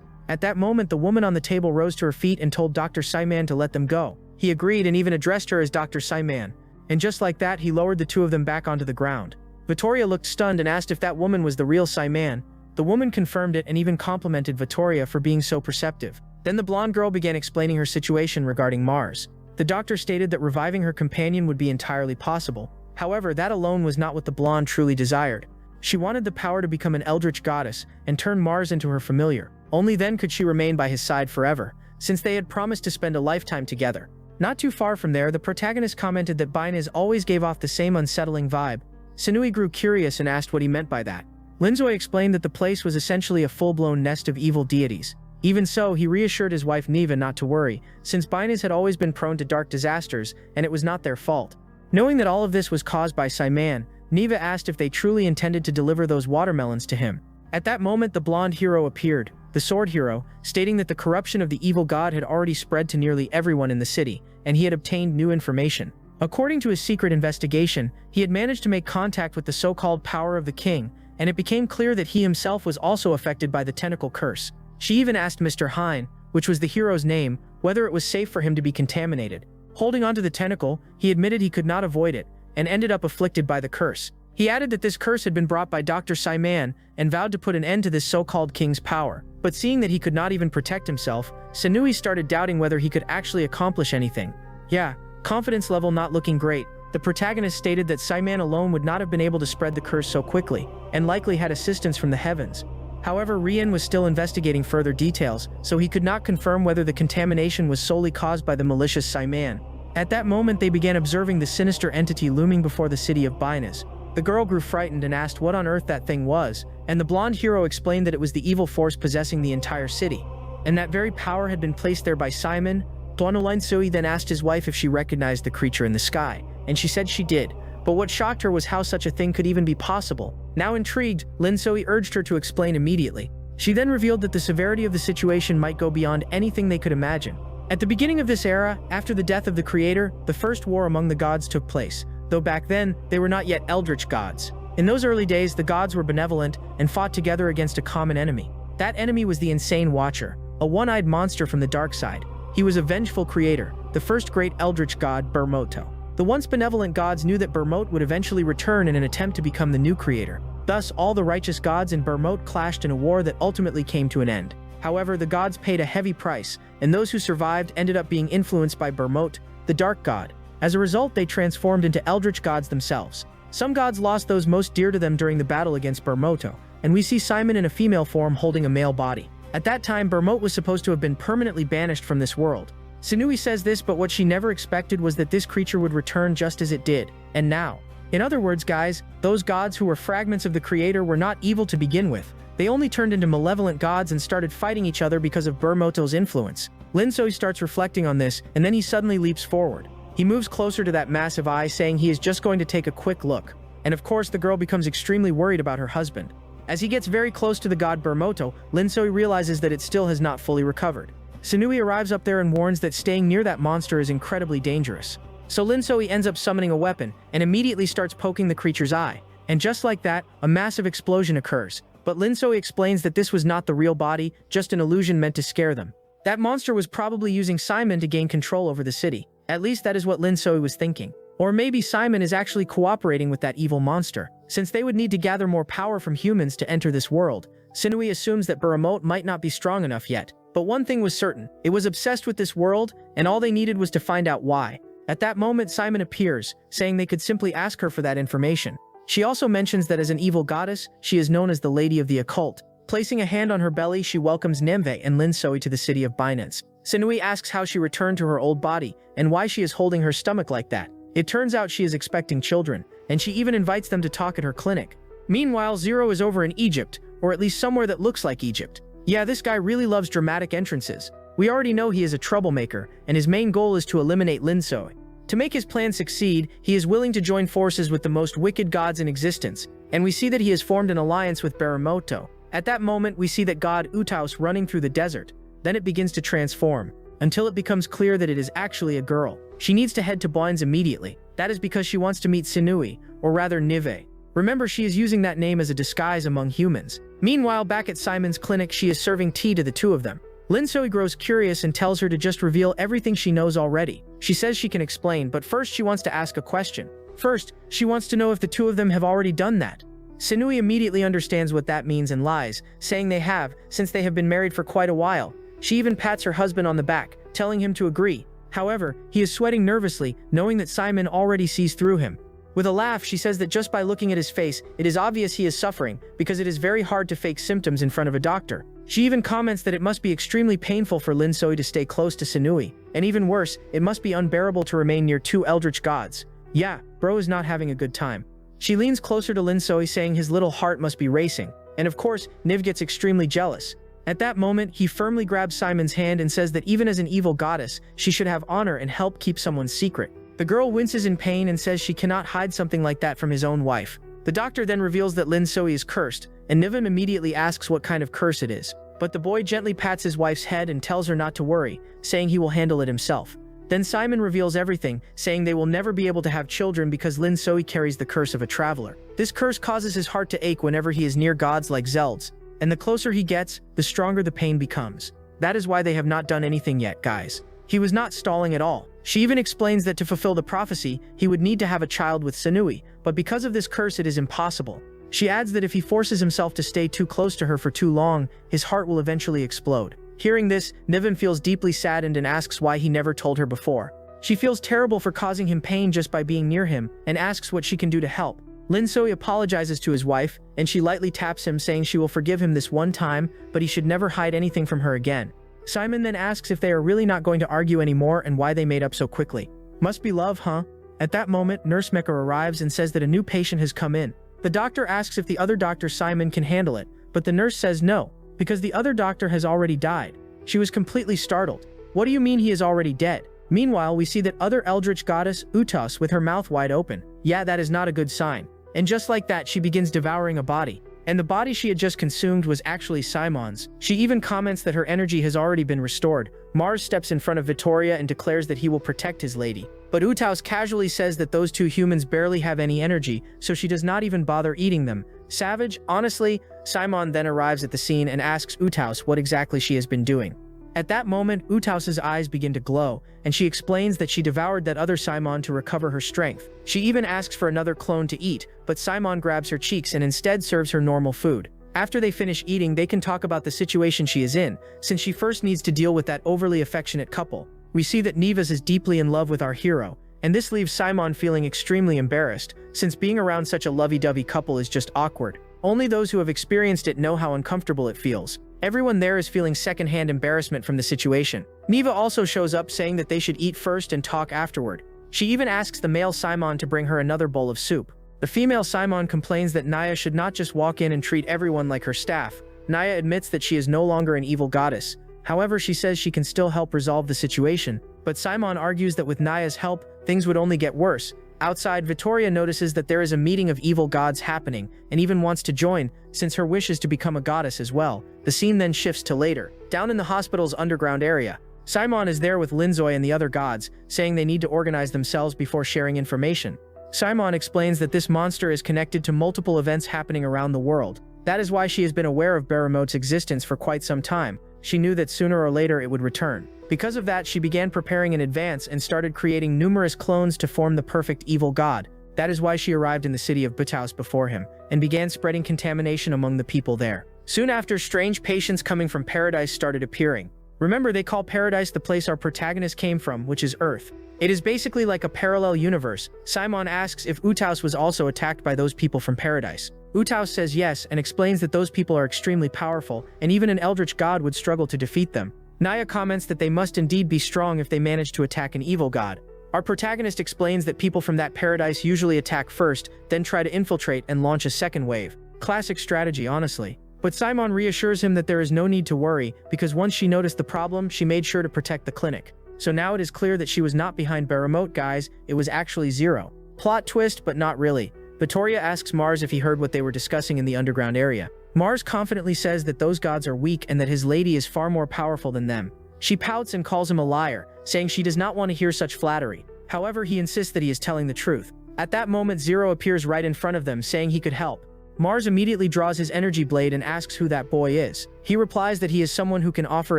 S1: At that moment, the woman on the table rose to her feet and told Dr. Simon to let them go. He agreed and even addressed her as Dr. Simon. And just like that, he lowered the two of them back onto the ground. Vittoria looked stunned and asked if that woman was the real Simon. The woman confirmed it and even complimented Vittoria for being so perceptive. Then the blonde girl began explaining her situation regarding Mars. The doctor stated that reviving her companion would be entirely possible. However, that alone was not what the blonde truly desired. She wanted the power to become an eldritch goddess and turn Mars into her familiar. Only then could she remain by his side forever, since they had promised to spend a lifetime together. Not too far from there, the protagonist commented that Bines always gave off the same unsettling vibe. Sanui grew curious and asked what he meant by that. Linzoy explained that the place was essentially a full-blown nest of evil deities. Even so, he reassured his wife Neva not to worry, since Bines had always been prone to dark disasters, and it was not their fault. Knowing that all of this was caused by Simon, Neva asked if they truly intended to deliver those watermelons to him. At that moment, the blonde hero appeared, the sword hero, stating that the corruption of the evil god had already spread to nearly everyone in the city, and he had obtained new information. According to his secret investigation, he had managed to make contact with the so-called power of the king, and it became clear that he himself was also affected by the tentacle curse. She even asked Mr. Hein, which was the hero's name, whether it was safe for him to be contaminated. Holding onto the tentacle, he admitted he could not avoid it, and ended up afflicted by the curse. He added that this curse had been brought by Dr. Simon, and vowed to put an end to this so-called king's power. But seeing that he could not even protect himself, Sanui started doubting whether he could actually accomplish anything. Yeah, confidence level not looking great. The protagonist stated that Simon alone would not have been able to spread the curse so quickly, and likely had assistance from the heavens. However, Rian was still investigating further details, so he could not confirm whether the contamination was solely caused by the malicious Simon. At that moment, they began observing the sinister entity looming before the city of Bines. The girl grew frightened and asked what on earth that thing was, and the blonde hero explained that it was the evil force possessing the entire city, and that very power had been placed there by Simon. Linsui then asked his wife if she recognized the creature in the sky, and she said she did, but what shocked her was how such a thing could even be possible. Now intrigued, Linsui urged her to explain immediately. She then revealed that the severity of the situation might go beyond anything they could imagine. At the beginning of this era, after the death of the creator, the first war among the gods took place, though back then, they were not yet eldritch gods. In those early days, the gods were benevolent and fought together against a common enemy. That enemy was the Insane Watcher, a one-eyed monster from the dark side. He was a vengeful creator, the first great eldritch god, Bermoto. The once benevolent gods knew that Bermote would eventually return in an attempt to become the new creator. Thus, all the righteous gods and Bermote clashed in a war that ultimately came to an end. However, the gods paid a heavy price, and those who survived ended up being influenced by Bermote, the dark god. As a result, they transformed into eldritch gods themselves. Some gods lost those most dear to them during the battle against Bermoto, and we see Simon in a female form holding a male body. At that time, Bermote was supposed to have been permanently banished from this world. Sanui says this, but what she never expected was that this creature would return just as it did, and now. In other words, guys, those gods who were fragments of the creator were not evil to begin with. They only turned into malevolent gods and started fighting each other because of Bermoto's influence. Linsoi starts reflecting on this, and then he suddenly leaps forward. He moves closer to that massive eye, saying he is just going to take a quick look. and of course the girl becomes extremely worried about her husband. As he gets very close to the god Bermoto, Linsoi realizes that it still has not fully recovered. Sinui arrives up there and warns that staying near that monster is incredibly dangerous. So Linsoi ends up summoning a weapon and immediately starts poking the creature's eye. And just like that, a massive explosion occurs. But Linsoi explains that this was not the real body, just an illusion meant to scare them. That monster was probably using Simon to gain control over the city. At least that is what Linsoi was thinking. Or maybe Simon is actually cooperating with that evil monster. Since they would need to gather more power from humans to enter this world, Sinui assumes that Bermote might not be strong enough yet. But one thing was certain, it was obsessed with this world, and all they needed was to find out why. At that moment, Simon appears, saying they could simply ask her for that information. She also mentions that as an evil goddess, she is known as the Lady of the Occult. Placing a hand on her belly, she welcomes Nemve and Linsoi to the city of Binance. Sinui asks how she returned to her old body, and why she is holding her stomach like that. It turns out she is expecting children, and she even invites them to talk at her clinic. Meanwhile, Zero is over in Egypt, or at least somewhere that looks like Egypt. Yeah, this guy really loves dramatic entrances. We already know he is a troublemaker, and his main goal is to eliminate Linsoi. To make his plan succeed, he is willing to join forces with the most wicked gods in existence, and we see that he has formed an alliance with Baramoto. At that moment, we see that god Utaus running through the desert. Then it begins to transform, until it becomes clear that it is actually a girl. She needs to head to Boines immediately. That is because she wants to meet Sinui, or rather Nive. Remember, she is using that name as a disguise among humans. Meanwhile, back at Simon's clinic, she is serving tea to the two of them. Linsoi grows curious and tells her to just reveal everything she knows already. She says she can explain, but first she wants to ask a question. First, she wants to know if the two of them have already done that. Sinui immediately understands what that means and lies, saying they have, since they have been married for quite a while. She even pats her husband on the back, telling him to agree. However, he is sweating nervously, knowing that Simon already sees through him. With a laugh, she says that just by looking at his face, it is obvious he is suffering, because it is very hard to fake symptoms in front of a doctor. She even comments that it must be extremely painful for Linsoi to stay close to Sinui, and even worse, it must be unbearable to remain near two eldritch gods. Yeah, bro is not having a good time. She leans closer to Linsoi, saying his little heart must be racing, and of course, Niv gets extremely jealous. At that moment, he firmly grabs Simon's hand and says that even as an evil goddess, she should have honor and help keep someone's secret. The girl winces in pain and says she cannot hide something like that from his own wife. The doctor then reveals that Linsoi is cursed, and Niven immediately asks what kind of curse it is. But the boy gently pats his wife's head and tells her not to worry, saying he will handle it himself. Then Simon reveals everything, saying they will never be able to have children because Linsoi carries the curse of a traveler. This curse causes his heart to ache whenever he is near gods like Zelds, and the closer he gets, the stronger the pain becomes. That is why they have not done anything yet, guys. He was not stalling at all. She even explains that to fulfill the prophecy, he would need to have a child with Sinui, but because of this curse it is impossible. She adds that if he forces himself to stay too close to her for too long, his heart will eventually explode. Hearing this, Niven feels deeply saddened and asks why he never told her before. She feels terrible for causing him pain just by being near him, and asks what she can do to help. Linsoi apologizes to his wife, and she lightly taps him, saying she will forgive him this one time, but he should never hide anything from her again. Simon then asks if they are really not going to argue anymore and why they made up so quickly. Must be love, huh? At that moment, Nurse Mecha arrives and says that a new patient has come in. The doctor asks if the other doctor Simon can handle it, but the nurse says no, because the other doctor has already died. She was completely startled. What do you mean he is already dead? Meanwhile, we see that other eldritch goddess, Utas, with her mouth wide open. Yeah, that is not a good sign. And just like that, she begins devouring a body. And the body she had just consumed was actually Simon's. She even comments that her energy has already been restored. Mars steps in front of Vittoria and declares that he will protect his lady. But Utaus casually says that those two humans barely have any energy, so she does not even bother eating them. Savage, honestly. Simon then arrives at the scene and asks Utaus what exactly she has been doing. At that moment, Utaus's eyes begin to glow, and she explains that she devoured that other Simon to recover her strength. She even asks for another clone to eat, but Simon grabs her cheeks and instead serves her normal food. After they finish eating, they can talk about the situation she is in, since she first needs to deal with that overly affectionate couple. We see that Nivas is deeply in love with our hero, and this leaves Simon feeling extremely embarrassed, since being around such a lovey-dovey couple is just awkward. Only those who have experienced it know how uncomfortable it feels. Everyone there is feeling secondhand embarrassment from the situation. Niva also shows up, saying that they should eat first and talk afterward. She even asks the male Simon to bring her another bowl of soup. The female Simon complains that Naya should not just walk in and treat everyone like her staff. Naya admits that she is no longer an evil goddess. However, she says she can still help resolve the situation, but Simon argues that with Naya's help, things would only get worse, Outside, Vittoria notices that there is a meeting of evil gods happening and even wants to join, since her wish is to become a goddess as well. The scene then shifts to later, down in the hospital's underground area. Simon is there with Linzoy and the other gods, saying they need to organize themselves before sharing information. Simon explains that this monster is connected to multiple events happening around the world. That is why she has been aware of Baramot's existence for quite some time. She knew that sooner or later it would return. Because of that, she began preparing in advance and started creating numerous clones to form the perfect evil god. That is why she arrived in the city of Butaus before him, and began spreading contamination among the people there. Soon after, strange patients coming from paradise started appearing. Remember, they call paradise the place our protagonist came from, which is Earth. It is basically like a parallel universe. Simon asks if Utaus was also attacked by those people from paradise. Utaus says yes and explains that those people are extremely powerful, and even an eldritch god would struggle to defeat them. Naya comments that they must indeed be strong if they manage to attack an evil god. Our protagonist explains that people from that paradise usually attack first, then try to infiltrate and launch a second wave. Classic strategy, honestly. But Simon reassures him that there is no need to worry, because once she noticed the problem, she made sure to protect the clinic. So now it is clear that she was not behind Baramot, guys, it was actually Zero. Plot twist, but not really. Vittoria asks Mars if he heard what they were discussing in the underground area. Mars confidently says that those gods are weak and that his lady is far more powerful than them. She pouts and calls him a liar, saying she does not want to hear such flattery. However, he insists that he is telling the truth. At that moment, Zero appears right in front of them, saying he could help. Mars immediately draws his energy blade and asks who that boy is. He replies that he is someone who can offer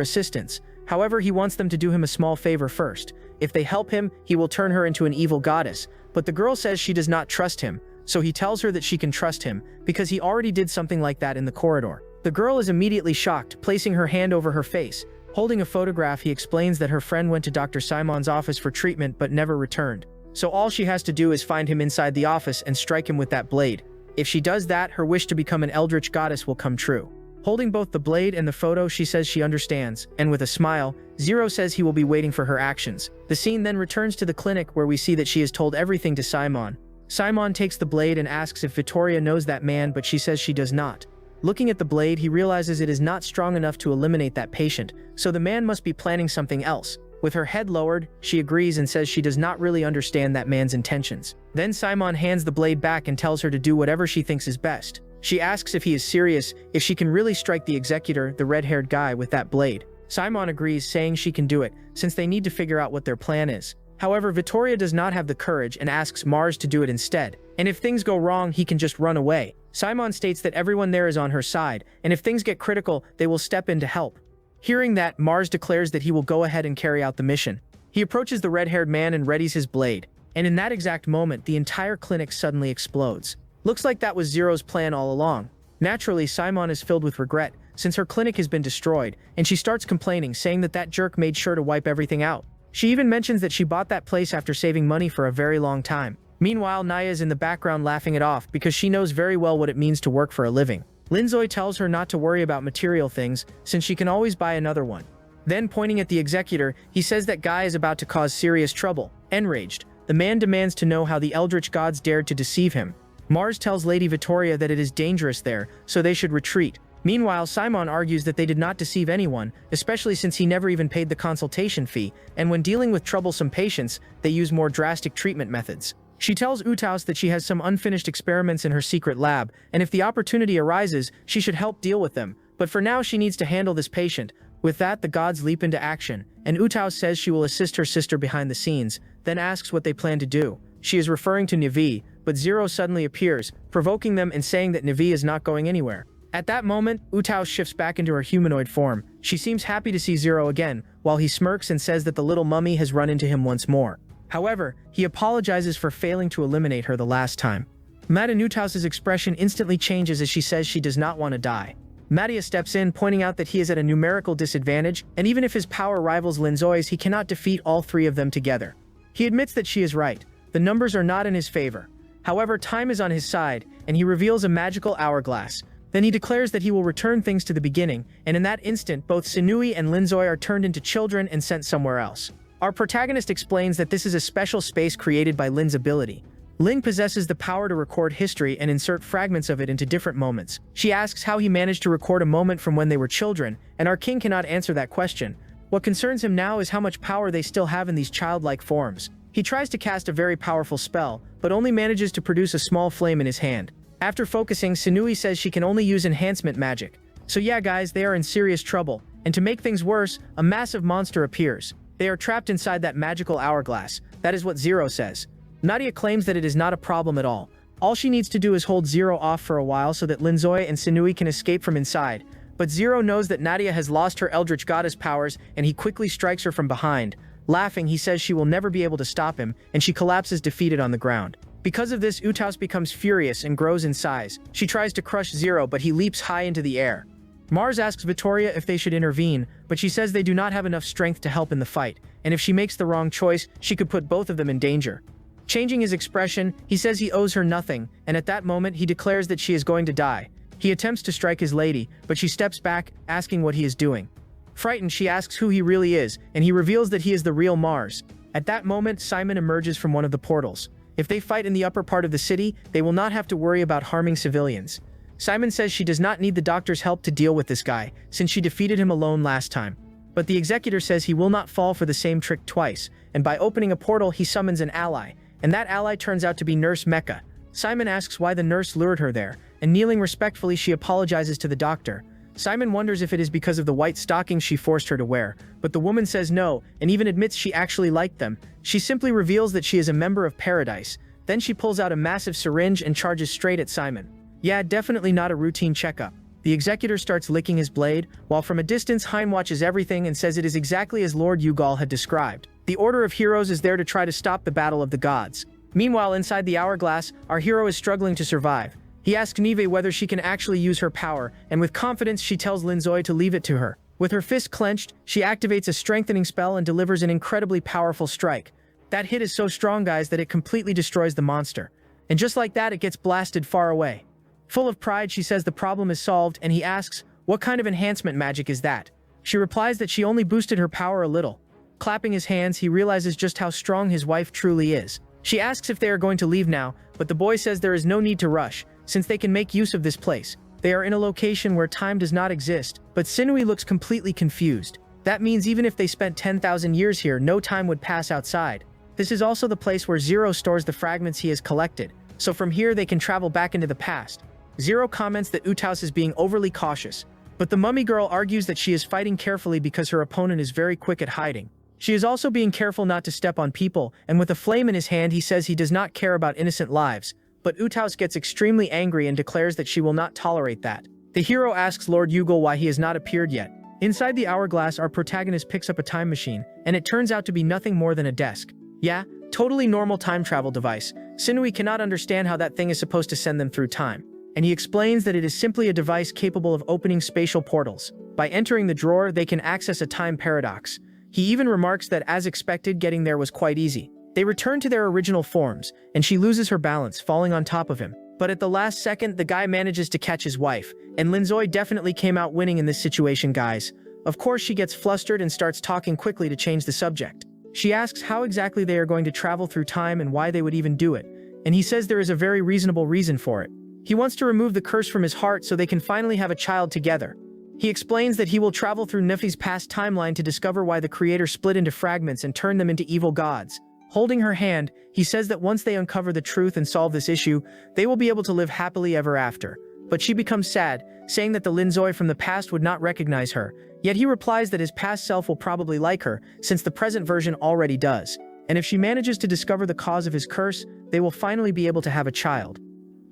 S1: assistance. However, he wants them to do him a small favor first. If they help him, he will turn her into an evil goddess. But the girl says she does not trust him, so he tells her that she can trust him, because he already did something like that in the corridor. The girl is immediately shocked, placing her hand over her face. Holding a photograph, he explains that her friend went to Dr. Simon's office for treatment but never returned. So all she has to do is find him inside the office and strike him with that blade. If she does that, her wish to become an eldritch goddess will come true. Holding both the blade and the photo, she says she understands, and with a smile, Zero says he will be waiting for her actions. The scene then returns to the clinic where we see that she has told everything to Simon. Simon takes the blade and asks if Vittoria knows that man, but she says she does not. Looking at the blade, he realizes it is not strong enough to eliminate that patient, so the man must be planning something else. With her head lowered, she agrees and says she does not really understand that man's intentions. Then Simon hands the blade back and tells her to do whatever she thinks is best. She asks if he is serious, if she can really strike the executor, the red-haired guy, with that blade. Simon agrees, saying she can do it, since they need to figure out what their plan is. However, Vittoria does not have the courage and asks Mars to do it instead. And if things go wrong, he can just run away. Simon states that everyone there is on her side, and if things get critical, they will step in to help. Hearing that, Mars declares that he will go ahead and carry out the mission. He approaches the red-haired man and readies his blade. And in that exact moment, the entire clinic suddenly explodes. Looks like that was Zero's plan all along. Naturally, Simon is filled with regret, since her clinic has been destroyed, and she starts complaining, saying that that jerk made sure to wipe everything out. She even mentions that she bought that place after saving money for a very long time. Meanwhile, Naya is in the background laughing it off because she knows very well what it means to work for a living. Linzoy tells her not to worry about material things, since she can always buy another one. Then, pointing at the executor, he says that Guy is about to cause serious trouble. Enraged, the man demands to know how the eldritch gods dared to deceive him. Mars tells Lady Vittoria that it is dangerous there, so they should retreat. Meanwhile, Simon argues that they did not deceive anyone, especially since he never even paid the consultation fee, and when dealing with troublesome patients, they use more drastic treatment methods. She tells Utaus that she has some unfinished experiments in her secret lab, and if the opportunity arises, she should help deal with them, but for now she needs to handle this patient. With that, the gods leap into action, and Utaus says she will assist her sister behind the scenes, then asks what they plan to do. She is referring to Navi, but Zero suddenly appears, provoking them and saying that Navi is not going anywhere. At that moment, Utaus shifts back into her humanoid form. She seems happy to see Zero again, while he smirks and says that the little mummy has run into him once more. However, he apologizes for failing to eliminate her the last time. Utaus's expression instantly changes as she says she does not want to die. Madia steps in, pointing out that he is at a numerical disadvantage, and even if his power rivals Linzoy's, he cannot defeat all three of them together. He admits that she is right. The numbers are not in his favor. However, time is on his side, and he reveals a magical hourglass. Then he declares that he will return things to the beginning, and in that instant, both Sinui and Linzoy are turned into children and sent somewhere else. Our protagonist explains that this is a special space created by Lin's ability. Lin possesses the power to record history and insert fragments of it into different moments. She asks how he managed to record a moment from when they were children, and our king cannot answer that question. What concerns him now is how much power they still have in these childlike forms. He tries to cast a very powerful spell, but only manages to produce a small flame in his hand. After focusing, Sunui says she can only use enhancement magic. So yeah guys, they are in serious trouble, and to make things worse, a massive monster appears. They are trapped inside that magical hourglass. That is what Zero says. Nadia claims that it is not a problem at all. All she needs to do is hold Zero off for a while so that Linzoy and Sunui can escape from inside. But Zero knows that Nadia has lost her Eldritch Goddess powers, and he quickly strikes her from behind. Laughing, he says she will never be able to stop him, and she collapses defeated on the ground. Because of this, Utaus becomes furious and grows in size. She tries to crush Zero, but he leaps high into the air. Mars asks Vittoria if they should intervene, but she says they do not have enough strength to help in the fight, and if she makes the wrong choice, she could put both of them in danger. Changing his expression, he says he owes her nothing, and at that moment he declares that she is going to die. He attempts to strike his lady, but she steps back, asking what he is doing. Frightened, she asks who he really is, and he reveals that he is the real Mars. At that moment, Simon emerges from one of the portals. If they fight in the upper part of the city, they will not have to worry about harming civilians. Simon says she does not need the doctor's help to deal with this guy, since she defeated him alone last time. But the executor says he will not fall for the same trick twice, and by opening a portal he summons an ally, and that ally turns out to be Nurse Mecha. Simon asks why the nurse lured her there, and kneeling respectfully she apologizes to the doctor. Simon wonders if it is because of the white stockings she forced her to wear, but the woman says no, and even admits she actually liked them. She simply reveals that she is a member of Paradise. Then she pulls out a massive syringe and charges straight at Simon. Yeah, definitely not a routine checkup. The executor starts licking his blade, while from a distance Hein watches everything and says it is exactly as Lord Yugal had described. The Order of Heroes is there to try to stop the Battle of the Gods. Meanwhile, inside the hourglass, our hero is struggling to survive. He asks Nive whether she can actually use her power, and with confidence she tells Linzoy to leave it to her. With her fist clenched, she activates a strengthening spell and delivers an incredibly powerful strike. That hit is so strong guys that it completely destroys the monster. And just like that, it gets blasted far away. Full of pride, she says the problem is solved, and he asks, what kind of enhancement magic is that? She replies that she only boosted her power a little. Clapping his hands, he realizes just how strong his wife truly is. She asks if they are going to leave now, but the boy says there is no need to rush, since they can make use of this place. They are in a location where time does not exist, but Sinui looks completely confused. That means even if they spent 10,000 years here, no time would pass outside. This is also the place where Zero stores the fragments he has collected, so from here they can travel back into the past. Zero comments that Utaus is being overly cautious, but the mummy girl argues that she is fighting carefully because her opponent is very quick at hiding. She is also being careful not to step on people, and with a flame in his hand he says he does not care about innocent lives, but Utaus gets extremely angry and declares that she will not tolerate that. The hero asks Lord Yugal why he has not appeared yet. Inside the hourglass, our protagonist picks up a time machine, and it turns out to be nothing more than a desk. Yeah, totally normal time travel device. Sinui cannot understand how that thing is supposed to send them through time, and he explains that it is simply a device capable of opening spatial portals. By entering the drawer, they can access a time paradox. He even remarks that, as expected, getting there was quite easy. They return to their original forms, and she loses her balance, falling on top of him. But at the last second, the guy manages to catch his wife, and Linzoy definitely came out winning in this situation, guys. Of course, she gets flustered and starts talking quickly to change the subject. She asks how exactly they are going to travel through time and why they would even do it, and he says there is a very reasonable reason for it. He wants to remove the curse from his heart so they can finally have a child together. He explains that he will travel through Nefi's past timeline to discover why the creator split into fragments and turned them into evil gods. Holding her hand, he says that once they uncover the truth and solve this issue, they will be able to live happily ever after. But she becomes sad, saying that the Linzoy from the past would not recognize her, yet he replies that his past self will probably like her, since the present version already does. And if she manages to discover the cause of his curse, they will finally be able to have a child.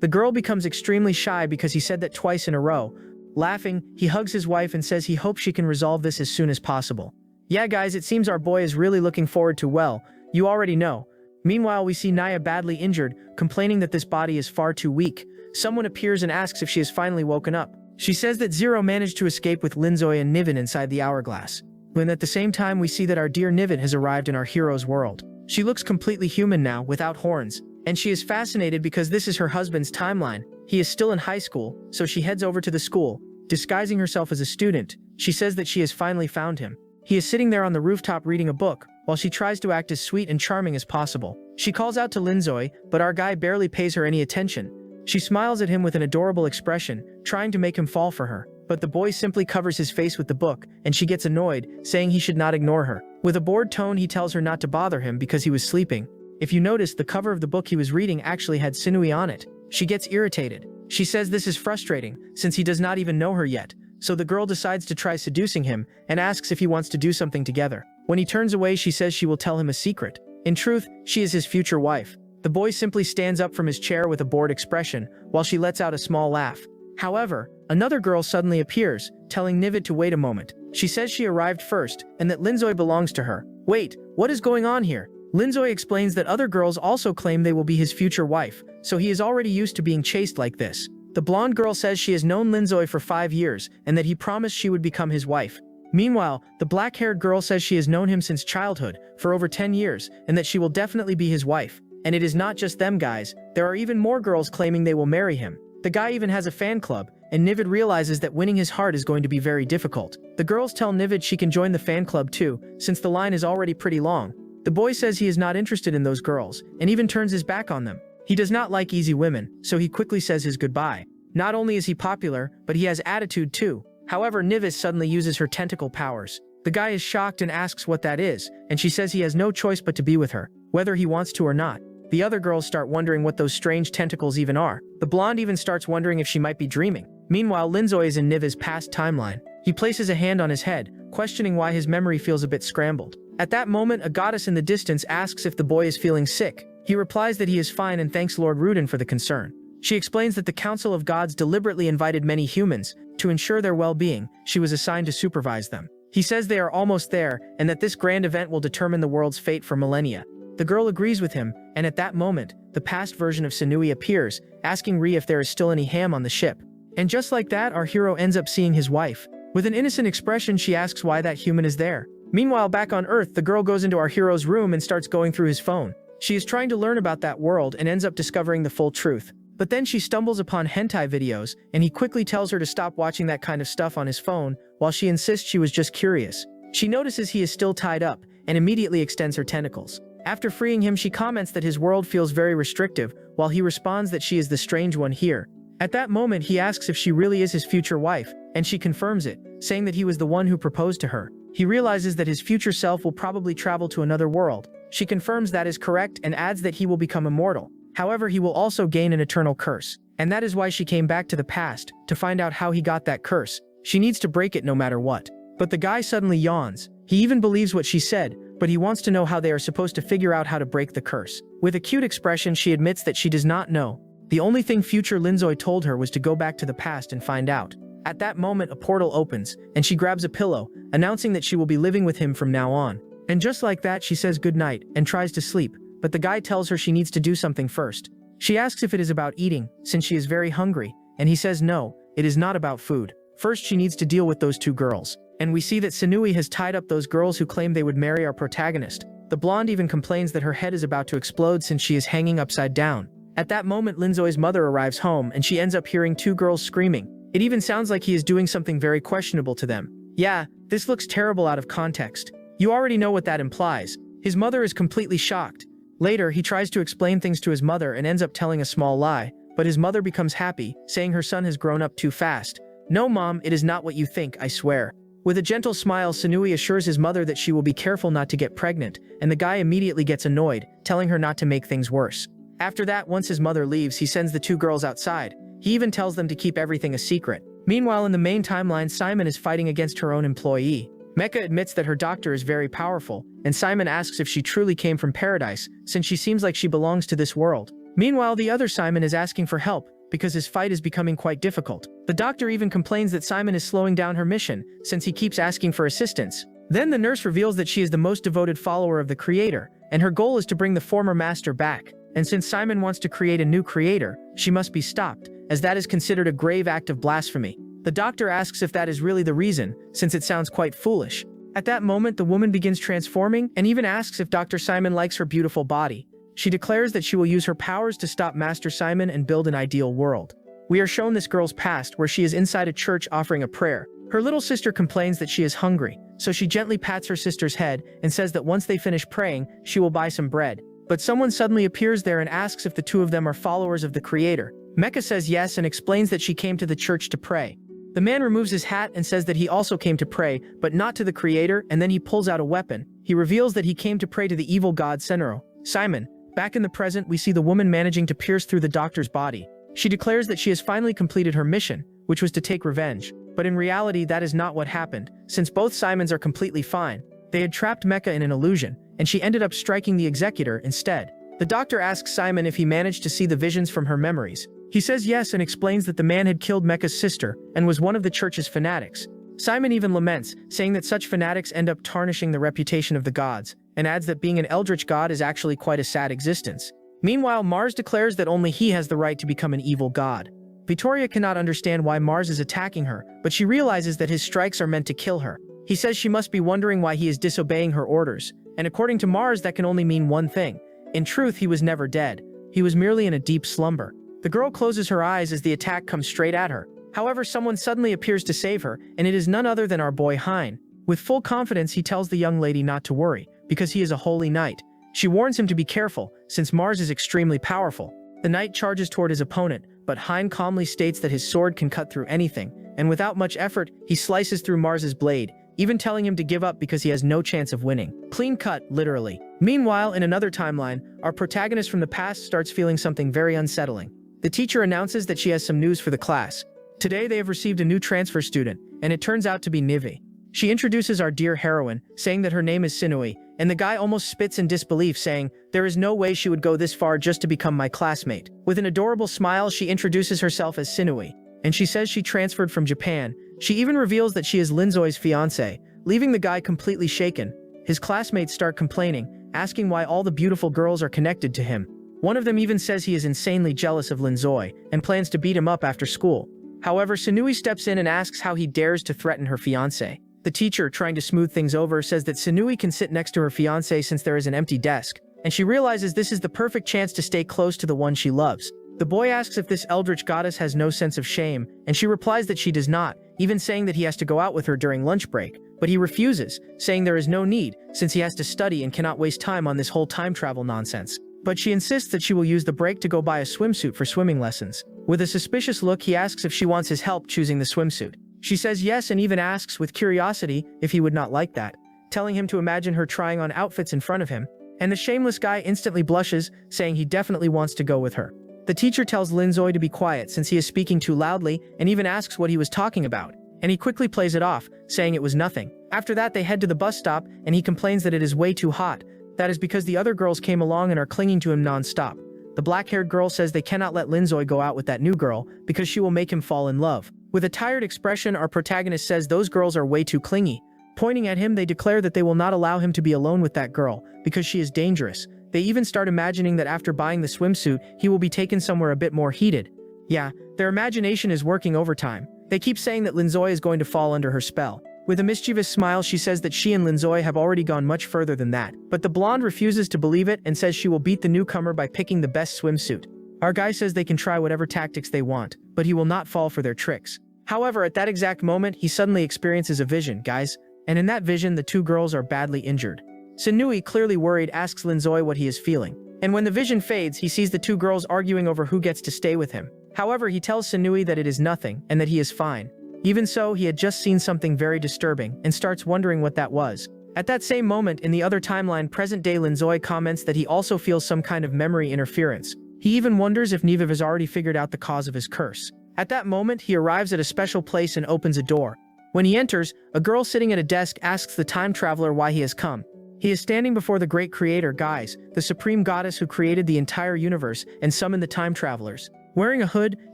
S1: The girl becomes extremely shy because he said that twice in a row. Laughing, he hugs his wife and says he hopes she can resolve this as soon as possible. Yeah guys, it seems our boy is really looking forward to, well, you already know. Meanwhile, we see Naya badly injured, complaining that this body is far too weak. Someone appears and asks if she has finally woken up. She says that Zero managed to escape with Linzoy and Niven inside the hourglass. When at the same time we see that our dear Niven has arrived in our hero's world. She looks completely human now, without horns, and she is fascinated because this is her husband's timeline. He is still in high school, so she heads over to the school. Disguising herself as a student, she says that she has finally found him. He is sitting there on the rooftop reading a book, while she tries to act as sweet and charming as possible. She calls out to Linzoy, but our guy barely pays her any attention. She smiles at him with an adorable expression, trying to make him fall for her. But the boy simply covers his face with the book, and she gets annoyed, saying he should not ignore her. With a bored tone, he tells her not to bother him because he was sleeping. If you notice, the cover of the book he was reading actually had Sinui on it. She gets irritated. She says this is frustrating, since he does not even know her yet, so the girl decides to try seducing him and asks if he wants to do something together. When he turns away, she says she will tell him a secret. In truth, she is his future wife. The boy simply stands up from his chair with a bored expression, while she lets out a small laugh. However, another girl suddenly appears, telling Nivid to wait a moment. She says she arrived first, and that Linzoy belongs to her. Wait, what is going on here? Linzoy explains that other girls also claim they will be his future wife, so he is already used to being chased like this. The blonde girl says she has known Linzoy for 5 years, and that he promised she would become his wife. Meanwhile, the black-haired girl says she has known him since childhood, for over 10 years, and that she will definitely be his wife. And it is not just them guys, there are even more girls claiming they will marry him. The guy even has a fan club, and Nivid realizes that winning his heart is going to be very difficult. The girls tell Nivid she can join the fan club too, since the line is already pretty long. The boy says he is not interested in those girls, and even turns his back on them. He does not like easy women, so he quickly says his goodbye. Not only is he popular, but he has attitude too. However, Nivis suddenly uses her tentacle powers. The guy is shocked and asks what that is, and she says he has no choice but to be with her, whether he wants to or not. The other girls start wondering what those strange tentacles even are. The blonde even starts wondering if she might be dreaming. Meanwhile, Linzoy is in Niva's past timeline. He places a hand on his head, questioning why his memory feels a bit scrambled. At that moment, a goddess in the distance asks if the boy is feeling sick. He replies that he is fine and thanks Lord Rudin for the concern. She explains that the Council of Gods deliberately invited many humans. To ensure their well-being, she was assigned to supervise them. He says they are almost there, and that this grand event will determine the world's fate for millennia. The girl agrees with him, and at that moment, the past version of Sinui appears, asking Ri if there is still any ham on the ship. And just like that, our hero ends up seeing his wife. With an innocent expression, she asks why that human is there. Meanwhile, back on Earth, the girl goes into our hero's room and starts going through his phone. She is trying to learn about that world and ends up discovering the full truth. But then she stumbles upon hentai videos, and he quickly tells her to stop watching that kind of stuff on his phone, while she insists she was just curious. She notices he is still tied up, and immediately extends her tentacles. After freeing him, she comments that his world feels very restrictive, while he responds that she is the strange one here. At that moment, he asks if she really is his future wife, and she confirms it, saying that he was the one who proposed to her. He realizes that his future self will probably travel to another world. She confirms that is correct and adds that he will become immortal. However, he will also gain an eternal curse. And that is why she came back to the past, to find out how he got that curse. She needs to break it no matter what. But the guy suddenly yawns. He even believes what she said, but he wants to know how they are supposed to figure out how to break the curse. With a cute expression, she admits that she does not know. The only thing future Linzoy told her was to go back to the past and find out. At that moment, a portal opens, and she grabs a pillow, announcing that she will be living with him from now on. And just like that, she says goodnight and tries to sleep, but the guy tells her she needs to do something first. She asks if it is about eating, since she is very hungry, and he says no, it is not about food. First, she needs to deal with those two girls. And we see that Sinui has tied up those girls who claim they would marry our protagonist. The blonde even complains that her head is about to explode since she is hanging upside down. At that moment, Linzoy's mother arrives home, and she ends up hearing two girls screaming. It even sounds like he is doing something very questionable to them. Yeah, this looks terrible out of context. You already know what that implies. His mother is completely shocked. Later, he tries to explain things to his mother and ends up telling a small lie, but his mother becomes happy, saying her son has grown up too fast. No mom, it is not what you think, I swear. With a gentle smile, Sinui assures his mother that she will be careful not to get pregnant, and the guy immediately gets annoyed, telling her not to make things worse. After that, once his mother leaves, he sends the two girls outside. He even tells them to keep everything a secret. Meanwhile, in the main timeline, Simon is fighting against her own employee. Mecca admits that her doctor is very powerful, and Simon asks if she truly came from paradise, since she seems like she belongs to this world. Meanwhile, the other Simon is asking for help, because his fight is becoming quite difficult. The doctor even complains that Simon is slowing down her mission, since he keeps asking for assistance. Then the nurse reveals that she is the most devoted follower of the creator, and her goal is to bring the former master back. And since Simon wants to create a new creator, she must be stopped, as that is considered a grave act of blasphemy. The doctor asks if that is really the reason, since it sounds quite foolish. At that moment, the woman begins transforming and even asks if Dr. Simon likes her beautiful body. She declares that she will use her powers to stop Master Simon and build an ideal world. We are shown this girl's past, where she is inside a church offering a prayer. Her little sister complains that she is hungry, so she gently pats her sister's head and says that once they finish praying, she will buy some bread. But someone suddenly appears there and asks if the two of them are followers of the creator. Mecca says yes and explains that she came to the church to pray. The man removes his hat and says that he also came to pray, but not to the creator, and then he pulls out a weapon. He reveals that he came to pray to the evil god Senro. Simon. Back in the present, we see the woman managing to pierce through the doctor's body. She declares that she has finally completed her mission, which was to take revenge. But in reality, that is not what happened, since both Simons are completely fine. They had trapped Mecha in an illusion, and she ended up striking the executor instead. The doctor asks Simon if he managed to see the visions from her memories. He says yes and explains that the man had killed Mecha's sister and was one of the church's fanatics. Simon even laments, saying that such fanatics end up tarnishing the reputation of the gods, and adds that being an eldritch god is actually quite a sad existence. Meanwhile, Mars declares that only he has the right to become an evil god. Victoria cannot understand why Mars is attacking her, but she realizes that his strikes are meant to kill her. He says she must be wondering why he is disobeying her orders, and according to Mars, that can only mean one thing. In truth, he was never dead. He was merely in a deep slumber. The girl closes her eyes as the attack comes straight at her. However, someone suddenly appears to save her, and it is none other than our boy Hein. With full confidence, he tells the young lady not to worry, because he is a holy knight. She warns him to be careful, since Mars is extremely powerful. The knight charges toward his opponent, but Hein calmly states that his sword can cut through anything, and without much effort, he slices through Mars's blade, even telling him to give up because he has no chance of winning. Clean cut, literally. Meanwhile, in another timeline, our protagonist from the past starts feeling something very unsettling. The teacher announces that she has some news for the class. Today they have received a new transfer student, and it turns out to be Nivi. She introduces our dear heroine, saying that her name is Sinui, and the guy almost spits in disbelief, saying, "There is no way she would go this far just to become my classmate." With an adorable smile, she introduces herself as Sinui, and she says she transferred from Japan. She even reveals that she is Linzoi's fiancé, leaving the guy completely shaken. His classmates start complaining, asking why all the beautiful girls are connected to him. One of them even says he is insanely jealous of Linzoi, and plans to beat him up after school. However, Sinui steps in and asks how he dares to threaten her fiancé. The teacher, trying to smooth things over, says that Sinui can sit next to her fiancé since there is an empty desk, and she realizes this is the perfect chance to stay close to the one she loves. The boy asks if this eldritch goddess has no sense of shame, and she replies that she does not, even saying that he has to go out with her during lunch break. But he refuses, saying there is no need, since he has to study and cannot waste time on this whole time travel nonsense. But she insists that she will use the break to go buy a swimsuit for swimming lessons. With a suspicious look, he asks if she wants his help choosing the swimsuit. She says yes and even asks with curiosity if he would not like that, telling him to imagine her trying on outfits in front of him. And the shameless guy instantly blushes, saying he definitely wants to go with her. The teacher tells Linzoi to be quiet since he is speaking too loudly, and even asks what he was talking about, and he quickly plays it off, saying it was nothing. After that, they head to the bus stop, and he complains that it is way too hot. That is because the other girls came along and are clinging to him non-stop. The black-haired girl says they cannot let Linzoi go out with that new girl because she will make him fall in love. With a tired expression, our protagonist says those girls are way too clingy. Pointing at him, they declare that they will not allow him to be alone with that girl because she is dangerous. They even start imagining that after buying the swimsuit, he will be taken somewhere a bit more heated. Yeah, their imagination is working overtime. They keep saying that Linzoi is going to fall under her spell. With a mischievous smile, she says that she and Linzoi have already gone much further than that. But the blonde refuses to believe it and says she will beat the newcomer by picking the best swimsuit. Our guy says they can try whatever tactics they want, but he will not fall for their tricks. However, at that exact moment, he suddenly experiences a vision, guys. And in that vision, the two girls are badly injured. Sinui, clearly worried, asks Linzoi what he is feeling. And when the vision fades, he sees the two girls arguing over who gets to stay with him. However, he tells Sinui that it is nothing and that he is fine. Even so, he had just seen something very disturbing and starts wondering what that was. At that same moment, in the other timeline, present-day Linzoi comments that he also feels some kind of memory interference. He even wonders if Niviv has already figured out the cause of his curse. At that moment, he arrives at a special place and opens a door. When he enters, a girl sitting at a desk asks the time traveler why he has come. He is standing before the great creator, guys, the supreme goddess who created the entire universe and summoned the time travelers. Wearing a hood,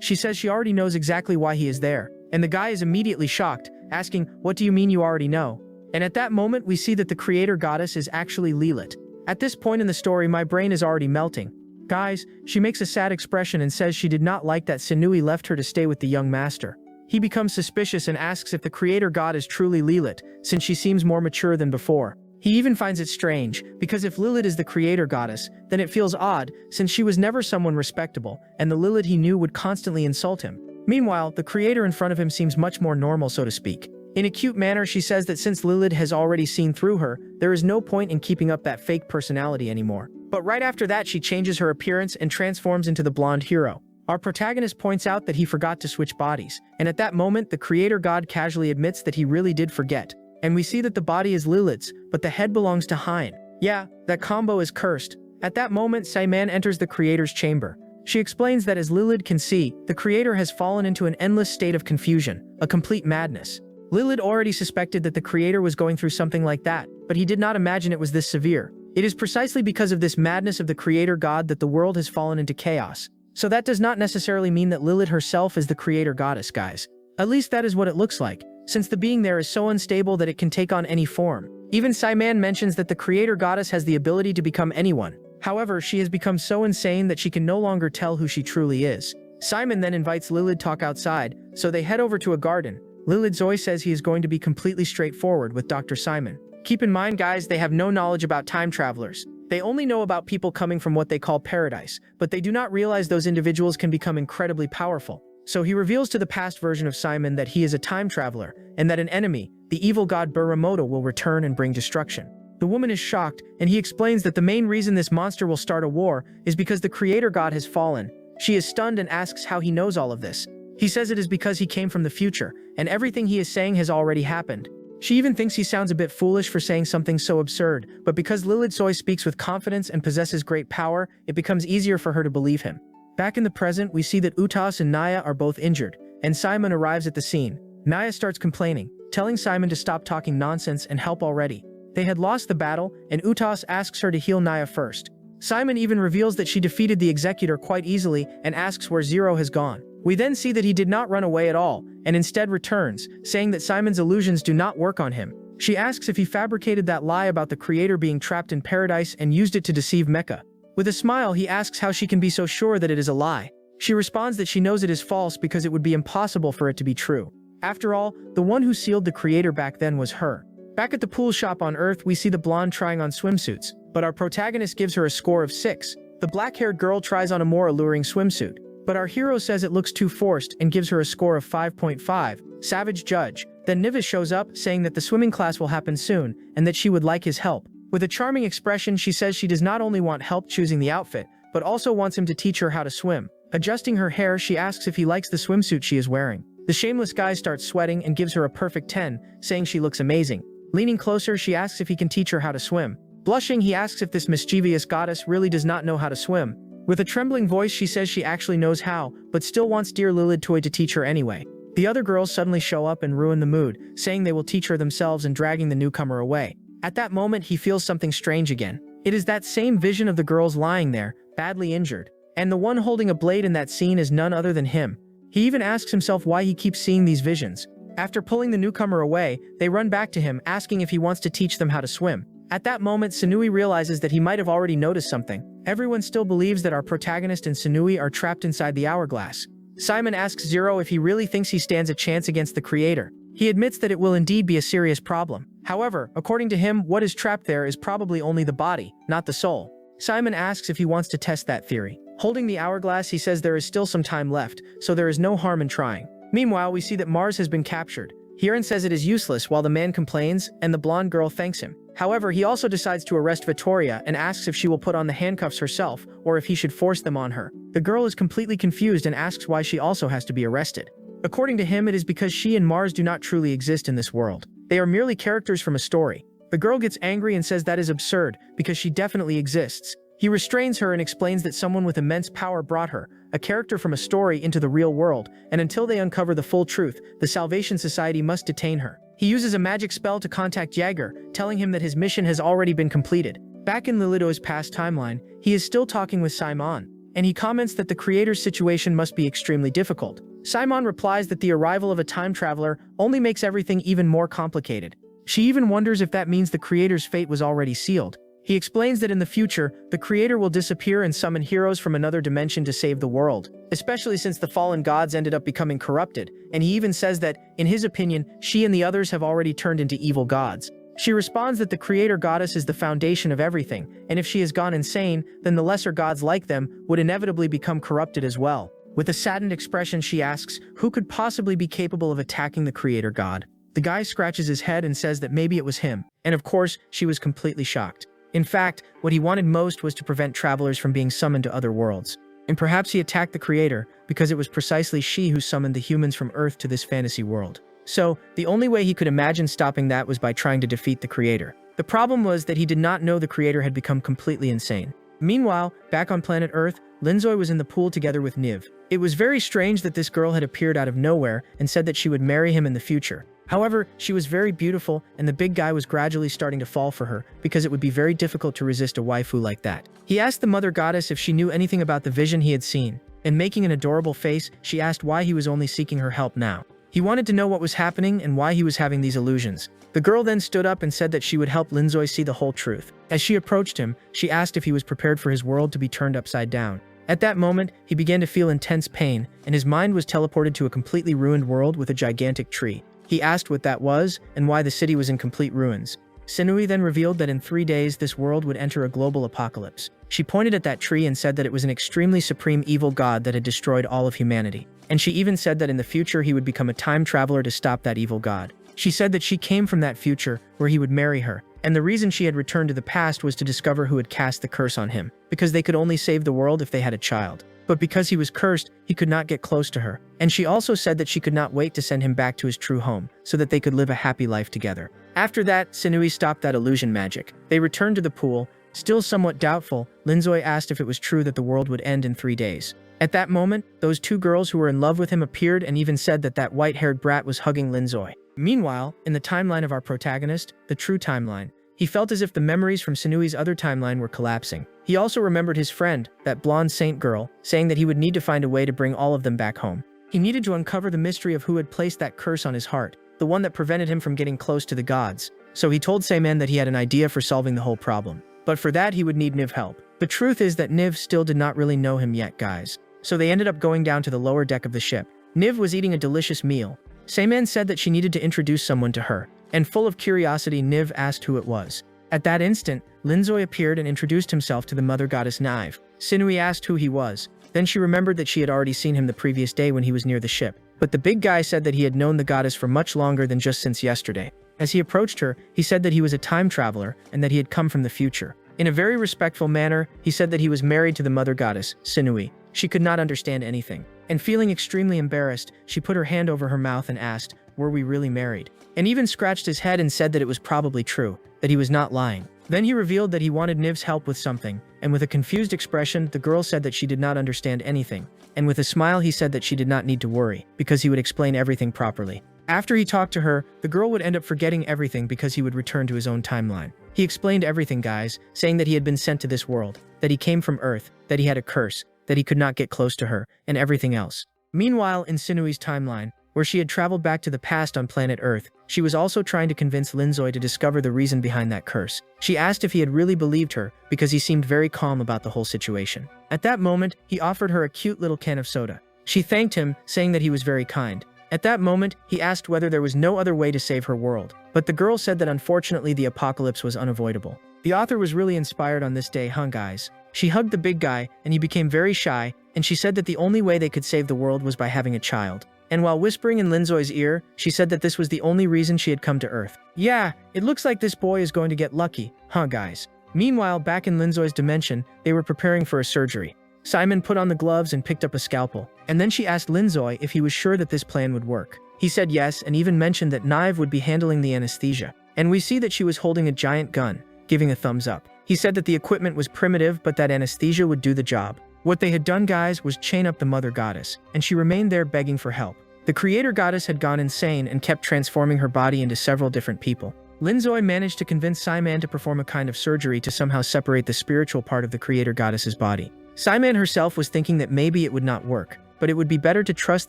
S1: she says she already knows exactly why he is there. And the guy is immediately shocked, asking, "What do you mean you already know?" And at that moment, we see that the creator goddess is actually Lilith. At this point in the story, my brain is already melting. Guys, she makes a sad expression and says she did not like that Sinui left her to stay with the young master. He becomes suspicious and asks if the creator god is truly Lilith, since she seems more mature than before. He even finds it strange, because if Lilith is the creator goddess, then it feels odd, since she was never someone respectable, and the Lilith he knew would constantly insult him. Meanwhile, the creator in front of him seems much more normal, so to speak. In a cute manner, she says that since Lilith has already seen through her, there is no point in keeping up that fake personality anymore. But right after that, she changes her appearance and transforms into the blonde hero. Our protagonist points out that he forgot to switch bodies, and at that moment the creator god casually admits that he really did forget. And we see that the body is Lilith's, but the head belongs to Hein. Yeah, that combo is cursed. At that moment Simon enters the creator's chamber. She explains that as Lilith can see, the creator has fallen into an endless state of confusion, a complete madness. Lilith already suspected that the creator was going through something like that, but he did not imagine it was this severe. It is precisely because of this madness of the creator god that the world has fallen into chaos. So that does not necessarily mean that Lilith herself is the creator goddess, guys. At least that is what it looks like, since the being there is so unstable that it can take on any form. Even Simon mentions that the creator goddess has the ability to become anyone. However, she has become so insane that she can no longer tell who she truly is. Simon then invites Lilith to talk outside, so they head over to a garden. Lilith Zoe says he is going to be completely straightforward with Dr. Simon. Keep in mind, guys, they have no knowledge about time travelers. They only know about people coming from what they call paradise, but they do not realize those individuals can become incredibly powerful. So he reveals to the past version of Simon that he is a time traveler, and that an enemy, the evil god Buramoto, will return and bring destruction. The woman is shocked, and he explains that the main reason this monster will start a war is because the creator god has fallen. She is stunned and asks how he knows all of this. He says it is because he came from the future, and everything he is saying has already happened. She even thinks he sounds a bit foolish for saying something so absurd, but because Lilith Zoe speaks with confidence and possesses great power, it becomes easier for her to believe him. Back in the present, we see that Utas and Naya are both injured, and Simon arrives at the scene. Naya starts complaining, telling Simon to stop talking nonsense and help already. They had lost the battle, and Utas asks her to heal Naya first. Simon even reveals that she defeated the executor quite easily and asks where Zero has gone. We then see that he did not run away at all, and instead returns, saying that Simon's illusions do not work on him. She asks if he fabricated that lie about the creator being trapped in paradise and used it to deceive Mecha. With a smile, he asks how she can be so sure that it is a lie. She responds that she knows it is false because it would be impossible for it to be true. After all, the one who sealed the creator back then was her. Back at the pool shop on Earth, we see the blonde trying on swimsuits, but our protagonist gives her a score of 6. The black-haired girl tries on a more alluring swimsuit, but our hero says it looks too forced and gives her a score of 5.5. Savage judge. Then Nivis shows up, saying that the swimming class will happen soon, and that she would like his help. With a charming expression, she says she does not only want help choosing the outfit, but also wants him to teach her how to swim. Adjusting her hair, she asks if he likes the swimsuit she is wearing. The shameless guy starts sweating and gives her a perfect 10, saying she looks amazing. Leaning closer, she asks if he can teach her how to swim. Blushing, he asks if this mischievous goddess really does not know how to swim. With a trembling voice, she says she actually knows how, but still wants dear Lilith Toy to teach her anyway. The other girls suddenly show up and ruin the mood, saying they will teach her themselves and dragging the newcomer away. At that moment, he feels something strange again. It is that same vision of the girls lying there, badly injured. And the one holding a blade in that scene is none other than him. He even asks himself why he keeps seeing these visions. After pulling the newcomer away, they run back to him, asking if he wants to teach them how to swim. At that moment, Sunui realizes that he might have already noticed something. Everyone still believes that our protagonist and Sunui are trapped inside the hourglass. Simon asks Zero if he really thinks he stands a chance against the creator. He admits that it will indeed be a serious problem. However, according to him, what is trapped there is probably only the body, not the soul. Simon asks if he wants to test that theory. Holding the hourglass, he says there is still some time left, so there is no harm in trying. Meanwhile, we see that Mars has been captured. Hiren says it is useless while the man complains, and the blonde girl thanks him. However, he also decides to arrest Vittoria and asks if she will put on the handcuffs herself, or if he should force them on her. The girl is completely confused and asks why she also has to be arrested. According to him, it is because she and Mars do not truly exist in this world. They are merely characters from a story. The girl gets angry and says that is absurd, because she definitely exists. He restrains her and explains that someone with immense power brought her, a character from a story, into the real world, and until they uncover the full truth, the Salvation Society must detain her. He uses a magic spell to contact Jaeger, telling him that his mission has already been completed. Back in Lilito's past timeline, he is still talking with Simon, and he comments that the creator's situation must be extremely difficult. Simon replies that the arrival of a time traveler only makes everything even more complicated. She even wonders if that means the creator's fate was already sealed. He explains that in the future, the creator will disappear and summon heroes from another dimension to save the world, especially since the fallen gods ended up becoming corrupted, and he even says that, in his opinion, she and the others have already turned into evil gods. She responds that the creator goddess is the foundation of everything, and if she has gone insane, then the lesser gods like them would inevitably become corrupted as well. With a saddened expression, she asks, who could possibly be capable of attacking the creator god? The guy scratches his head and says that maybe it was him, and of course, she was completely shocked. In fact, what he wanted most was to prevent travelers from being summoned to other worlds. and perhaps he attacked the creator because it was precisely she who summoned the humans from Earth to this fantasy world. So, the only way he could imagine stopping that was by trying to defeat the creator. The problem was that he did not know the creator had become completely insane. Meanwhile, back on planet Earth, Linzoy was in the pool together with Niv. It was very strange that this girl had appeared out of nowhere and said that she would marry him in the future. However, she was very beautiful, and the big guy was gradually starting to fall for her because it would be very difficult to resist a waifu like that. He asked the mother goddess if she knew anything about the vision he had seen, and making an adorable face, she asked why he was only seeking her help now. He wanted to know what was happening and why he was having these illusions. The girl then stood up and said that she would help Linzoy see the whole truth. As she approached him, she asked if he was prepared for his world to be turned upside down. At that moment, he began to feel intense pain, and his mind was teleported to a completely ruined world with a gigantic tree. He asked what that was, and why the city was in complete ruins. Sinui then revealed that in 3 days this world would enter a global apocalypse. She pointed at that tree and said that it was an extremely supreme evil god that had destroyed all of humanity. And she even said that in the future he would become a time traveler to stop that evil god. She said that she came from that future where he would marry her, and the reason she had returned to the past was to discover who had cast the curse on him, because they could only save the world if they had a child. But because he was cursed, he could not get close to her. And she also said that she could not wait to send him back to his true home, so that they could live a happy life together. After that, Sinui stopped that illusion magic. They returned to the pool. Still somewhat doubtful, Linzoy asked if it was true that the world would end in 3 days. At that moment, those 2 girls who were in love with him appeared and even said that that white-haired brat was hugging Linzoy. Meanwhile, in the timeline of our protagonist, the true timeline, he felt as if the memories from Sinui's other timeline were collapsing. He also remembered his friend, that blonde saint girl, saying that he would need to find a way to bring all of them back home. He needed to uncover the mystery of who had placed that curse on his heart, the one that prevented him from getting close to the gods. So he told Sayman that he had an idea for solving the whole problem. But for that he would need Niv help. The truth is that Niv still did not really know him yet, guys. So they ended up going down to the lower deck of the ship. Niv was eating a delicious meal. Sayman said that she needed to introduce someone to her, and full of curiosity, Niv asked who it was. At that instant, Linzoy appeared and introduced himself to the mother goddess Nive. Sinui asked who he was. Then she remembered that she had already seen him the previous day when he was near the ship. But the big guy said that he had known the goddess for much longer than just since yesterday. As he approached her, he said that he was a time traveler and that he had come from the future. In a very respectful manner, he said that he was married to the mother goddess, Sinui. She could not understand anything. And feeling extremely embarrassed, she put her hand over her mouth and asked, "Were we really married?" And even scratched his head and said that it was probably true, that he was not lying. Then he revealed that he wanted Niv's help with something, and with a confused expression, the girl said that she did not understand anything. And with a smile, he said that she did not need to worry, because he would explain everything properly. After he talked to her, the girl would end up forgetting everything because he would return to his own timeline. He explained everything, guys, saying that he had been sent to this world, that he came from Earth, that he had a curse, that he could not get close to her, and everything else. Meanwhile, in Sinui's timeline, where she had traveled back to the past on planet Earth, she was also trying to convince Linzoy to discover the reason behind that curse. She asked if he had really believed her, because he seemed very calm about the whole situation. At that moment, he offered her a cute little can of soda. She thanked him, saying that he was very kind. At that moment, he asked whether there was no other way to save her world. But the girl said that unfortunately the apocalypse was unavoidable. The author was really inspired on this day, huh guys? She hugged the big guy, and he became very shy, and she said that the only way they could save the world was by having a child. And while whispering in Linzoy's ear, she said that this was the only reason she had come to Earth. Yeah, it looks like this boy is going to get lucky, huh guys? Meanwhile, back in Linzoy's dimension, they were preparing for a surgery. Simon put on the gloves and picked up a scalpel, and then she asked Linzoy if he was sure that this plan would work. He said yes, and even mentioned that Nive would be handling the anesthesia. And we see that she was holding a giant gun, giving a thumbs up. He said that the equipment was primitive, but that anesthesia would do the job. What they had done, guys, was chain up the mother goddess, and she remained there begging for help. The creator goddess had gone insane and kept transforming her body into several different people. Linzoy managed to convince Simon to perform a kind of surgery to somehow separate the spiritual part of the creator goddess's body. Simon herself was thinking that maybe it would not work, but it would be better to trust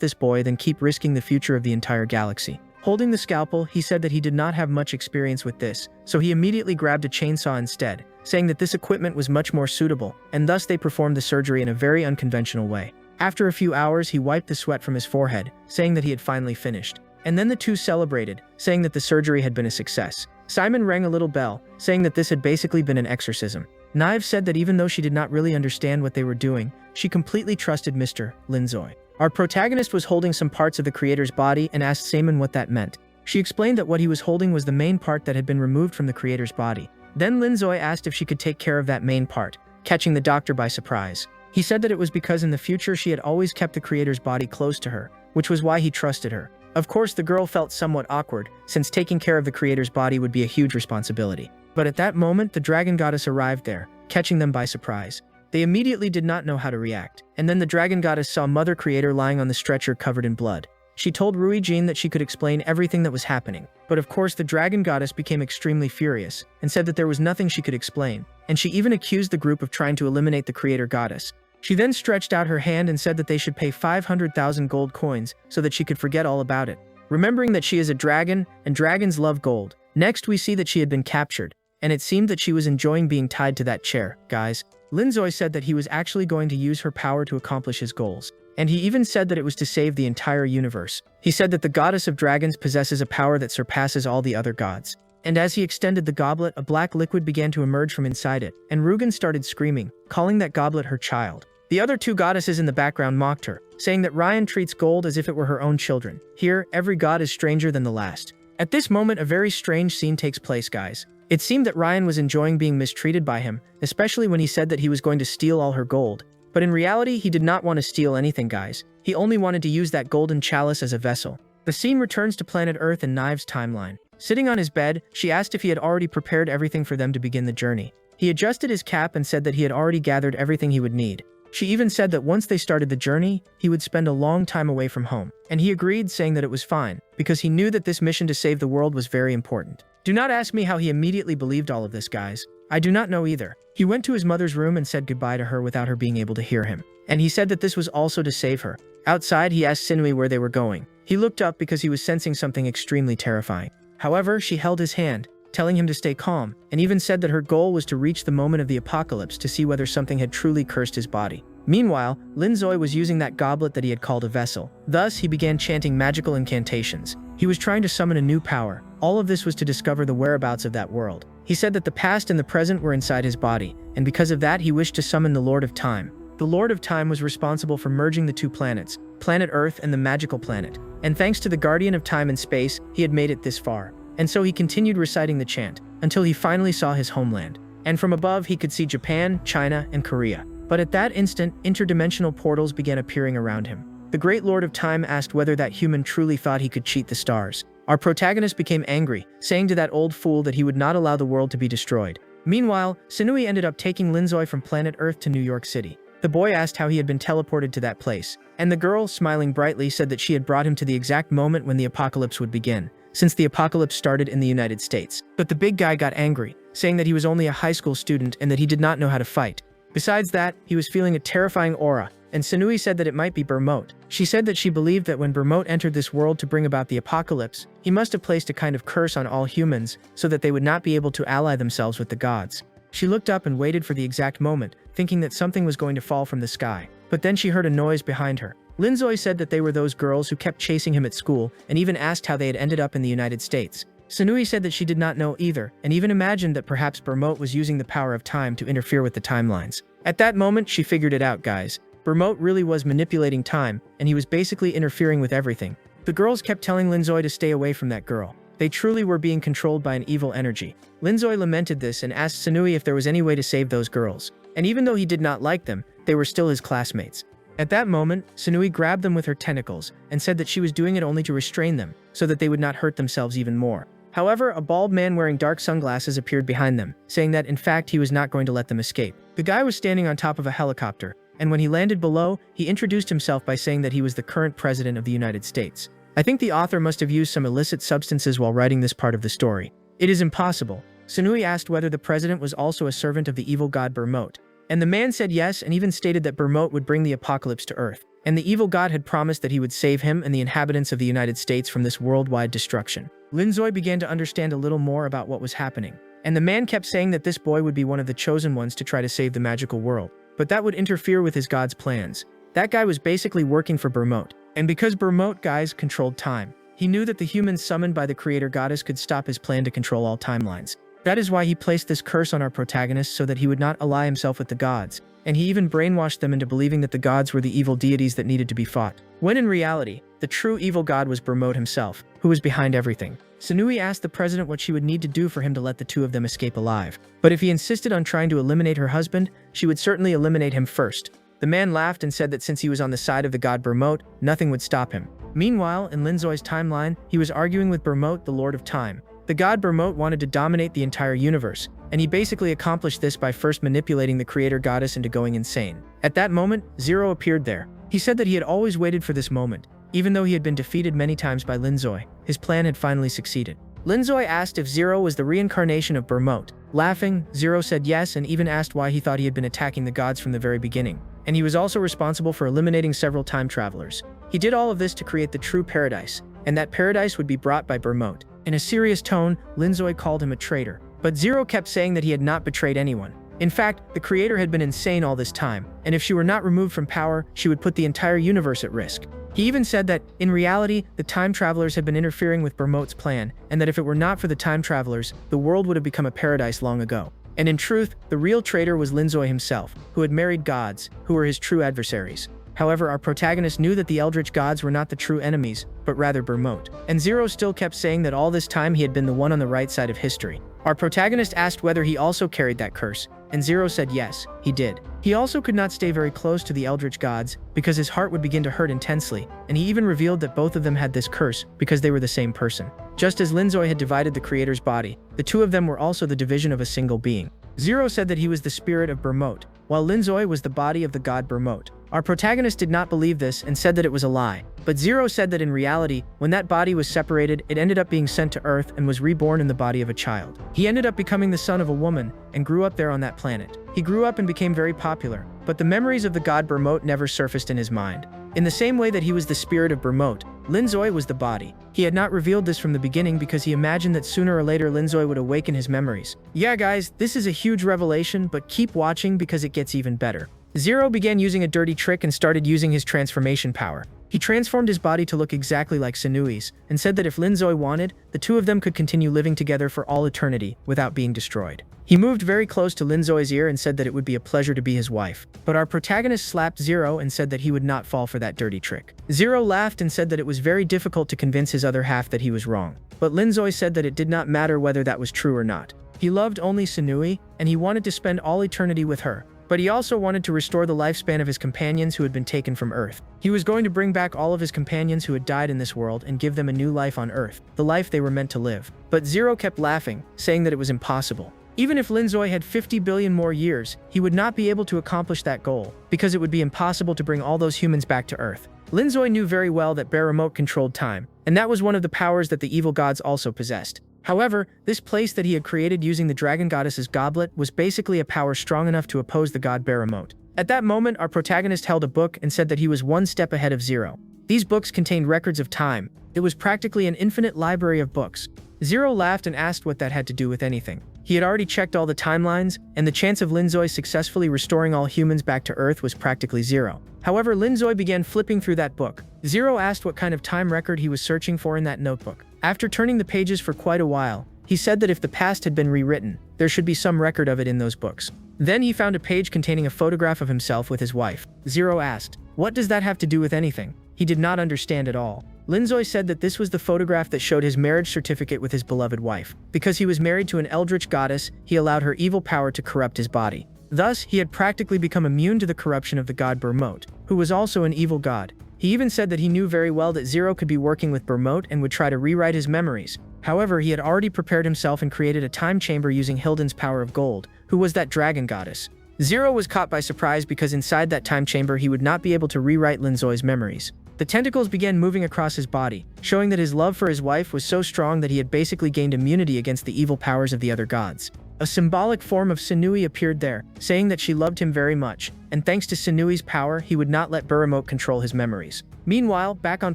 S1: this boy than keep risking the future of the entire galaxy. Holding the scalpel, he said that he did not have much experience with this, so he immediately grabbed a chainsaw instead, saying that this equipment was much more suitable, and thus they performed the surgery in a very unconventional way. After a few hours, he wiped the sweat from his forehead, saying that he had finally finished. And then the two celebrated, saying that the surgery had been a success. Simon rang a little bell, saying that this had basically been an exorcism. Nive said that even though she did not really understand what they were doing, she completely trusted Mr. Linzoy. Our protagonist was holding some parts of the creator's body and asked Simon what that meant. She explained that what he was holding was the main part that had been removed from the creator's body. Then Linzoy asked if she could take care of that main part, catching the doctor by surprise. He said that it was because in the future she had always kept the creator's body close to her, which was why he trusted her. Of course, the girl felt somewhat awkward, since taking care of the creator's body would be a huge responsibility. But at that moment, the dragon goddess arrived there, catching them by surprise. They immediately did not know how to react. And then the dragon goddess saw Mother Creator lying on the stretcher covered in blood. She told Rui Jin that she could explain everything that was happening. But of course, the dragon goddess became extremely furious and said that there was nothing she could explain. And she even accused the group of trying to eliminate the creator goddess. She then stretched out her hand and said that they should pay 500,000 gold coins so that she could forget all about it. Remembering that she is a dragon and dragons love gold. Next, we see that she had been captured, and it seemed that she was enjoying being tied to that chair. Guys, Linzoi said that he was actually going to use her power to accomplish his goals. And he even said that it was to save the entire universe. He said that the goddess of dragons possesses a power that surpasses all the other gods. And as he extended the goblet, a black liquid began to emerge from inside it, and Rugen started screaming, calling that goblet her child. The other two goddesses in the background mocked her, saying that Ryan treats gold as if it were her own children. Here, every god is stranger than the last. At this moment, a very strange scene takes place, guys. It seemed that Ryan was enjoying being mistreated by him, especially when he said that he was going to steal all her gold. But in reality, he did not want to steal anything, guys. He only wanted to use that golden chalice as a vessel. The scene returns to planet Earth in Knives' timeline. Sitting on his bed, she asked if he had already prepared everything for them to begin the journey. He adjusted his cap and said that he had already gathered everything he would need. She even said that once they started the journey, he would spend a long time away from home. And he agreed, saying that it was fine, because he knew that this mission to save the world was very important. Do not ask me how he immediately believed all of this, guys. I do not know either. He went to his mother's room and said goodbye to her without her being able to hear him. And he said that this was also to save her. Outside, he asked Sinui where they were going. He looked up because he was sensing something extremely terrifying. However, she held his hand, telling him to stay calm, and even said that her goal was to reach the moment of the apocalypse to see whether something had truly cursed his body. Meanwhile, Linzoi was using that goblet that he had called a vessel. Thus, he began chanting magical incantations. He was trying to summon a new power. All of this was to discover the whereabouts of that world. He said that the past and the present were inside his body, and because of that, he wished to summon the Lord of Time. The Lord of Time was responsible for merging the two planets, planet Earth and the magical planet. And thanks to the Guardian of Time and Space, he had made it this far. And so he continued reciting the chant, until he finally saw his homeland. And from above, he could see Japan, China, and Korea. But at that instant, interdimensional portals began appearing around him. The Great Lord of Time asked whether that human truly thought he could cheat the stars. Our protagonist became angry, saying to that old fool that he would not allow the world to be destroyed. Meanwhile, Sinui ended up taking Linzoi from planet Earth to New York City. The boy asked how he had been teleported to that place, and the girl, smiling brightly, said that she had brought him to the exact moment when the apocalypse would begin, since the apocalypse started in the United States. But the big guy got angry, saying that he was only a high school student and that he did not know how to fight. Besides that, he was feeling a terrifying aura, and Sinui said that it might be Bermote. She said that she believed that when Bermote entered this world to bring about the apocalypse, he must have placed a kind of curse on all humans so that they would not be able to ally themselves with the gods. She looked up and waited for the exact moment, thinking that something was going to fall from the sky. But then she heard a noise behind her. Linzoi said that they were those girls who kept chasing him at school and even asked how they had ended up in the United States. Sinui said that she did not know either, and even imagined that perhaps Bermote was using the power of time to interfere with the timelines. At that moment, she figured it out, guys. Bermote really was manipulating time, and he was basically interfering with everything. The girls kept telling Linzoi to stay away from that girl. They truly were being controlled by an evil energy. Linzoi lamented this and asked Sinui if there was any way to save those girls. And even though he did not like them, they were still his classmates. At that moment, Sinui grabbed them with her tentacles and said that she was doing it only to restrain them, so that they would not hurt themselves even more. However, a bald man wearing dark sunglasses appeared behind them, saying that in fact he was not going to let them escape. The guy was standing on top of a helicopter, and when he landed below, he introduced himself by saying that he was the current president of the United States. I think the author must have used some illicit substances while writing this part of the story. It is impossible. Sinui asked whether the president was also a servant of the evil god Bermote. And the man said yes and even stated that Bermote would bring the apocalypse to Earth. And the evil god had promised that he would save him and the inhabitants of the United States from this worldwide destruction. Linzoi began to understand a little more about what was happening. And the man kept saying that this boy would be one of the chosen ones to try to save the magical world. But that would interfere with his god's plans. That guy was basically working for Bermote. And because Bermote guys controlled time, he knew that the humans summoned by the creator goddess could stop his plan to control all timelines. That is why he placed this curse on our protagonist so that he would not ally himself with the gods. And he even brainwashed them into believing that the gods were the evil deities that needed to be fought. When in reality, the true evil god was Bermote himself, who was behind everything. Sinui asked the president what she would need to do for him to let the two of them escape alive. But if he insisted on trying to eliminate her husband, she would certainly eliminate him first. The man laughed and said that since he was on the side of the god Bermote, nothing would stop him. Meanwhile, in Linzoi's timeline, he was arguing with Bermote, the Lord of Time. The god Bermote wanted to dominate the entire universe, and he basically accomplished this by first manipulating the creator goddess into going insane. At that moment, Zero appeared there. He said that he had always waited for this moment. Even though he had been defeated many times by Linzoi, his plan had finally succeeded. Linzoi asked if Zero was the reincarnation of Bermote. Laughing, Zero said yes and even asked why he thought he had been attacking the gods from the very beginning. And he was also responsible for eliminating several time travelers. He did all of this to create the true paradise, and that paradise would be brought by Bermote. In a serious tone, Linzoi called him a traitor. But Zero kept saying that he had not betrayed anyone. In fact, the creator had been insane all this time, and if she were not removed from power, she would put the entire universe at risk. He even said that, in reality, the time travelers had been interfering with Bermote's plan, and that if it were not for the time travelers, the world would have become a paradise long ago. And in truth, the real traitor was Linzoi himself, who had married gods, who were his true adversaries. However, our protagonist knew that the eldritch gods were not the true enemies, but rather Bermote. And Zero still kept saying that all this time he had been the one on the right side of history. Our protagonist asked whether he also carried that curse, and Zero said yes, he did. He also could not stay very close to the eldritch gods, because his heart would begin to hurt intensely, and he even revealed that both of them had this curse, because they were the same person. Just as Linzoi had divided the creator's body, the two of them were also the division of a single being. Zero said that he was the spirit of Bermote, while Linzoi was the body of the god Bermote. Our protagonist did not believe this and said that it was a lie. But Zero said that in reality, when that body was separated, it ended up being sent to Earth and was reborn in the body of a child. He ended up becoming the son of a woman and grew up there on that planet. He grew up and became very popular, but the memories of the god Bermote never surfaced in his mind. In the same way that he was the spirit of Bermote, Linzoi was the body. He had not revealed this from the beginning because he imagined that sooner or later Linzoi would awaken his memories. Yeah guys, this is a huge revelation, but keep watching because it gets even better. Zero began using a dirty trick and started using his transformation power. He transformed his body to look exactly like Sunui's, and said that if Linzoi wanted, the two of them could continue living together for all eternity, without being destroyed. He moved very close to Linzoi's ear and said that it would be a pleasure to be his wife. But our protagonist slapped Zero and said that he would not fall for that dirty trick. Zero laughed and said that it was very difficult to convince his other half that he was wrong. But Linzoi said that it did not matter whether that was true or not. He loved only Sunui, and he wanted to spend all eternity with her. But he also wanted to restore the lifespan of his companions who had been taken from Earth. He was going to bring back all of his companions who had died in this world and give them a new life on Earth, the life they were meant to live. But Zero kept laughing, saying that it was impossible. Even if Linzoi had 50 billion more years, he would not be able to accomplish that goal, because it would be impossible to bring all those humans back to Earth. Linzoi knew very well that Berremote controlled time, and that was one of the powers that the evil gods also possessed. However, this place that he had created using the dragon goddess's goblet was basically a power strong enough to oppose the god Berremote. At that moment, our protagonist held a book and said that he was one step ahead of Zero. These books contained records of time. It was practically an infinite library of books. Zero laughed and asked what that had to do with anything. He had already checked all the timelines, and the chance of Linzoi successfully restoring all humans back to Earth was practically zero. However, Linzoi began flipping through that book. Zero asked what kind of time record he was searching for in that notebook. After turning the pages for quite a while, he said that if the past had been rewritten, there should be some record of it in those books. Then he found a page containing a photograph of himself with his wife. Zero asked, "What does that have to do with anything?" He did not understand at all. Linzoi said that this was the photograph that showed his marriage certificate with his beloved wife. Because he was married to an eldritch goddess, he allowed her evil power to corrupt his body. Thus, he had practically become immune to the corruption of the god Bermote, who was also an evil god. He even said that he knew very well that Zero could be working with Bermote and would try to rewrite his memories. However, he had already prepared himself and created a time chamber using Hilden's power of gold, who was that dragon goddess. Zero was caught by surprise because inside that time chamber he would not be able to rewrite Linzoi's memories. The tentacles began moving across his body, showing that his love for his wife was so strong that he had basically gained immunity against the evil powers of the other gods. A symbolic form of Sunui appeared there, saying that she loved him very much, and thanks to Sunui's power, he would not let Berremote control his memories. Meanwhile, back on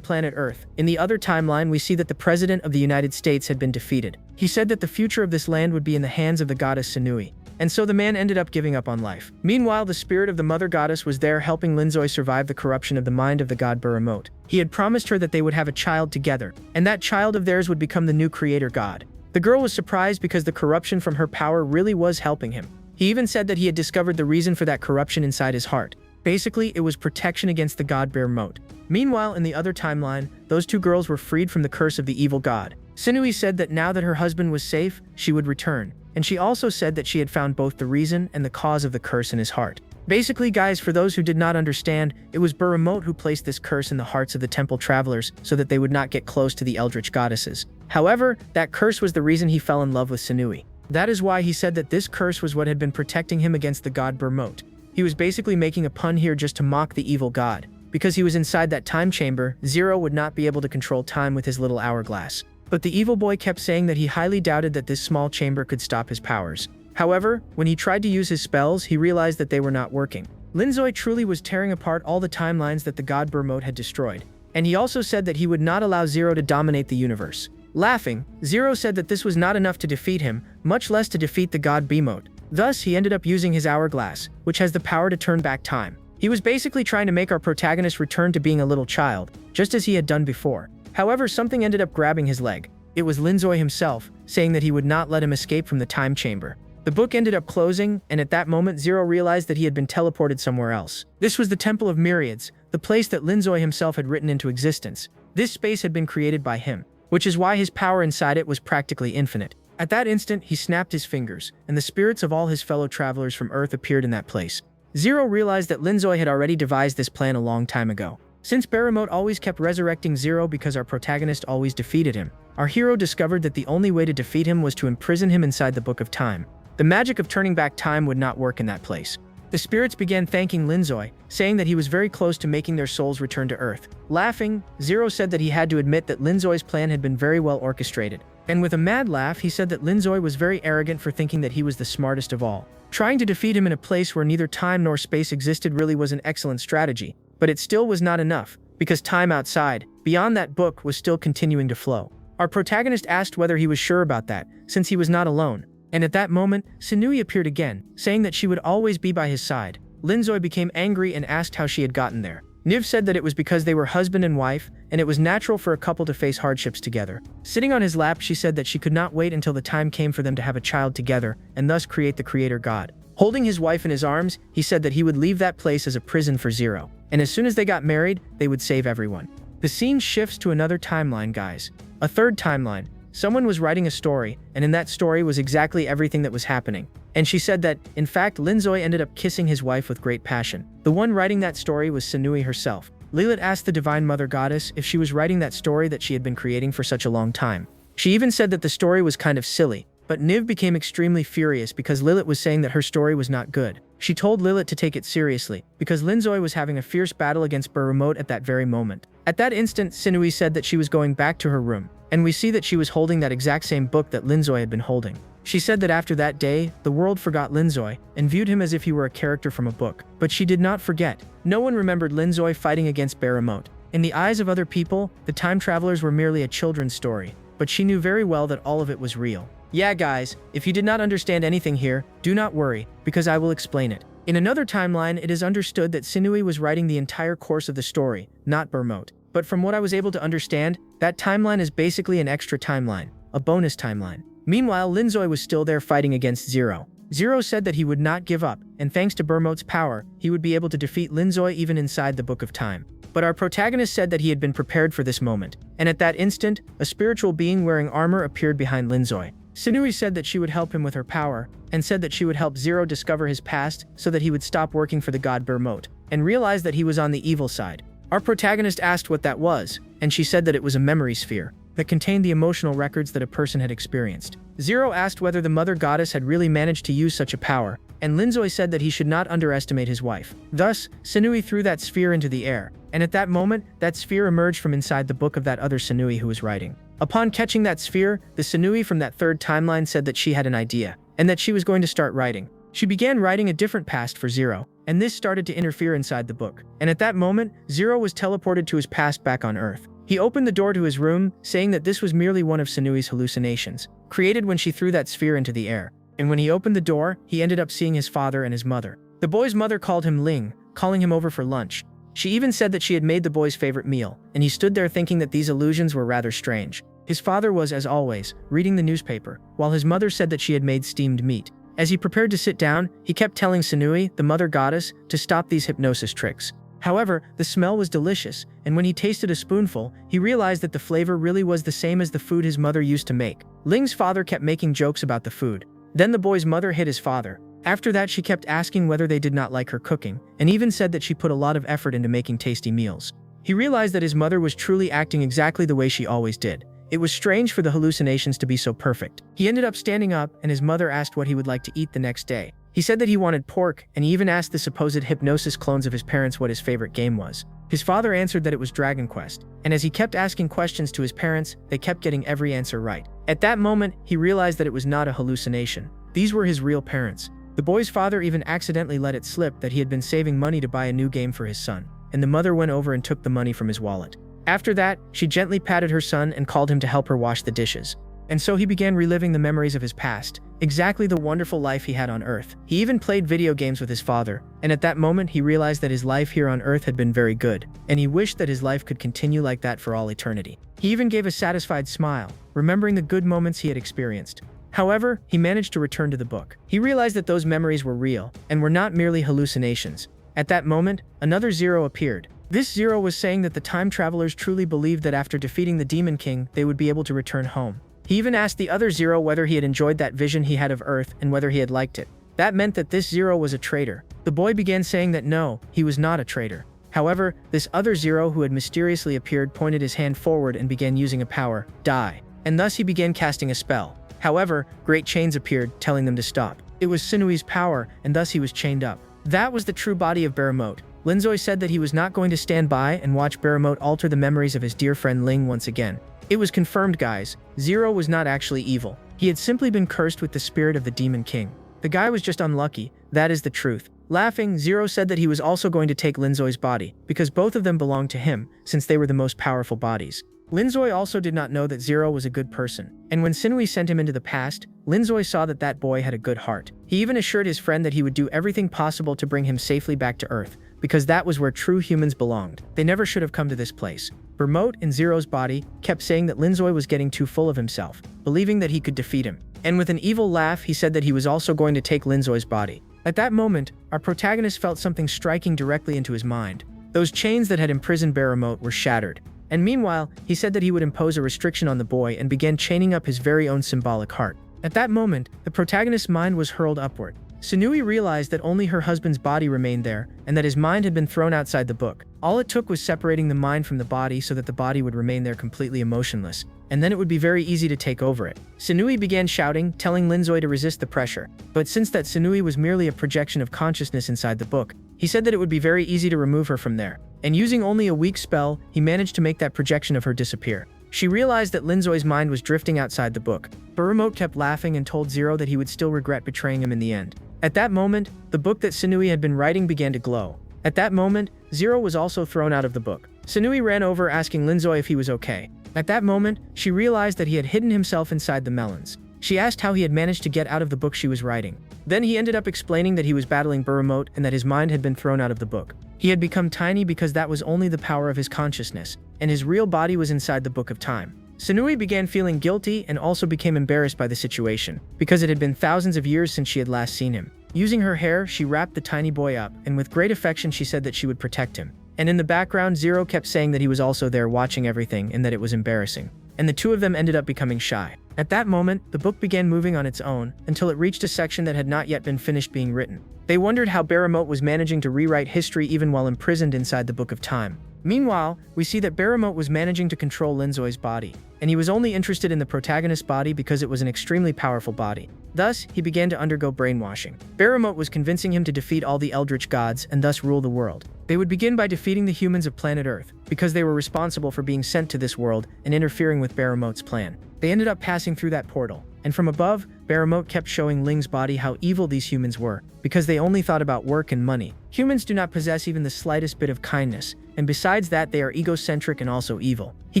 S1: planet Earth, in the other timeline we see that the President of the United States had been defeated. He said that the future of this land would be in the hands of the goddess Sunui. And so the man ended up giving up on life. Meanwhile, the spirit of the mother goddess was there helping Linzoi survive the corruption of the mind of the god Berremote. He had promised her that they would have a child together, and that child of theirs would become the new creator god. The girl was surprised because the corruption from her power really was helping him. He even said that he had discovered the reason for that corruption inside his heart. Basically, it was protection against the god Berremote. Meanwhile, in the other timeline, those two girls were freed from the curse of the evil god. Sunui said that now that her husband was safe, she would return. And she also said that she had found both the reason and the cause of the curse in his heart. Basically, guys, for those who did not understand, it was Berremote who placed this curse in the hearts of the temple travelers so that they would not get close to the eldritch goddesses. However, that curse was the reason he fell in love with Sunui. That is why he said that this curse was what had been protecting him against the god Berremote. He was basically making a pun here just to mock the evil god. Because he was inside that time chamber, Zero would not be able to control time with his little hourglass. But the evil boy kept saying that he highly doubted that this small chamber could stop his powers. However, when he tried to use his spells, he realized that they were not working. Linzoi truly was tearing apart all the timelines that the god Berremote had destroyed. And he also said that he would not allow Zero to dominate the universe. Laughing, Zero said that this was not enough to defeat him, much less to defeat the god Berremote. Thus, he ended up using his hourglass, which has the power to turn back time. He was basically trying to make our protagonist return to being a little child, just as he had done before. However, something ended up grabbing his leg. It was Linzoi himself, saying that he would not let him escape from the time chamber. The book ended up closing, and at that moment Zero realized that he had been teleported somewhere else. This was the Temple of Myriads, the place that Linzoi himself had written into existence. This space had been created by him, which is why his power inside it was practically infinite. At that instant, he snapped his fingers, and the spirits of all his fellow travelers from Earth appeared in that place. Zero realized that Linzoi had already devised this plan a long time ago. Since Berremote always kept resurrecting Zero because our protagonist always defeated him, our hero discovered that the only way to defeat him was to imprison him inside the Book of Time. The magic of turning back time would not work in that place. The spirits began thanking Linzoi, saying that he was very close to making their souls return to Earth. Laughing, Zero said that he had to admit that Linzoi's plan had been very well orchestrated. And with a mad laugh, he said that Linzoi was very arrogant for thinking that he was the smartest of all. Trying to defeat him in a place where neither time nor space existed really was an excellent strategy, but it still was not enough, because time outside, beyond that book, was still continuing to flow. Our protagonist asked whether he was sure about that, since he was not alone. And at that moment, Sunui appeared again, saying that she would always be by his side. Linzoi became angry and asked how she had gotten there. Niv said that it was because they were husband and wife, and it was natural for a couple to face hardships together. Sitting on his lap, she said that she could not wait until the time came for them to have a child together, and thus create the creator god. Holding his wife in his arms, he said that he would leave that place as a prison for Zero, and as soon as they got married, they would save everyone. The scene shifts to another timeline, guys. A third timeline. Someone was writing a story, and in that story was exactly everything that was happening. And she said that, in fact, Linzoi ended up kissing his wife with great passion. The one writing that story was Sunui herself. Lilith asked the Divine Mother Goddess if she was writing that story that she had been creating for such a long time. She even said that the story was kind of silly, but Niv became extremely furious because Lilith was saying that her story was not good. She told Lilith to take it seriously, because Linzoi was having a fierce battle against Berremote at that very moment. At that instant, Sunui said that she was going back to her room, and we see that she was holding that exact same book that Linzoi had been holding. She said that after that day, the world forgot Linzoi and viewed him as if he were a character from a book. But she did not forget. No one remembered Linzoi fighting against Berremote. In the eyes of other people, the time travelers were merely a children's story, but she knew very well that all of it was real. Yeah, guys, if you did not understand anything here, do not worry, because I will explain it. In another timeline, it is understood that Sunui was writing the entire course of the story, not Berremote. But from what I was able to understand, that timeline is basically an extra timeline, a bonus timeline. Meanwhile, Linzoi was still there fighting against Zero. Zero said that he would not give up, and thanks to Berremote's power, he would be able to defeat Linzoi even inside the Book of Time. But our protagonist said that he had been prepared for this moment, and at that instant, a spiritual being wearing armor appeared behind Linzoi. Sunui said that she would help him with her power, and said that she would help Zero discover his past so that he would stop working for the god Berremote, and realize that he was on the evil side. Our protagonist asked what that was, and she said that it was a memory sphere that contained the emotional records that a person had experienced. Zero asked whether the mother goddess had really managed to use such a power, and Linzoi said that he should not underestimate his wife. Thus, Sunui threw that sphere into the air, and at that moment, that sphere emerged from inside the book of that other Sunui who was writing. Upon catching that sphere, the Sunui from that third timeline said that she had an idea, and that she was going to start writing. She began writing a different past for Zero, and this started to interfere inside the book. And at that moment, Zero was teleported to his past back on Earth. He opened the door to his room, saying that this was merely one of Sunui's hallucinations, created when she threw that sphere into the air. And when he opened the door, he ended up seeing his father and his mother. The boy's mother called him Ling, calling him over for lunch. She even said that she had made the boy's favorite meal, and he stood there thinking that these illusions were rather strange. His father was, as always, reading the newspaper, while his mother said that she had made steamed meat. As he prepared to sit down, he kept telling Sunui, the mother goddess, to stop these hypnosis tricks. However, the smell was delicious, and when he tasted a spoonful, he realized that the flavor really was the same as the food his mother used to make. Ling's father kept making jokes about the food. Then the boy's mother hit his father, After that, she kept asking whether they did not like her cooking, and even said that she put a lot of effort into making tasty meals. He realized that his mother was truly acting exactly the way she always did. It was strange for the hallucinations to be so perfect. He ended up standing up, and his mother asked what he would like to eat the next day. He said that he wanted pork, and he even asked the supposed hypnosis clones of his parents what his favorite game was. His father answered that it was Dragon Quest, and as he kept asking questions to his parents, they kept getting every answer right. At that moment, he realized that it was not a hallucination. These were his real parents. The boy's father even accidentally let it slip that he had been saving money to buy a new game for his son, and the mother went over and took the money from his wallet. After that, she gently patted her son and called him to help her wash the dishes. And so he began reliving the memories of his past, exactly the wonderful life he had on Earth. He even played video games with his father, and at that moment he realized that his life here on Earth had been very good, and he wished that his life could continue like that for all eternity. He even gave a satisfied smile, remembering the good moments he had experienced. However, he managed to return to the book. He realized that those memories were real, and were not merely hallucinations. At that moment, another Zero appeared. This Zero was saying that the time travelers truly believed that after defeating the Demon King, they would be able to return home. He even asked the other Zero whether he had enjoyed that vision he had of Earth and whether he had liked it. That meant that this Zero was a traitor. The boy began saying that no, he was not a traitor. However, this other Zero who had mysteriously appeared pointed his hand forward and began using a power, die, and thus he began casting a spell. However, great chains appeared, telling them to stop. It was Sinui's power, and thus he was chained up. That was the true body of Baramote. Linzoi said that he was not going to stand by and watch Baramote alter the memories of his dear friend Ling once again. It was confirmed, guys. Zero was not actually evil. He had simply been cursed with the spirit of the Demon King. The guy was just unlucky. That is the truth. Laughing, Zero said that he was also going to take Linzoi's body, because both of them belonged to him, since they were the most powerful bodies. Linzoi also did not know that Zero was a good person, and when Sinui sent him into the past, Linzoi saw that that boy had a good heart. He even assured his friend that he would do everything possible to bring him safely back to Earth, because that was where true humans belonged. They never should have come to this place. Bermote, in Zero's body, kept saying that Linzoi was getting too full of himself, believing that he could defeat him. And with an evil laugh, he said that he was also going to take Linzoi's body. At that moment, our protagonist felt something striking directly into his mind. Those chains that had imprisoned Baramote were shattered. And meanwhile, he said that he would impose a restriction on the boy and began chaining up his very own symbolic heart. At that moment, the protagonist's mind was hurled upward. Sinui realized that only her husband's body remained there, and that his mind had been thrown outside the book. All it took was separating the mind from the body so that the body would remain there completely emotionless, and then it would be very easy to take over it. Sinui began shouting, telling Linzoi to resist the pressure. But since that Sinui was merely a projection of consciousness inside the book, he said that it would be very easy to remove her from there. And using only a weak spell, he managed to make that projection of her disappear. She realized that Linzoi's mind was drifting outside the book. Baramote kept laughing and told Zero that he would still regret betraying him in the end. At that moment, the book that Sinui had been writing began to glow. At that moment, Zero was also thrown out of the book. Sinui ran over asking Linzoi if he was okay. At that moment, she realized that he had hidden himself inside the melons. She asked how he had managed to get out of the book she was writing. Then he ended up explaining that he was battling Baramote and that his mind had been thrown out of the book. He had become tiny because that was only the power of his consciousness, and his real body was inside the Book of Time. Sinui began feeling guilty and also became embarrassed by the situation, because it had been thousands of years since she had last seen him. Using her hair, she wrapped the tiny boy up, and with great affection she said that she would protect him. And in the background, Zero kept saying that he was also there watching everything and that it was embarrassing. And the two of them ended up becoming shy. At that moment, the book began moving on its own, until it reached a section that had not yet been finished being written. They wondered how Baramote was managing to rewrite history even while imprisoned inside the Book of Time. Meanwhile, we see that Baramote was managing to control Linzoi's body, and he was only interested in the protagonist's body because it was an extremely powerful body. Thus, he began to undergo brainwashing. Baramote was convincing him to defeat all the Eldritch gods and thus rule the world. They would begin by defeating the humans of planet Earth, because they were responsible for being sent to this world and interfering with Baramote's plan. They ended up passing through that portal, and from above, Baramote kept showing Ling's body how evil these humans were, because they only thought about work and money. Humans do not possess even the slightest bit of kindness, and besides that they are egocentric and also evil. He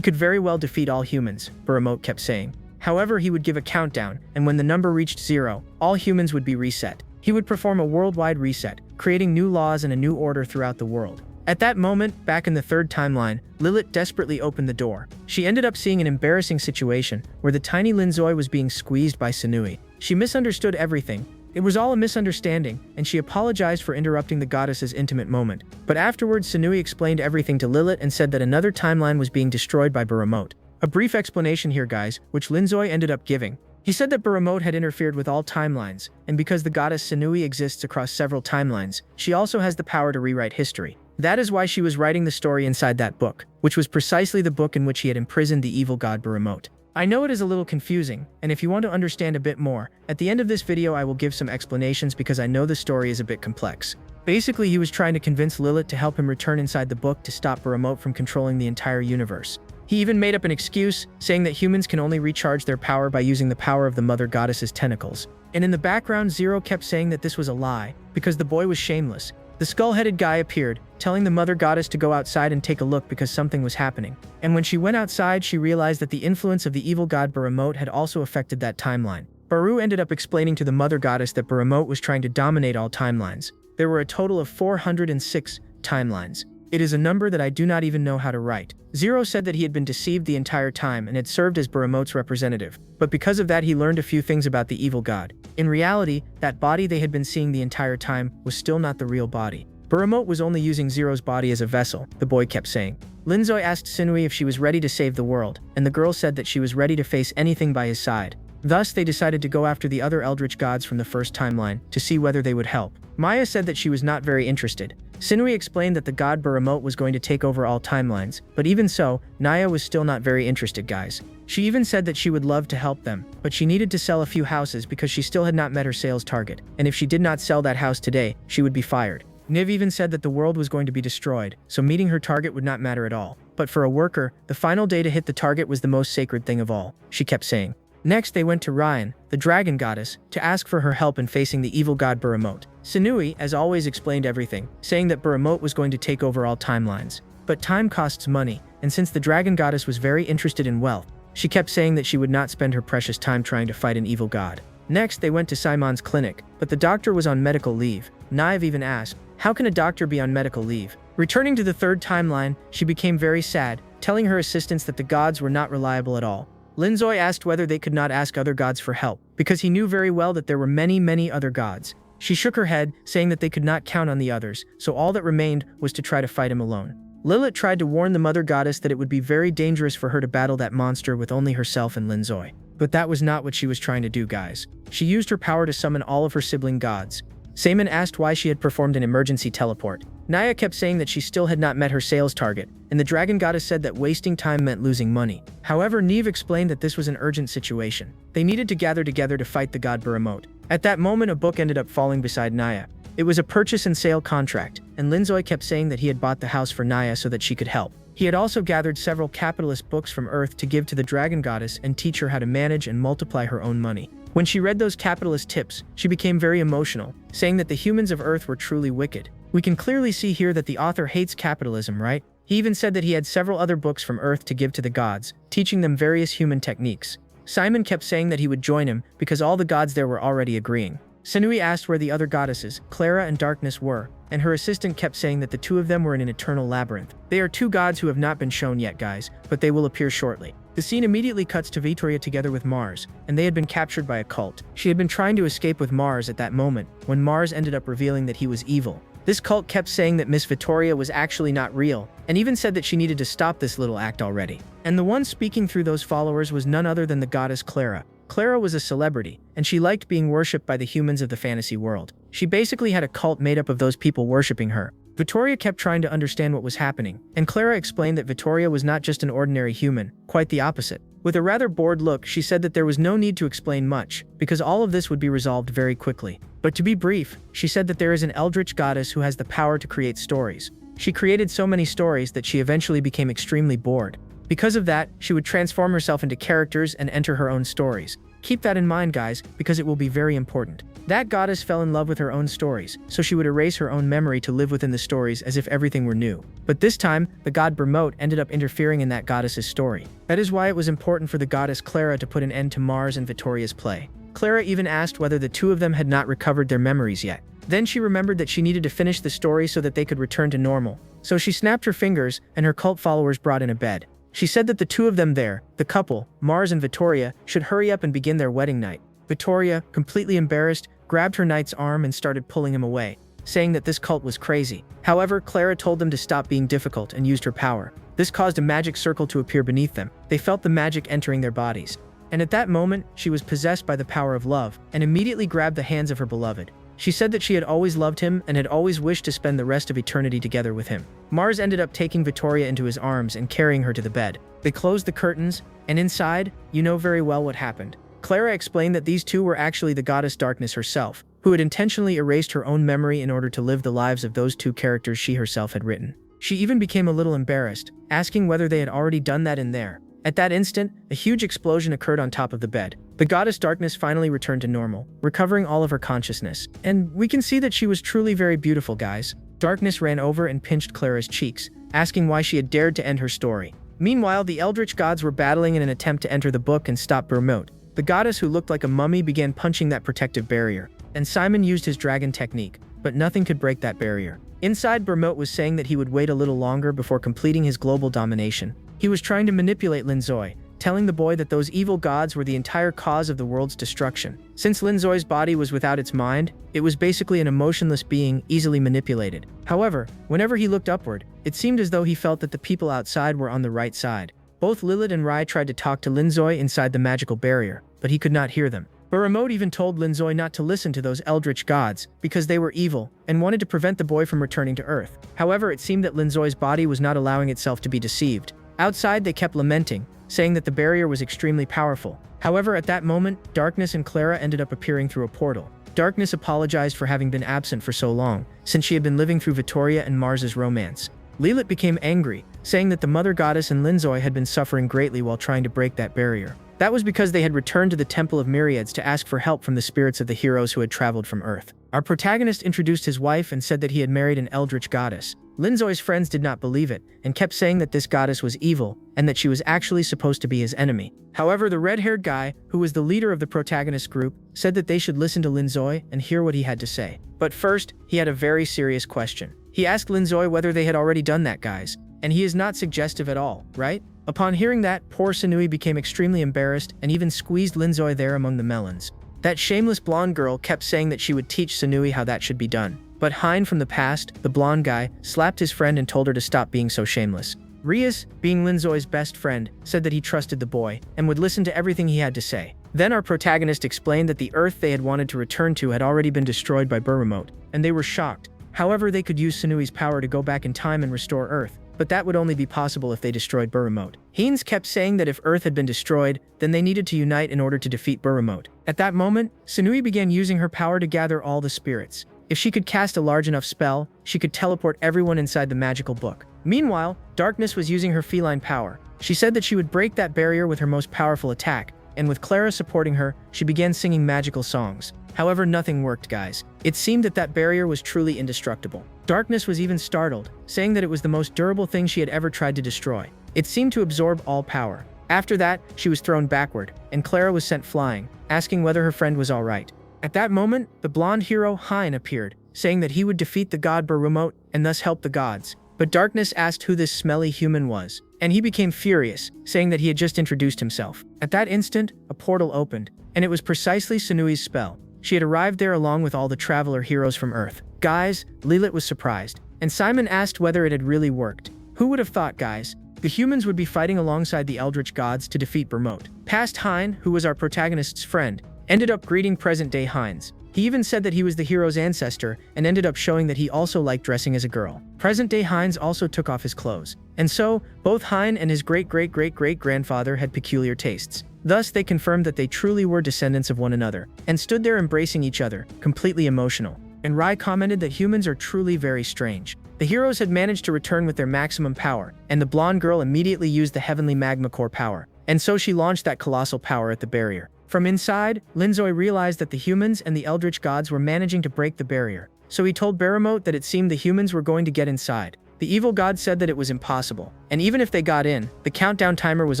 S1: could very well defeat all humans, Baramote kept saying. However, he would give a countdown, and when the number reached 0, all humans would be reset. He would perform a worldwide reset, creating new laws and a new order throughout the world. At that moment, back in the third timeline, Lilith desperately opened the door. She ended up seeing an embarrassing situation where the tiny Linzoi was being squeezed by Sinui. She misunderstood everything. It was all a misunderstanding, and she apologized for interrupting the goddess's intimate moment. But afterwards, Sinui explained everything to Lilith and said that another timeline was being destroyed by Baramote. A brief explanation here, guys, which Linzoi ended up giving. He said that Baramot had interfered with all timelines, and because the goddess Sinui exists across several timelines, she also has the power to rewrite history. That is why she was writing the story inside that book, which was precisely the book in which he had imprisoned the evil god Baramot. I know it is a little confusing, and if you want to understand a bit more, at the end of this video I will give some explanations because I know the story is a bit complex. Basically, he was trying to convince Lilith to help him return inside the book to stop Baramot from controlling the entire universe. He even made up an excuse, saying that humans can only recharge their power by using the power of the mother goddess's tentacles. And in the background, Zero kept saying that this was a lie, because the boy was shameless. The skull-headed guy appeared, telling the mother goddess to go outside and take a look because something was happening. And when she went outside, she realized that the influence of the evil god Baramot had also affected that timeline. Baru ended up explaining to the mother goddess that Baramot was trying to dominate all timelines. There were a total of 406 timelines. It is a number that I do not even know how to write. Zero said that he had been deceived the entire time and had served as Baramot's representative, but because of that he learned a few things about the evil god. In reality, that body they had been seeing the entire time was still not the real body. Baramot was only using Zero's body as a vessel, the boy kept saying. Linzoi asked Sinui if she was ready to save the world, and the girl said that she was ready to face anything by his side. Thus, they decided to go after the other eldritch gods from the first timeline to see whether they would help. Maya said that she was not very interested. Sinui explained that the god Baramot was going to take over all timelines, but even so, Naya was still not very interested, guys. She even said that she would love to help them, but she needed to sell a few houses because she still had not met her sales target, and if she did not sell that house today, she would be fired. Niv even said that the world was going to be destroyed, so meeting her target would not matter at all. But for a worker, the final day to hit the target was the most sacred thing of all, she kept saying. Next, they went to Ryan, the dragon goddess, to ask for her help in facing the evil god Baramot. Sinui, as always, explained everything, saying that Baramot was going to take over all timelines. But time costs money, and since the dragon goddess was very interested in wealth, she kept saying that she would not spend her precious time trying to fight an evil god. Next, they went to Simon's clinic, but the doctor was on medical leave. Naive even asked, how can a doctor be on medical leave? Returning to the third timeline, she became very sad, telling her assistants that the gods were not reliable at all. Linzoi asked whether they could not ask other gods for help, because he knew very well that there were many other gods. She shook her head, saying that they could not count on the others, so all that remained was to try to fight him alone. Lilith tried to warn the mother goddess that it would be very dangerous for her to battle that monster with only herself and Linzoi. But that was not what she was trying to do, guys. She used her power to summon all of her sibling gods. Saman asked why she had performed an emergency teleport. Naya kept saying that she still had not met her sales target, and the dragon goddess said that wasting time meant losing money. However, Neve explained that this was an urgent situation. They needed to gather together to fight the god Baramot. At that moment, a book ended up falling beside Naya. It was a purchase and sale contract, and Linzoi kept saying that he had bought the house for Naya so that she could help. He had also gathered several capitalist books from Earth to give to the dragon goddess and teach her how to manage and multiply her own money. When she read those capitalist tips, she became very emotional, saying that the humans of Earth were truly wicked. We can clearly see here that the author hates capitalism, right? He even said that he had several other books from Earth to give to the gods, teaching them various human techniques. Simon kept saying that he would join him because all the gods there were already agreeing. Sinui asked where the other goddesses, Clara and Darkness, were, and her assistant kept saying that the two of them were in an eternal labyrinth. They are two gods who have not been shown yet, guys, but they will appear shortly. The scene immediately cuts to Vittoria together with Mars, and they had been captured by a cult. She had been trying to escape with Mars at that moment, when Mars ended up revealing that he was evil. This cult kept saying that Miss Vittoria was actually not real, and even said that she needed to stop this little act already. And the one speaking through those followers was none other than the goddess Clara. Clara was a celebrity, and she liked being worshipped by the humans of the fantasy world. She basically had a cult made up of those people worshipping her. Vittoria kept trying to understand what was happening, and Clara explained that Vittoria was not just an ordinary human, quite the opposite. With a rather bored look, she said that there was no need to explain much, because all of this would be resolved very quickly. But to be brief, she said that there is an eldritch goddess who has the power to create stories. She created so many stories that she eventually became extremely bored. Because of that, she would transform herself into characters and enter her own stories. Keep that in mind, guys, because it will be very important. That goddess fell in love with her own stories, so she would erase her own memory to live within the stories as if everything were new. But this time, the god Baramot ended up interfering in that goddess's story. That is why it was important for the goddess Clara to put an end to Mars and Vittoria's play. Clara even asked whether the two of them had not recovered their memories yet. Then she remembered that she needed to finish the story so that they could return to normal. So she snapped her fingers, and her cult followers brought in a bed. She said that the two of them there, the couple, Mars and Vittoria, should hurry up and begin their wedding night. Vittoria, completely embarrassed, grabbed her knight's arm and started pulling him away, saying that this cult was crazy. However, Clara told them to stop being difficult and used her power. This caused a magic circle to appear beneath them. They felt the magic entering their bodies. and at that moment, she was possessed by the power of love and immediately grabbed the hands of her beloved. She said that she had always loved him and had always wished to spend the rest of eternity together with him. Mars ended up taking Victoria into his arms and carrying her to the bed. They closed the curtains, and inside, you know very well what happened. Clara explained that these two were actually the goddess Darkness herself, who had intentionally erased her own memory in order to live the lives of those two characters she herself had written. She even became a little embarrassed, asking whether they had already done that in there. At that instant, a huge explosion occurred on top of the bed. The goddess Darkness finally returned to normal, recovering all of her consciousness. And we can see that she was truly very beautiful, guys. Darkness ran over and pinched Clara's cheeks, asking why she had dared to end her story. Meanwhile, the Eldritch gods were battling in an attempt to enter the book and stop Bermote. The goddess, who looked like a mummy, began punching that protective barrier, and Simon used his dragon technique, but nothing could break that barrier. Inside, Bermote was saying that he would wait a little longer before completing his global domination. He was trying to manipulate Linzoy, telling the boy that those evil gods were the entire cause of the world's destruction. Since Linzoy's body was without its mind, it was basically an emotionless being easily manipulated. However, whenever he looked upward, it seemed as though he felt that the people outside were on the right side. Both Lilith and Rai tried to talk to Linzoy inside the magical barrier, but he could not hear them. Bermote even told Linzoy not to listen to those Eldritch gods because they were evil and wanted to prevent the boy from returning to Earth. However, it seemed that Linzoy's body was not allowing itself to be deceived. Outside, they kept lamenting, saying that the barrier was extremely powerful. However, at that moment, Darkness and Clara ended up appearing through a portal. Darkness apologized for having been absent for so long, since she had been living through Victoria and Mars's romance. Lilith became angry, saying that the Mother Goddess and Linzoy had been suffering greatly while trying to break that barrier. That was because they had returned to the Temple of Myriads to ask for help from the spirits of the heroes who had traveled from Earth. Our protagonist introduced his wife and said that he had married an Eldritch goddess. Linzoy's friends did not believe it, and kept saying that this goddess was evil, and that she was actually supposed to be his enemy. However, the red-haired guy, who was the leader of the protagonist group, said that they should listen to Linzoy and hear what he had to say. But first, he had a very serious question. He asked Linzoy whether they had already done that, guys, and he is not suggestive at all, right? Upon hearing that, poor Sanui became extremely embarrassed and even squeezed Linzoy there among the melons. That shameless blonde girl kept saying that she would teach Sanui how that should be done. But Hein from the past, the blonde guy, slapped his friend and told her to stop being so shameless. Rias, being Linzoy's best friend, said that he trusted the boy and would listen to everything he had to say. Then our protagonist explained that the Earth they had wanted to return to had already been destroyed by Berremote, and they were shocked. However, they could use Sanui's power to go back in time and restore Earth, but that would only be possible if they destroyed Berremote. Haynes kept saying that if Earth had been destroyed, then they needed to unite in order to defeat Berremote. At that moment, Sanui began using her power to gather all the spirits. If she could cast a large enough spell, she could teleport everyone inside the magical book. Meanwhile, Darkness was using her feline power. She said that she would break that barrier with her most powerful attack, and with Clara supporting her, she began singing magical songs. However, nothing worked, guys. It seemed that that barrier was truly indestructible. Darkness was even startled, saying that it was the most durable thing she had ever tried to destroy. It seemed to absorb all power. After that, she was thrown backward, and Clara was sent flying, asking whether her friend was alright. At that moment, the blonde hero Hein appeared, saying that he would defeat the god Berremote and thus help the gods. But Darkness asked who this smelly human was, and he became furious, saying that he had just introduced himself. At that instant, a portal opened, and it was precisely Sanui's spell. She had arrived there along with all the traveler heroes from Earth. Guys, Lilith was surprised, and Simon asked whether it had really worked. Who would have thought, guys? The humans would be fighting alongside the Eldritch gods to defeat Berremote. Past Hein, who was our protagonist's friend, ended up greeting present-day Heinz. He even said that he was the hero's ancestor and ended up showing that he also liked dressing as a girl. Present-day Heinz also took off his clothes. And so, both Hein and his great-great-great-great-grandfather had peculiar tastes. Thus, they confirmed that they truly were descendants of one another, and stood there embracing each other, completely emotional. And Rai commented that humans are truly very strange. The heroes had managed to return with their maximum power, and the blonde girl immediately used the heavenly magma core power. And so she launched that colossal power at the barrier. From inside, Linzoy realized that the humans and the Eldritch gods were managing to break the barrier. So he told Berremote that it seemed the humans were going to get inside. The evil god said that it was impossible, and even if they got in, the countdown timer was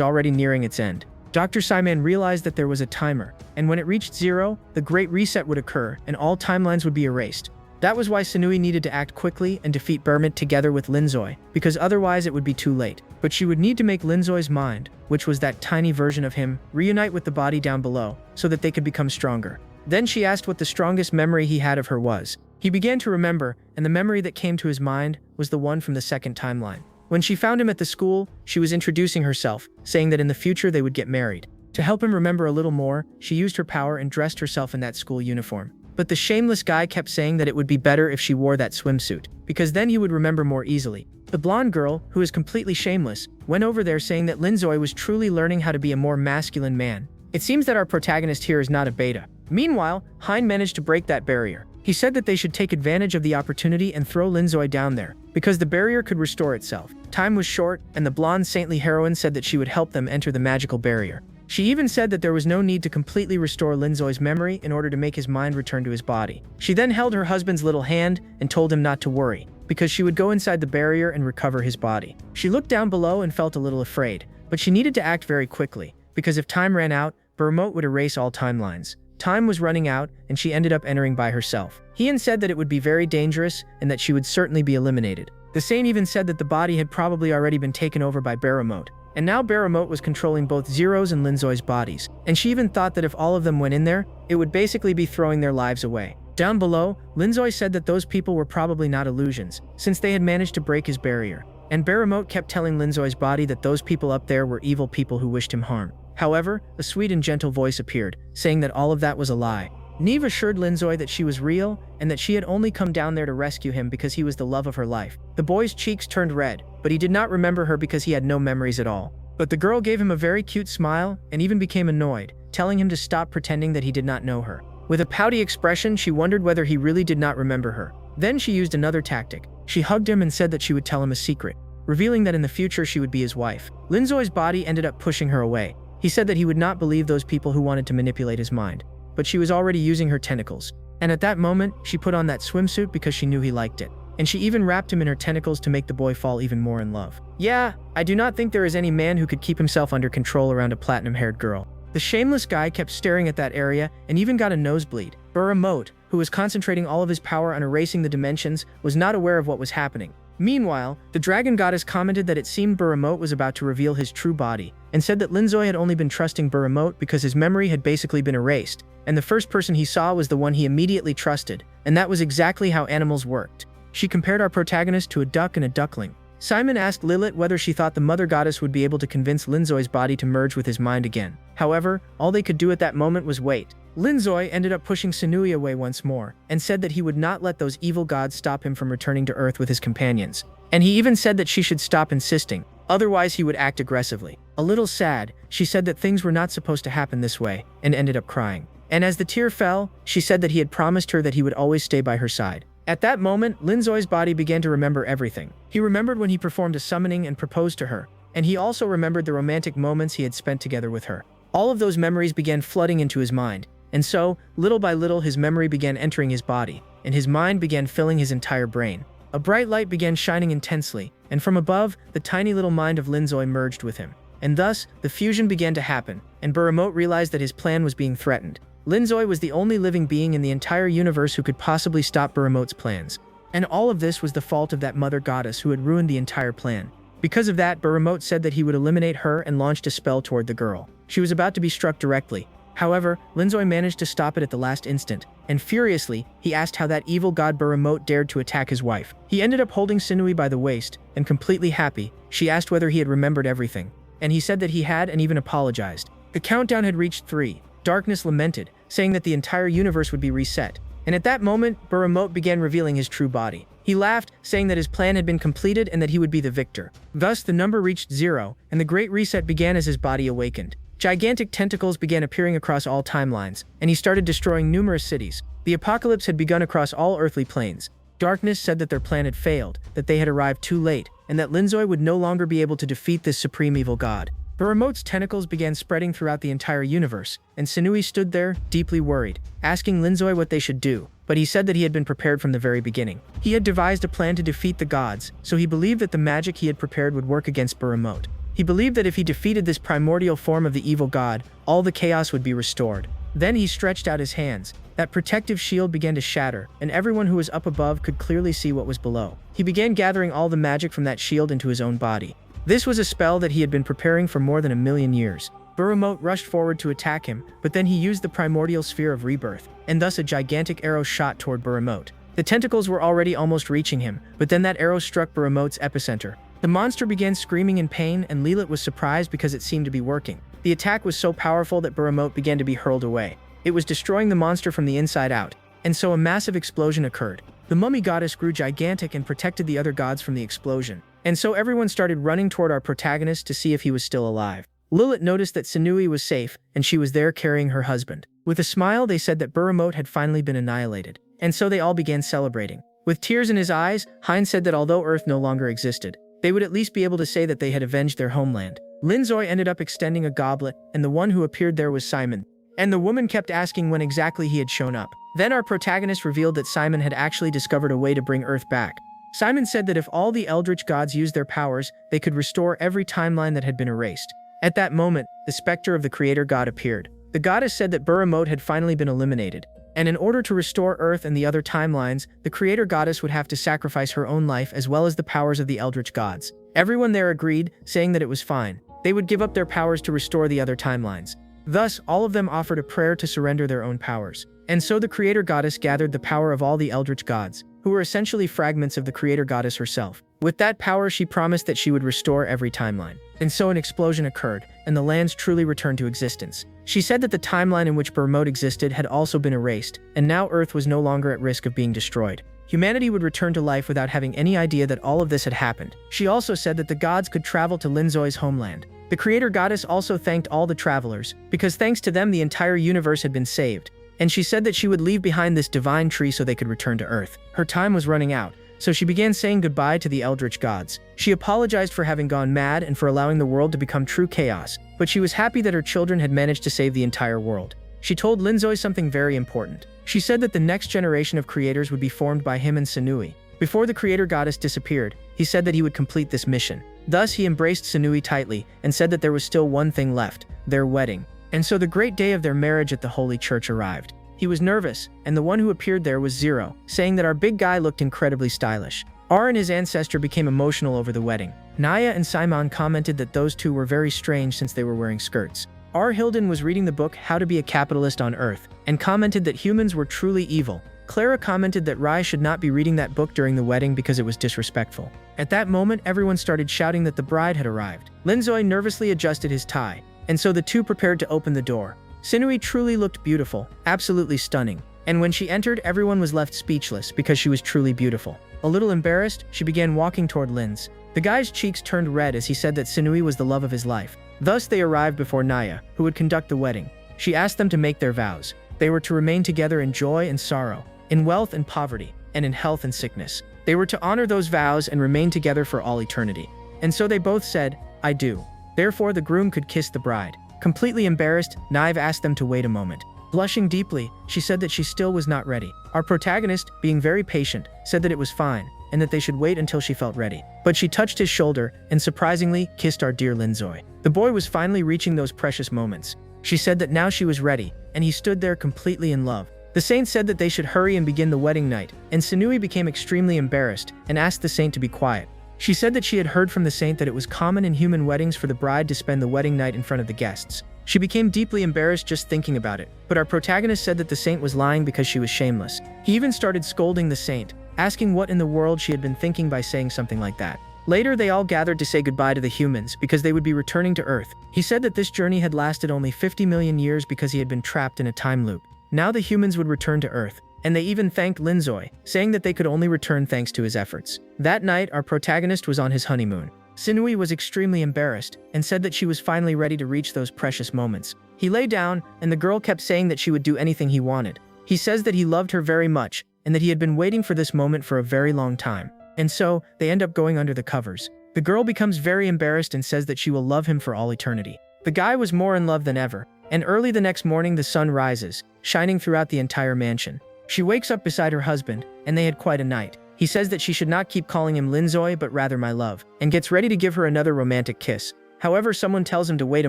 S1: already nearing its end. Dr. Simon realized that there was a timer, and when it reached 0, the Great Reset would occur and all timelines would be erased. That was why Sanui needed to act quickly and defeat Berremote together with Linzoy, because otherwise it would be too late. But she would need to make Linzoy's mind, which was that tiny version of him, reunite with the body down below, so that they could become stronger. Then she asked what the strongest memory he had of her was. He began to remember, and the memory that came to his mind was the one from the second timeline. When she found him at the school, she was introducing herself, saying that in the future they would get married. To help him remember a little more, she used her power and dressed herself in that school uniform. But the shameless guy kept saying that it would be better if she wore that swimsuit, because then he would remember more easily. The blonde girl, who is completely shameless, went over there saying that Linzoi was truly learning how to be a more masculine man. It seems that our protagonist here is not a beta. Meanwhile, Hein managed to break that barrier. He said that they should take advantage of the opportunity and throw Linzoi down there, because the barrier could restore itself. Time was short, and the blonde saintly heroine said that she would help them enter the magical barrier. She even said that there was no need to completely restore Linzoi's memory in order to make his mind return to his body. She then held her husband's little hand and told him not to worry, because she would go inside the barrier and recover his body. She looked down below and felt a little afraid, but she needed to act very quickly, because if time ran out, Bermote would erase all timelines. Time was running out, and she ended up entering by herself. Hien said that it would be very dangerous and that she would certainly be eliminated. The Saint even said that the body had probably already been taken over by Bermote, and now Bermote was controlling both Zero's and Linzoi's bodies, and she even thought that if all of them went in there, it would basically be throwing their lives away. Down below, Linzoi said that those people were probably not illusions, since they had managed to break his barrier, and Bermote kept telling Linzoi's body that those people up there were evil people who wished him harm. However, a sweet and gentle voice appeared, saying that all of that was a lie. Neve assured Linzoi that she was real and that she had only come down there to rescue him because he was the love of her life. The boy's cheeks turned red, but he did not remember her because he had no memories at all. But the girl gave him a very cute smile and even became annoyed, telling him to stop pretending that he did not know her. With a pouty expression, she wondered whether he really did not remember her. Then she used another tactic. She hugged him and said that she would tell him a secret, revealing that in the future she would be his wife. Linzoi's body ended up pushing her away. He said that he would not believe those people who wanted to manipulate his mind, but she was already using her tentacles. And at that moment, she put on that swimsuit because she knew he liked it. And she even wrapped him in her tentacles to make the boy fall even more in love. Yeah, I do not think there is any man who could keep himself under control around a platinum-haired girl. The shameless guy kept staring at that area and even got a nosebleed. Bermote, who was concentrating all of his power on erasing the dimensions, was not aware of what was happening. Meanwhile, the dragon goddess commented that it seemed Bermote was about to reveal his true body, and said that Linzoi had only been trusting Bermote because his memory had basically been erased, and the first person he saw was the one he immediately trusted, and that was exactly how animals worked. She compared our protagonist to a duck and a duckling. Simon asked Lilith whether she thought the mother goddess would be able to convince Linzoi's body to merge with his mind again. However, all they could do at that moment was wait. Linzoi ended up pushing Sunui away once more, and said that he would not let those evil gods stop him from returning to Earth with his companions. And he even said that she should stop insisting, otherwise he would act aggressively. A little sad, she said that things were not supposed to happen this way, and ended up crying. And as the tear fell, she said that he had promised her that he would always stay by her side. At that moment, Linzoi's body began to remember everything. He remembered when he performed a summoning and proposed to her, and he also remembered the romantic moments he had spent together with her. All of those memories began flooding into his mind, and so, little by little, his memory began entering his body, and his mind began filling his entire brain. A bright light began shining intensely, and from above, the tiny little mind of Linzoi merged with him. And thus, the fusion began to happen, and Bermote realized that his plan was being threatened. Linzoi was the only living being in the entire universe who could possibly stop Bermote's plans. And all of this was the fault of that mother goddess who had ruined the entire plan. Because of that, Bermote said that he would eliminate her and launched a spell toward the girl. She was about to be struck directly. However, Linzoi managed to stop it at the last instant, and furiously, he asked how that evil god Bermote dared to attack his wife. He ended up holding Sunui by the waist, and completely happy, she asked whether he had remembered everything. And he said that he had and even apologized. The countdown had reached 3. Darkness lamented, saying that the entire universe would be reset. And at that moment, Bermote began revealing his true body. He laughed, saying that his plan had been completed and that he would be the victor. Thus, the number reached 0, and the Great Reset began as his body awakened. Gigantic tentacles began appearing across all timelines, and he started destroying numerous cities. The apocalypse had begun across all earthly planes. Darkness said that their plan had failed, that they had arrived too late, and that Linzoi would no longer be able to defeat this supreme evil god. Bermote's tentacles began spreading throughout the entire universe, and Sunui stood there, deeply worried, asking Linzoi what they should do, but he said that he had been prepared from the very beginning. He had devised a plan to defeat the gods, so he believed that the magic he had prepared would work against Bermote. He believed that if he defeated this primordial form of the evil god, all the chaos would be restored. Then he stretched out his hands. That protective shield began to shatter, and everyone who was up above could clearly see what was below. He began gathering all the magic from that shield into his own body. This was a spell that he had been preparing for more than 1,000,000 years. Bermote rushed forward to attack him, but then he used the primordial sphere of rebirth, and thus a gigantic arrow shot toward Bermote. The tentacles were already almost reaching him, but then that arrow struck Bermote's epicenter. The monster began screaming in pain, and Lilith was surprised because it seemed to be working. The attack was so powerful that Bahamut began to be hurled away. It was destroying the monster from the inside out, and so a massive explosion occurred. The mummy goddess grew gigantic and protected the other gods from the explosion. And so everyone started running toward our protagonist to see if he was still alive. Lilith noticed that Sanui was safe, and she was there carrying her husband. With a smile, they said that Bahamut had finally been annihilated. And so they all began celebrating. With tears in his eyes, Hein said that although Earth no longer existed, they would at least be able to say that they had avenged their homeland. Linzoi ended up extending a goblet, and the one who appeared there was Simon. And the woman kept asking when exactly he had shown up. Then our protagonist revealed that Simon had actually discovered a way to bring Earth back. Simon said that if all the eldritch gods used their powers, they could restore every timeline that had been erased. At that moment, the specter of the creator god appeared. The goddess said that Bahamut had finally been eliminated, and in order to restore Earth and the other timelines, the creator goddess would have to sacrifice her own life as well as the powers of the eldritch gods. Everyone there agreed, saying that it was fine. They would give up their powers to restore the other timelines. Thus, all of them offered a prayer to surrender their own powers. And so the creator goddess gathered the power of all the eldritch gods, who were essentially fragments of the creator goddess herself. With that power, she promised that she would restore every timeline. And so an explosion occurred, and the lands truly returned to existence. She said that the timeline in which Bahamut existed had also been erased, and now Earth was no longer at risk of being destroyed. Humanity would return to life without having any idea that all of this had happened. She also said that the gods could travel to Linzoi's homeland. The creator goddess also thanked all the travelers, because thanks to them the entire universe had been saved. And she said that she would leave behind this divine tree so they could return to Earth. Her time was running out, so she began saying goodbye to the eldritch gods. She apologized for having gone mad and for allowing the world to become true chaos, but she was happy that her children had managed to save the entire world. She told Linzoi something very important. She said that the next generation of creators would be formed by him and Sanui. Before the creator goddess disappeared, he said that he would complete this mission. Thus, he embraced Sanui tightly and said that there was still one thing left, their wedding. And so the great day of their marriage at the Holy Church arrived. He was nervous, and the one who appeared there was Zero, saying that our big guy looked incredibly stylish. R and his ancestor became emotional over the wedding. Naya and Simon commented that those two were very strange since they were wearing skirts. R. Hilden was reading the book How to Be a Capitalist on Earth, and commented that humans were truly evil. Clara commented that Rai should not be reading that book during the wedding because it was disrespectful. At that moment, everyone started shouting that the bride had arrived. Linzoi nervously adjusted his tie, and so the two prepared to open the door. Sanui truly looked beautiful, absolutely stunning, and when she entered, everyone was left speechless because she was truly beautiful. A little embarrassed, she began walking toward Linz. The guy's cheeks turned red as he said that Sanui was the love of his life. Thus they arrived before Naya, who would conduct the wedding. She asked them to make their vows. They were to remain together in joy and sorrow, in wealth and poverty, and in health and sickness. They were to honor those vows and remain together for all eternity. And so they both said, I do. Therefore the groom could kiss the bride. Completely embarrassed, Nive asked them to wait a moment. Blushing deeply, she said that she still was not ready. Our protagonist, being very patient, said that it was fine, and that they should wait until she felt ready. But she touched his shoulder, and surprisingly, kissed our dear Linzoi. The boy was finally reaching those precious moments. She said that now she was ready, and he stood there completely in love. The saint said that they should hurry and begin the wedding night, and Sanui became extremely embarrassed, and asked the saint to be quiet. She said that she had heard from the saint that it was common in human weddings for the bride to spend the wedding night in front of the guests. She became deeply embarrassed just thinking about it, but our protagonist said that the saint was lying because she was shameless. He even started scolding the saint, asking what in the world she had been thinking by saying something like that. Later, they all gathered to say goodbye to the humans because they would be returning to Earth. He said that this journey had lasted only 50 million years because he had been trapped in a time loop. Now the humans would return to Earth, and they even thanked Linzoi, saying that they could only return thanks to his efforts. That night, our protagonist was on his honeymoon. Sanui was extremely embarrassed and said that she was finally ready to reach those precious moments. He lay down, and the girl kept saying that she would do anything he wanted. He says that he loved her very much, and that he had been waiting for this moment for a very long time. And so, they end up going under the covers. The girl becomes very embarrassed and says that she will love him for all eternity. The guy was more in love than ever, and early the next morning the sun rises, shining throughout the entire mansion. She wakes up beside her husband, and they had quite a night. He says that she should not keep calling him Linzoi but rather my love, and gets ready to give her another romantic kiss. However, someone tells him to wait a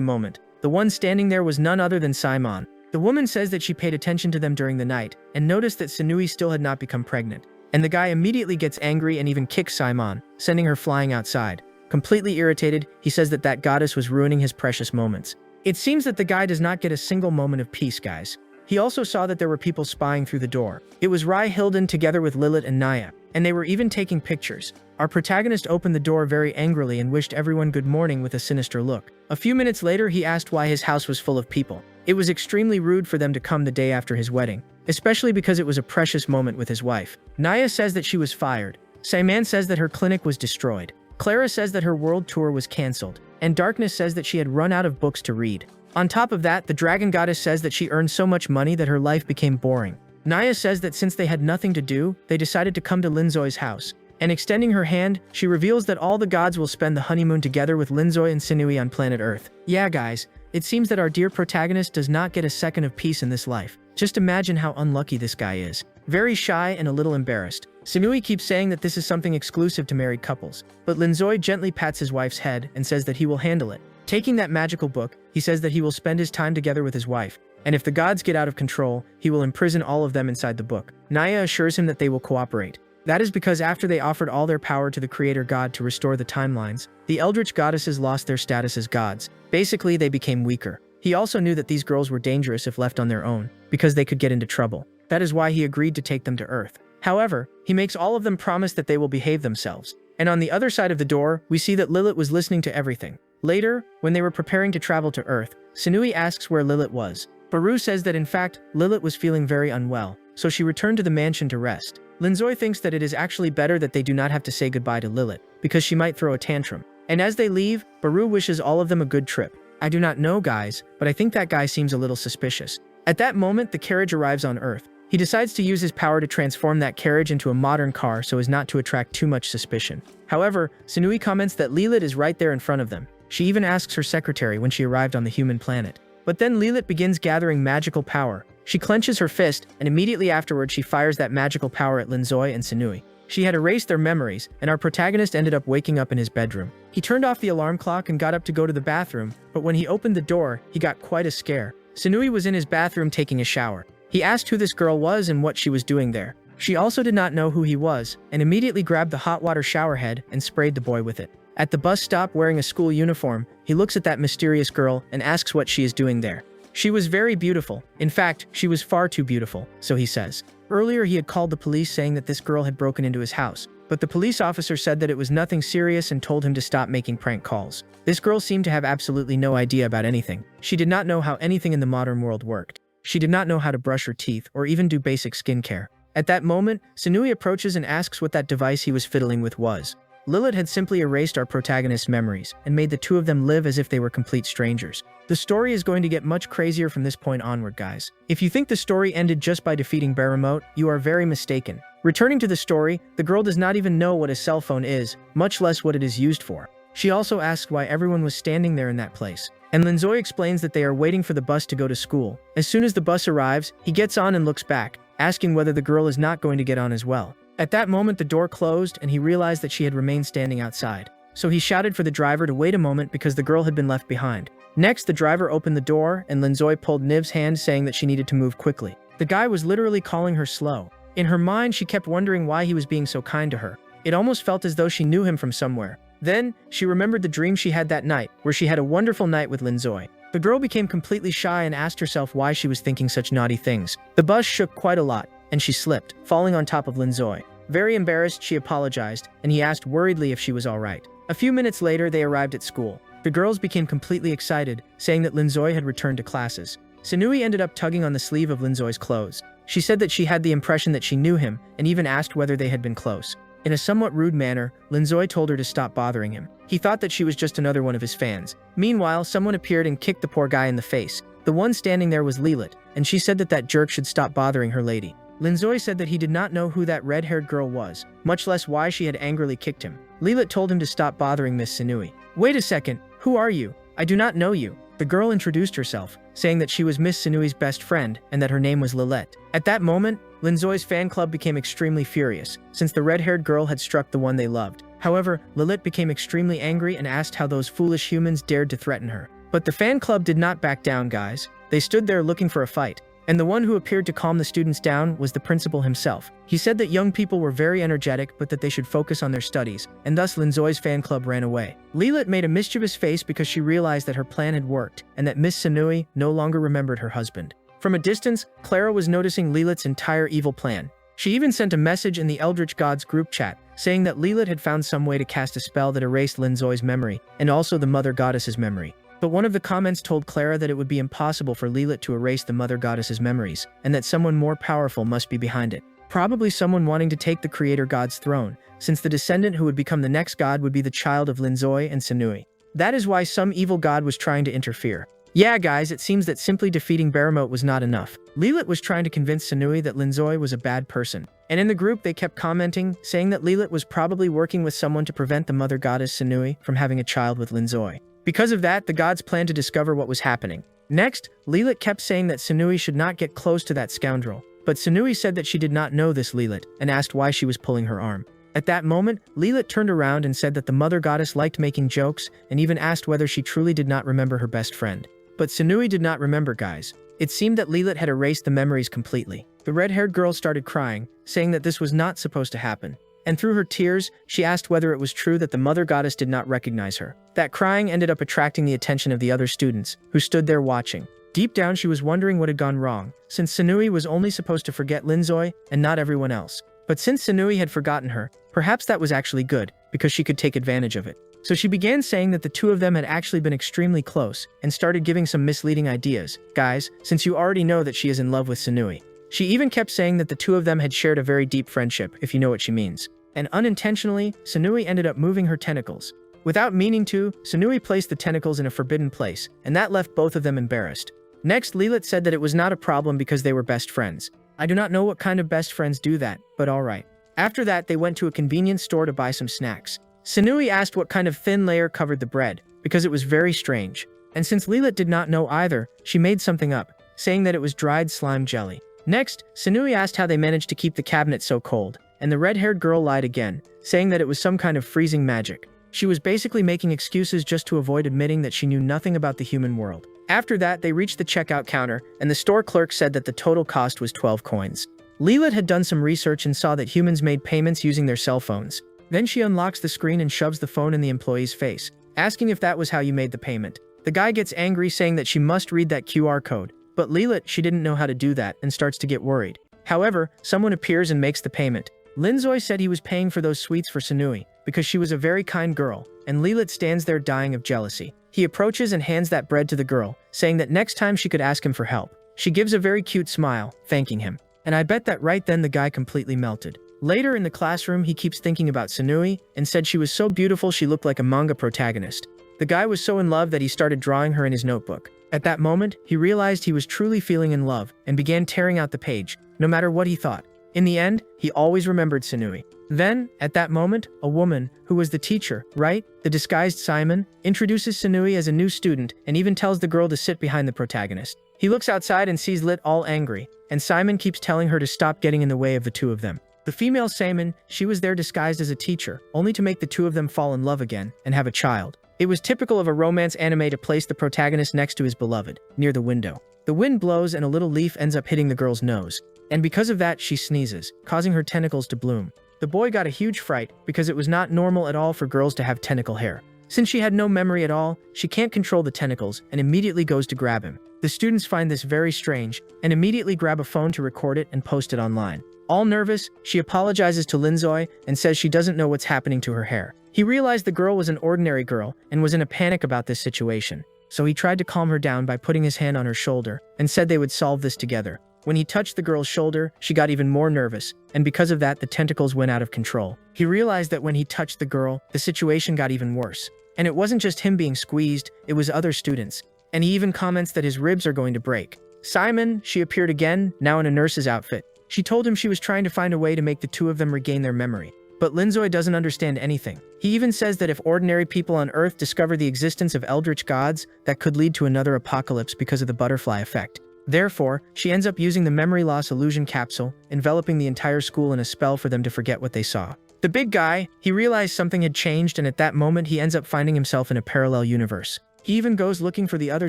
S1: moment. The one standing there was none other than Simon. The woman says that she paid attention to them during the night, and noticed that Sanui still had not become pregnant. And the guy immediately gets angry and even kicks Simon, sending her flying outside. Completely irritated, he says that that goddess was ruining his precious moments. It seems that the guy does not get a single moment of peace, guys. He also saw that there were people spying through the door. It was Rai Hilden together with Lilith and Naya. and they were even taking pictures. Our protagonist opened the door very angrily and wished everyone good morning with a sinister look. A few minutes later, he asked why his house was full of people. It was extremely rude for them to come the day after his wedding, especially because it was a precious moment with his wife. Naya says that she was fired. Simon says that her clinic was destroyed. Clara says that her world tour was cancelled. And Darkness says that she had run out of books to read. On top of that, the dragon goddess says that she earned so much money that her life became boring. Naya says that since they had nothing to do, they decided to come to Linzoi's house. And extending her hand, she reveals that all the gods will spend the honeymoon together with Linzoi and Sinui on planet Earth. Yeah guys, it seems that our dear protagonist does not get a second of peace in this life. Just imagine how unlucky this guy is. Very shy and a little embarrassed. Sinui keeps saying that this is something exclusive to married couples, but Linzoi gently pats his wife's head and says that he will handle it. Taking that magical book, he says that he will spend his time together with his wife, and if the gods get out of control, he will imprison all of them inside the book. Naya assures him that they will cooperate. That is because after they offered all their power to the creator god to restore the timelines, the eldritch goddesses lost their status as gods. Basically, they became weaker. He also knew that these girls were dangerous if left on their own, because they could get into trouble. That is why he agreed to take them to Earth. However, he makes all of them promise that they will behave themselves. And on the other side of the door, we see that Lilith was listening to everything. Later, when they were preparing to travel to Earth, Sinui asks where Lilith was. Baru says that in fact, Lilith was feeling very unwell, so she returned to the mansion to rest. Linzoi thinks that it is actually better that they do not have to say goodbye to Lilith, because she might throw a tantrum. And as they leave, Baru wishes all of them a good trip. I do not know guys, but I think that guy seems a little suspicious. At that moment, the carriage arrives on Earth. He decides to use his power to transform that carriage into a modern car so as not to attract too much suspicion. However, Sinui comments that Lilith is right there in front of them. She even asks her secretary when she arrived on the human planet. But then Lilith begins gathering magical power. She clenches her fist, and immediately afterwards she fires that magical power at Linzoi and Sinui. She had erased their memories, and our protagonist ended up waking up in his bedroom. He turned off the alarm clock and got up to go to the bathroom, but when he opened the door, he got quite a scare. Sinui was in his bathroom taking a shower. He asked who this girl was and what she was doing there. She also did not know who he was, and immediately grabbed the hot water shower head and sprayed the boy with it. At the bus stop wearing a school uniform, he looks at that mysterious girl and asks what she is doing there. She was very beautiful. In fact, she was far too beautiful, so he says. Earlier he had called the police saying that this girl had broken into his house, but the police officer said that it was nothing serious and told him to stop making prank calls. This girl seemed to have absolutely no idea about anything. She did not know how anything in the modern world worked. She did not know how to brush her teeth or even do basic skincare. At that moment, Sinui approaches and asks what that device he was fiddling with was. Lilith had simply erased our protagonist's memories and made the two of them live as if they were complete strangers. The story is going to get much crazier from this point onward, guys. If you think the story ended just by defeating Baramot, you are very mistaken. Returning to the story, the girl does not even know what a cell phone is, much less what it is used for. She also asks why everyone was standing there in that place. And Linzoi explains that they are waiting for the bus to go to school. As soon as the bus arrives, he gets on and looks back, asking whether the girl is not going to get on as well. At that moment, the door closed and he realized that she had remained standing outside. So he shouted for the driver to wait a moment because the girl had been left behind. Next, the driver opened the door and Linzoi pulled Niv's hand saying that she needed to move quickly. The guy was literally calling her slow. In her mind, she kept wondering why he was being so kind to her. It almost felt as though she knew him from somewhere. Then, she remembered the dream she had that night, where she had a wonderful night with Linzoi. The girl became completely shy and asked herself why she was thinking such naughty things. The bus shook quite a lot, and she slipped, falling on top of Linzoi. Very embarrassed, she apologized, and he asked worriedly if she was alright. A few minutes later, they arrived at school. The girls became completely excited, saying that Linzoi had returned to classes. Sinui ended up tugging on the sleeve of Linzoi's clothes. She said that she had the impression that she knew him, and even asked whether they had been close. In a somewhat rude manner, Linzoi told her to stop bothering him. He thought that she was just another one of his fans. Meanwhile, someone appeared and kicked the poor guy in the face. The one standing there was Lilith, and she said that that jerk should stop bothering her lady. Linzoi said that he did not know who that red-haired girl was, much less why she had angrily kicked him. Lilith told him to stop bothering Miss Sinui. Wait a second, who are you? I do not know you. The girl introduced herself, saying that she was Miss Sinui's best friend and that her name was Lilith. At that moment, Linzoi's fan club became extremely furious, since the red-haired girl had struck the one they loved. However, Lilith became extremely angry and asked how those foolish humans dared to threaten her. But the fan club did not back down, guys. They stood there looking for a fight. And the one who appeared to calm the students down was the principal himself. He said that young people were very energetic but that they should focus on their studies, and thus Linzoi's fan club ran away. Lilith made a mischievous face because she realized that her plan had worked, and that Miss Sinui no longer remembered her husband. From a distance, Clara was noticing Lilith's entire evil plan. She even sent a message in the Eldritch Gods group chat, saying that Lilith had found some way to cast a spell that erased Linzoi's memory, and also the Mother Goddess's memory. But one of the comments told Clara that it would be impossible for Lilith to erase the Mother Goddess's memories, and that someone more powerful must be behind it. Probably someone wanting to take the Creator God's throne, since the descendant who would become the next god would be the child of Linzoi and Sanui. That is why some evil god was trying to interfere. Yeah guys, it seems that simply defeating Baramote was not enough. Lilith was trying to convince Sanui that Linzoi was a bad person. And in the group they kept commenting, saying that Lilith was probably working with someone to prevent the Mother Goddess Sanui from having a child with Linzoi. Because of that, the gods planned to discover what was happening. Next, Lilith kept saying that Sanui should not get close to that scoundrel. But Sanui said that she did not know this Lilith, and asked why she was pulling her arm. At that moment, Lilith turned around and said that the Mother Goddess liked making jokes, and even asked whether she truly did not remember her best friend. But Sanui did not remember, guys. It seemed that Lilith had erased the memories completely. The red-haired girl started crying, saying that this was not supposed to happen. And through her tears, she asked whether it was true that the Mother Goddess did not recognize her. That crying ended up attracting the attention of the other students, who stood there watching. Deep down she was wondering what had gone wrong, since Sanui was only supposed to forget Linzoi, and not everyone else. But since Sanui had forgotten her, perhaps that was actually good, because she could take advantage of it. So she began saying that the two of them had actually been extremely close, and started giving some misleading ideas. Guys, since you already know that she is in love with Sanui. She even kept saying that the two of them had shared a very deep friendship, if you know what she means. And unintentionally, Sanui ended up moving her tentacles. Without meaning to, Sanui placed the tentacles in a forbidden place, and that left both of them embarrassed. Next, Lilith said that it was not a problem because they were best friends. I do not know what kind of best friends do that, but alright. After that, they went to a convenience store to buy some snacks. Sanui asked what kind of thin layer covered the bread, because it was very strange. And since Lilith did not know either, she made something up, saying that it was dried slime jelly. Next, Sanui asked how they managed to keep the cabinet so cold, and the red-haired girl lied again, saying that it was some kind of freezing magic. She was basically making excuses just to avoid admitting that she knew nothing about the human world. After that, they reached the checkout counter, and the store clerk said that the total cost was 12 coins. Lilith had done some research and saw that humans made payments using their cell phones. Then she unlocks the screen and shoves the phone in the employee's face, asking if that was how you made the payment. The guy gets angry, saying that she must read that QR code. But Lilith, she didn't know how to do that, and starts to get worried. However, someone appears and makes the payment. Linzoi said he was paying for those sweets for Sanui, because she was a very kind girl, and Lilith stands there dying of jealousy. He approaches and hands that bread to the girl, saying that next time she could ask him for help. She gives a very cute smile, thanking him. And I bet that right then the guy completely melted. Later in the classroom, he keeps thinking about Sanui, and said she was so beautiful she looked like a manga protagonist. The guy was so in love that he started drawing her in his notebook. At that moment, he realized he was truly feeling in love, and began tearing out the page, no matter what he thought. In the end, he always remembered Sanui. Then, at that moment, a woman, who was the teacher, right? The disguised Simon, introduces Sanui as a new student, and even tells the girl to sit behind the protagonist. He looks outside and sees Lit all angry, and Simon keeps telling her to stop getting in the way of the two of them. The female Simon, she was there disguised as a teacher, only to make the two of them fall in love again, and have a child. It was typical of a romance anime to place the protagonist next to his beloved, near the window. The wind blows and a little leaf ends up hitting the girl's nose. And because of that, she sneezes, causing her tentacles to bloom. The boy got a huge fright, because it was not normal at all for girls to have tentacle hair. Since she had no memory at all, she can't control the tentacles, and immediately goes to grab him. The students find this very strange, and immediately grab a phone to record it and post it online. All nervous, she apologizes to Linzoi, and says she doesn't know what's happening to her hair. He realized the girl was an ordinary girl, and was in a panic about this situation. So he tried to calm her down by putting his hand on her shoulder, and said they would solve this together. When he touched the girl's shoulder, she got even more nervous, and because of that, the tentacles went out of control. He realized that when he touched the girl, the situation got even worse. And it wasn't just him being squeezed, it was other students. And he even comments that his ribs are going to break. Simon, she appeared again, now in a nurse's outfit. She told him she was trying to find a way to make the two of them regain their memory. But Linzoi doesn't understand anything. He even says that if ordinary people on Earth discover the existence of eldritch gods, that could lead to another apocalypse because of the butterfly effect. Therefore, she ends up using the memory loss illusion capsule, enveloping the entire school in a spell for them to forget what they saw. The big guy, he realized something had changed, and at that moment he ends up finding himself in a parallel universe. He even goes looking for the other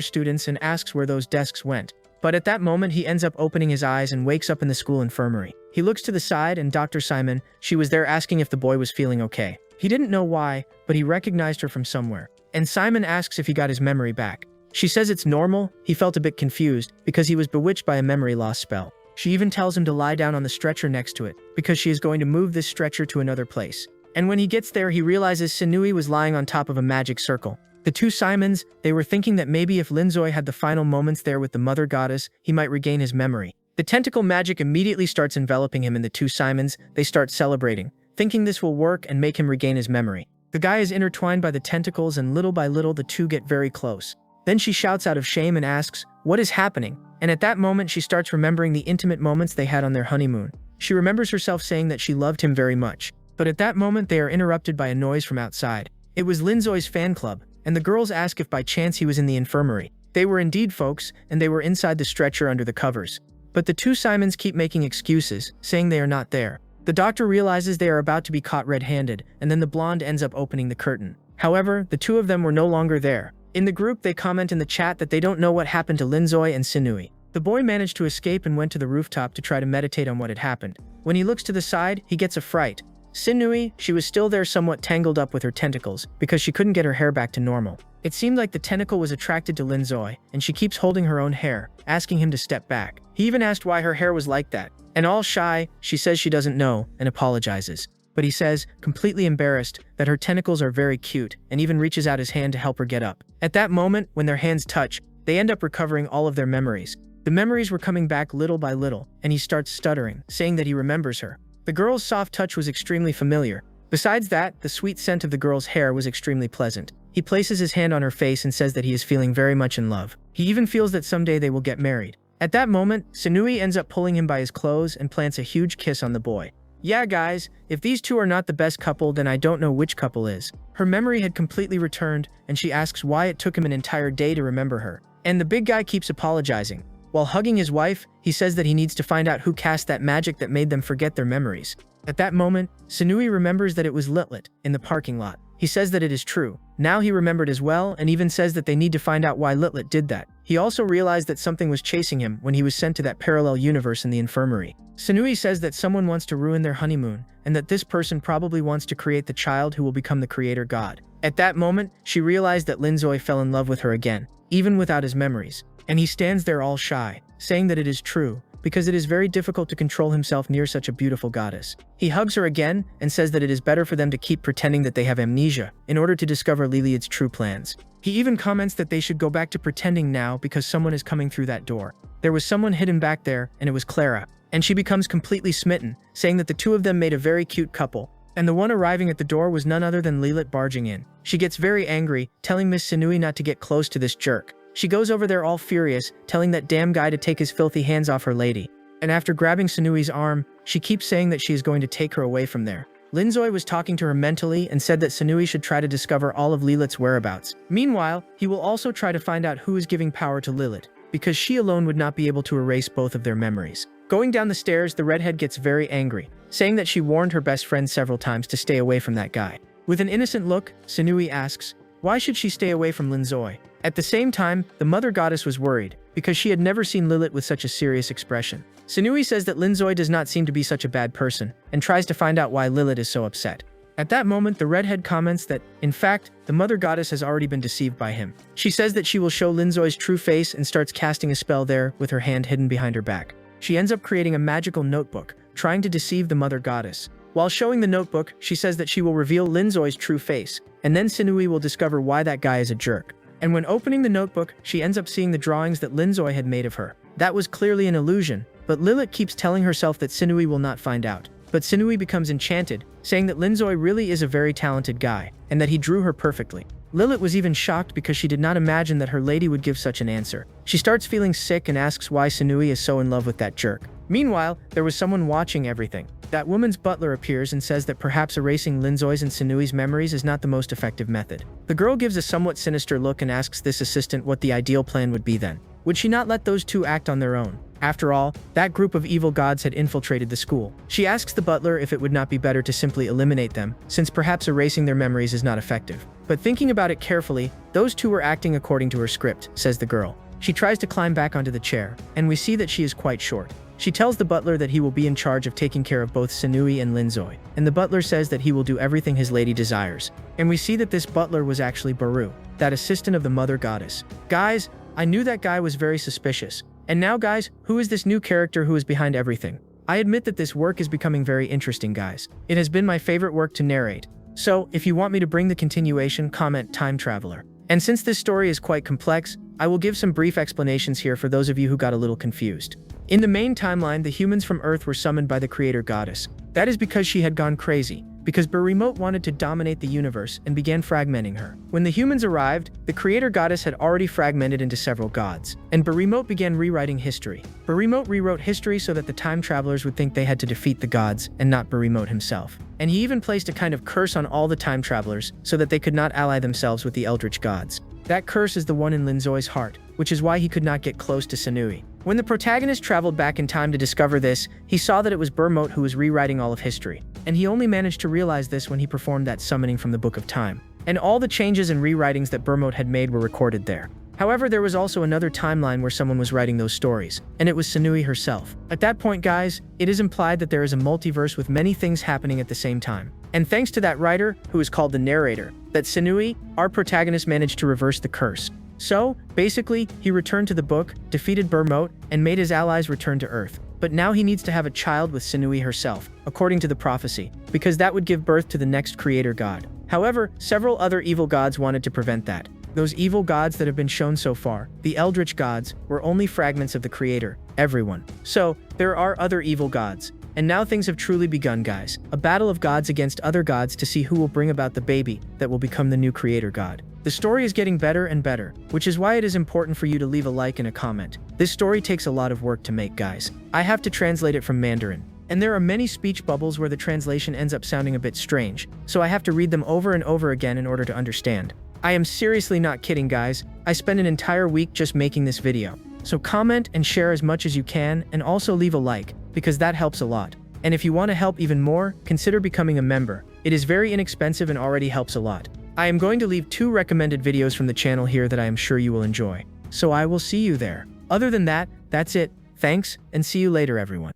S1: students and asks where those desks went. But at that moment he ends up opening his eyes and wakes up in the school infirmary. He looks to the side and Dr. Simon, she was there asking if the boy was feeling okay. He didn't know why, but he recognized her from somewhere. And Simon asks if he got his memory back. She says it's normal. He felt a bit confused because he was bewitched by a memory loss spell. She even tells him to lie down on the stretcher next to it, because she is going to move this stretcher to another place. And when he gets there, he realizes Sinui was lying on top of a magic circle. The two Simons, they were thinking that maybe if Linzoi had the final moments there with the mother goddess, he might regain his memory. The tentacle magic immediately starts enveloping him, and the two Simons, they start celebrating, thinking this will work and make him regain his memory. The guy is intertwined by the tentacles, and little by little the two get very close. Then she shouts out of shame and asks, "What is happening?" And at that moment she starts remembering the intimate moments they had on their honeymoon. She remembers herself saying that she loved him very much. But at that moment they are interrupted by a noise from outside. It was Linzoi's fan club, and the girls ask if by chance he was in the infirmary. They were indeed, folks, and they were inside the stretcher under the covers. But the two Simons keep making excuses, saying they are not there. The doctor realizes they are about to be caught red-handed, and then the blonde ends up opening the curtain. However, the two of them were no longer there. In the group, they comment in the chat that they don't know what happened to Linzoi and Sinui. The boy managed to escape and went to the rooftop to try to meditate on what had happened. When he looks to the side, he gets a fright. Sinui, she was still there, somewhat tangled up with her tentacles, because she couldn't get her hair back to normal. It seemed like the tentacle was attracted to Linzoi, and she keeps holding her own hair, asking him to step back. He even asked why her hair was like that. And all shy, she says she doesn't know, and apologizes. But he says, completely embarrassed, that her tentacles are very cute, and even reaches out his hand to help her get up. At that moment, when their hands touch, they end up recovering all of their memories. The memories were coming back little by little, and he starts stuttering, saying that he remembers her. The girl's soft touch was extremely familiar. Besides that, the sweet scent of the girl's hair was extremely pleasant. He places his hand on her face and says that he is feeling very much in love. He even feels that someday they will get married. At that moment, Sinui ends up pulling him by his clothes and plants a huge kiss on the boy. Yeah guys, if these two are not the best couple, then I don't know which couple is. Her memory had completely returned, and she asks why it took him an entire day to remember her. And the big guy keeps apologizing. While hugging his wife, he says that he needs to find out who cast that magic that made them forget their memories. At that moment, Sinui remembers that it was Litlit in the parking lot. He says that it is true. Now he remembered as well, and even says that they need to find out why Litlit did that. He also realized that something was chasing him when he was sent to that parallel universe in the infirmary. Sinui says that someone wants to ruin their honeymoon, and that this person probably wants to create the child who will become the creator god. At that moment, she realized that Linzoi fell in love with her again, even without his memories. And he stands there all shy, saying that it is true, because it is very difficult to control himself near such a beautiful goddess. He hugs her again and says that it is better for them to keep pretending that they have amnesia in order to discover Liliad's true plans. He even comments that they should go back to pretending now because someone is coming through that door. There was someone hidden back there, and it was Clara. And she becomes completely smitten, saying that the two of them made a very cute couple. And the one arriving at the door was none other than Lilit barging in. She gets very angry, telling Miss Sinui not to get close to this jerk. She goes over there all furious, telling that damn guy to take his filthy hands off her lady. And after grabbing Sinui's arm, she keeps saying that she is going to take her away from there. Linzoi was talking to her mentally and said that Sinui should try to discover all of Lilith's whereabouts. Meanwhile, he will also try to find out who is giving power to Lilith, because she alone would not be able to erase both of their memories. Going down the stairs, the redhead gets very angry, saying that she warned her best friend several times to stay away from that guy. With an innocent look, Sinui asks, why should she stay away from Linzoi? At the same time, the mother goddess was worried, because she had never seen Lilith with such a serious expression. Sinui says that Linzoi does not seem to be such a bad person, and tries to find out why Lilith is so upset. At that moment, the redhead comments that, in fact, the mother goddess has already been deceived by him. She says that she will show Linzoi's true face and starts casting a spell there with her hand hidden behind her back. She ends up creating a magical notebook, trying to deceive the mother goddess. While showing the notebook, she says that she will reveal Linzoi's true face, and then Sinui will discover why that guy is a jerk. And when opening the notebook, she ends up seeing the drawings that Linzoi had made of her. That was clearly an illusion, but Lilith keeps telling herself that Sinui will not find out. But Sinui becomes enchanted, saying that Linzoi really is a very talented guy, and that he drew her perfectly. Lilith was even shocked because she did not imagine that her lady would give such an answer. She starts feeling sick and asks why Sinui is so in love with that jerk. Meanwhile, there was someone watching everything. That woman's butler appears and says that perhaps erasing Linzoi's and Sinui's memories is not the most effective method. The girl gives a somewhat sinister look and asks this assistant what the ideal plan would be then. Would she not let those two act on their own? After all, that group of evil gods had infiltrated the school. She asks the butler if it would not be better to simply eliminate them, since perhaps erasing their memories is not effective. But thinking about it carefully, those two were acting according to her script, says the girl. She tries to climb back onto the chair, and we see that she is quite short. She tells the butler that he will be in charge of taking care of both Sinui and Linzoi, and the butler says that he will do everything his lady desires. And we see that this butler was actually Baru, that assistant of the mother goddess. Guys, I knew that guy was very suspicious, And now guys, who is this new character who is behind everything? I admit that this work is becoming very interesting, guys. It has been my favorite work to narrate. So, if you want me to bring the continuation, comment Time Traveler. And since this story is quite complex, I will give some brief explanations here for those of you who got a little confused. In the main timeline, the humans from Earth were summoned by the creator goddess. That is because she had gone crazy, because Beremote wanted to dominate the universe and began fragmenting her. When the humans arrived, the creator goddess had already fragmented into several gods, and Beremote began rewriting history. Beremote rewrote history so that the time travelers would think they had to defeat the gods and not Beremote himself. And he even placed a kind of curse on all the time travelers so that they could not ally themselves with the eldritch gods. That curse is the one in Linzoi's heart, which is why he could not get close to Sanui. When the protagonist traveled back in time to discover this, he saw that it was Beremote who was rewriting all of history. And he only managed to realize this when he performed that summoning from the Book of Time. And all the changes and rewritings that Beremote had made were recorded there. However, there was also another timeline where someone was writing those stories, and it was Sanui herself. At that point, guys, it is implied that there is a multiverse with many things happening at the same time. And thanks to that writer, who is called the narrator, that Sanui, our protagonist, managed to reverse the curse. So, basically, he returned to the book, defeated Beremote, and made his allies return to Earth. But now he needs to have a child with Sanui herself, according to the prophecy, because that would give birth to the next creator god. However, several other evil gods wanted to prevent that. Those evil gods that have been shown so far, the eldritch gods, were only fragments of the creator, everyone. So, there are other evil gods. And now things have truly begun, guys. A battle of gods against other gods to see who will bring about the baby that will become the new creator god. The story is getting better and better, which is why it is important for you to leave a like and a comment. This story takes a lot of work to make, guys. I have to translate it from Mandarin. And there are many speech bubbles where the translation ends up sounding a bit strange, so I have to read them over and over again in order to understand. I am seriously not kidding, guys. I spent an entire week just making this video. So comment and share as much as you can, and also leave a like, because that helps a lot. And if you want to help even more, consider becoming a member. It is very inexpensive and already helps a lot. I am going to leave 2 recommended videos from the channel here that I am sure you will enjoy. So I will see you there. Other than that, that's it. Thanks, and see you later, everyone.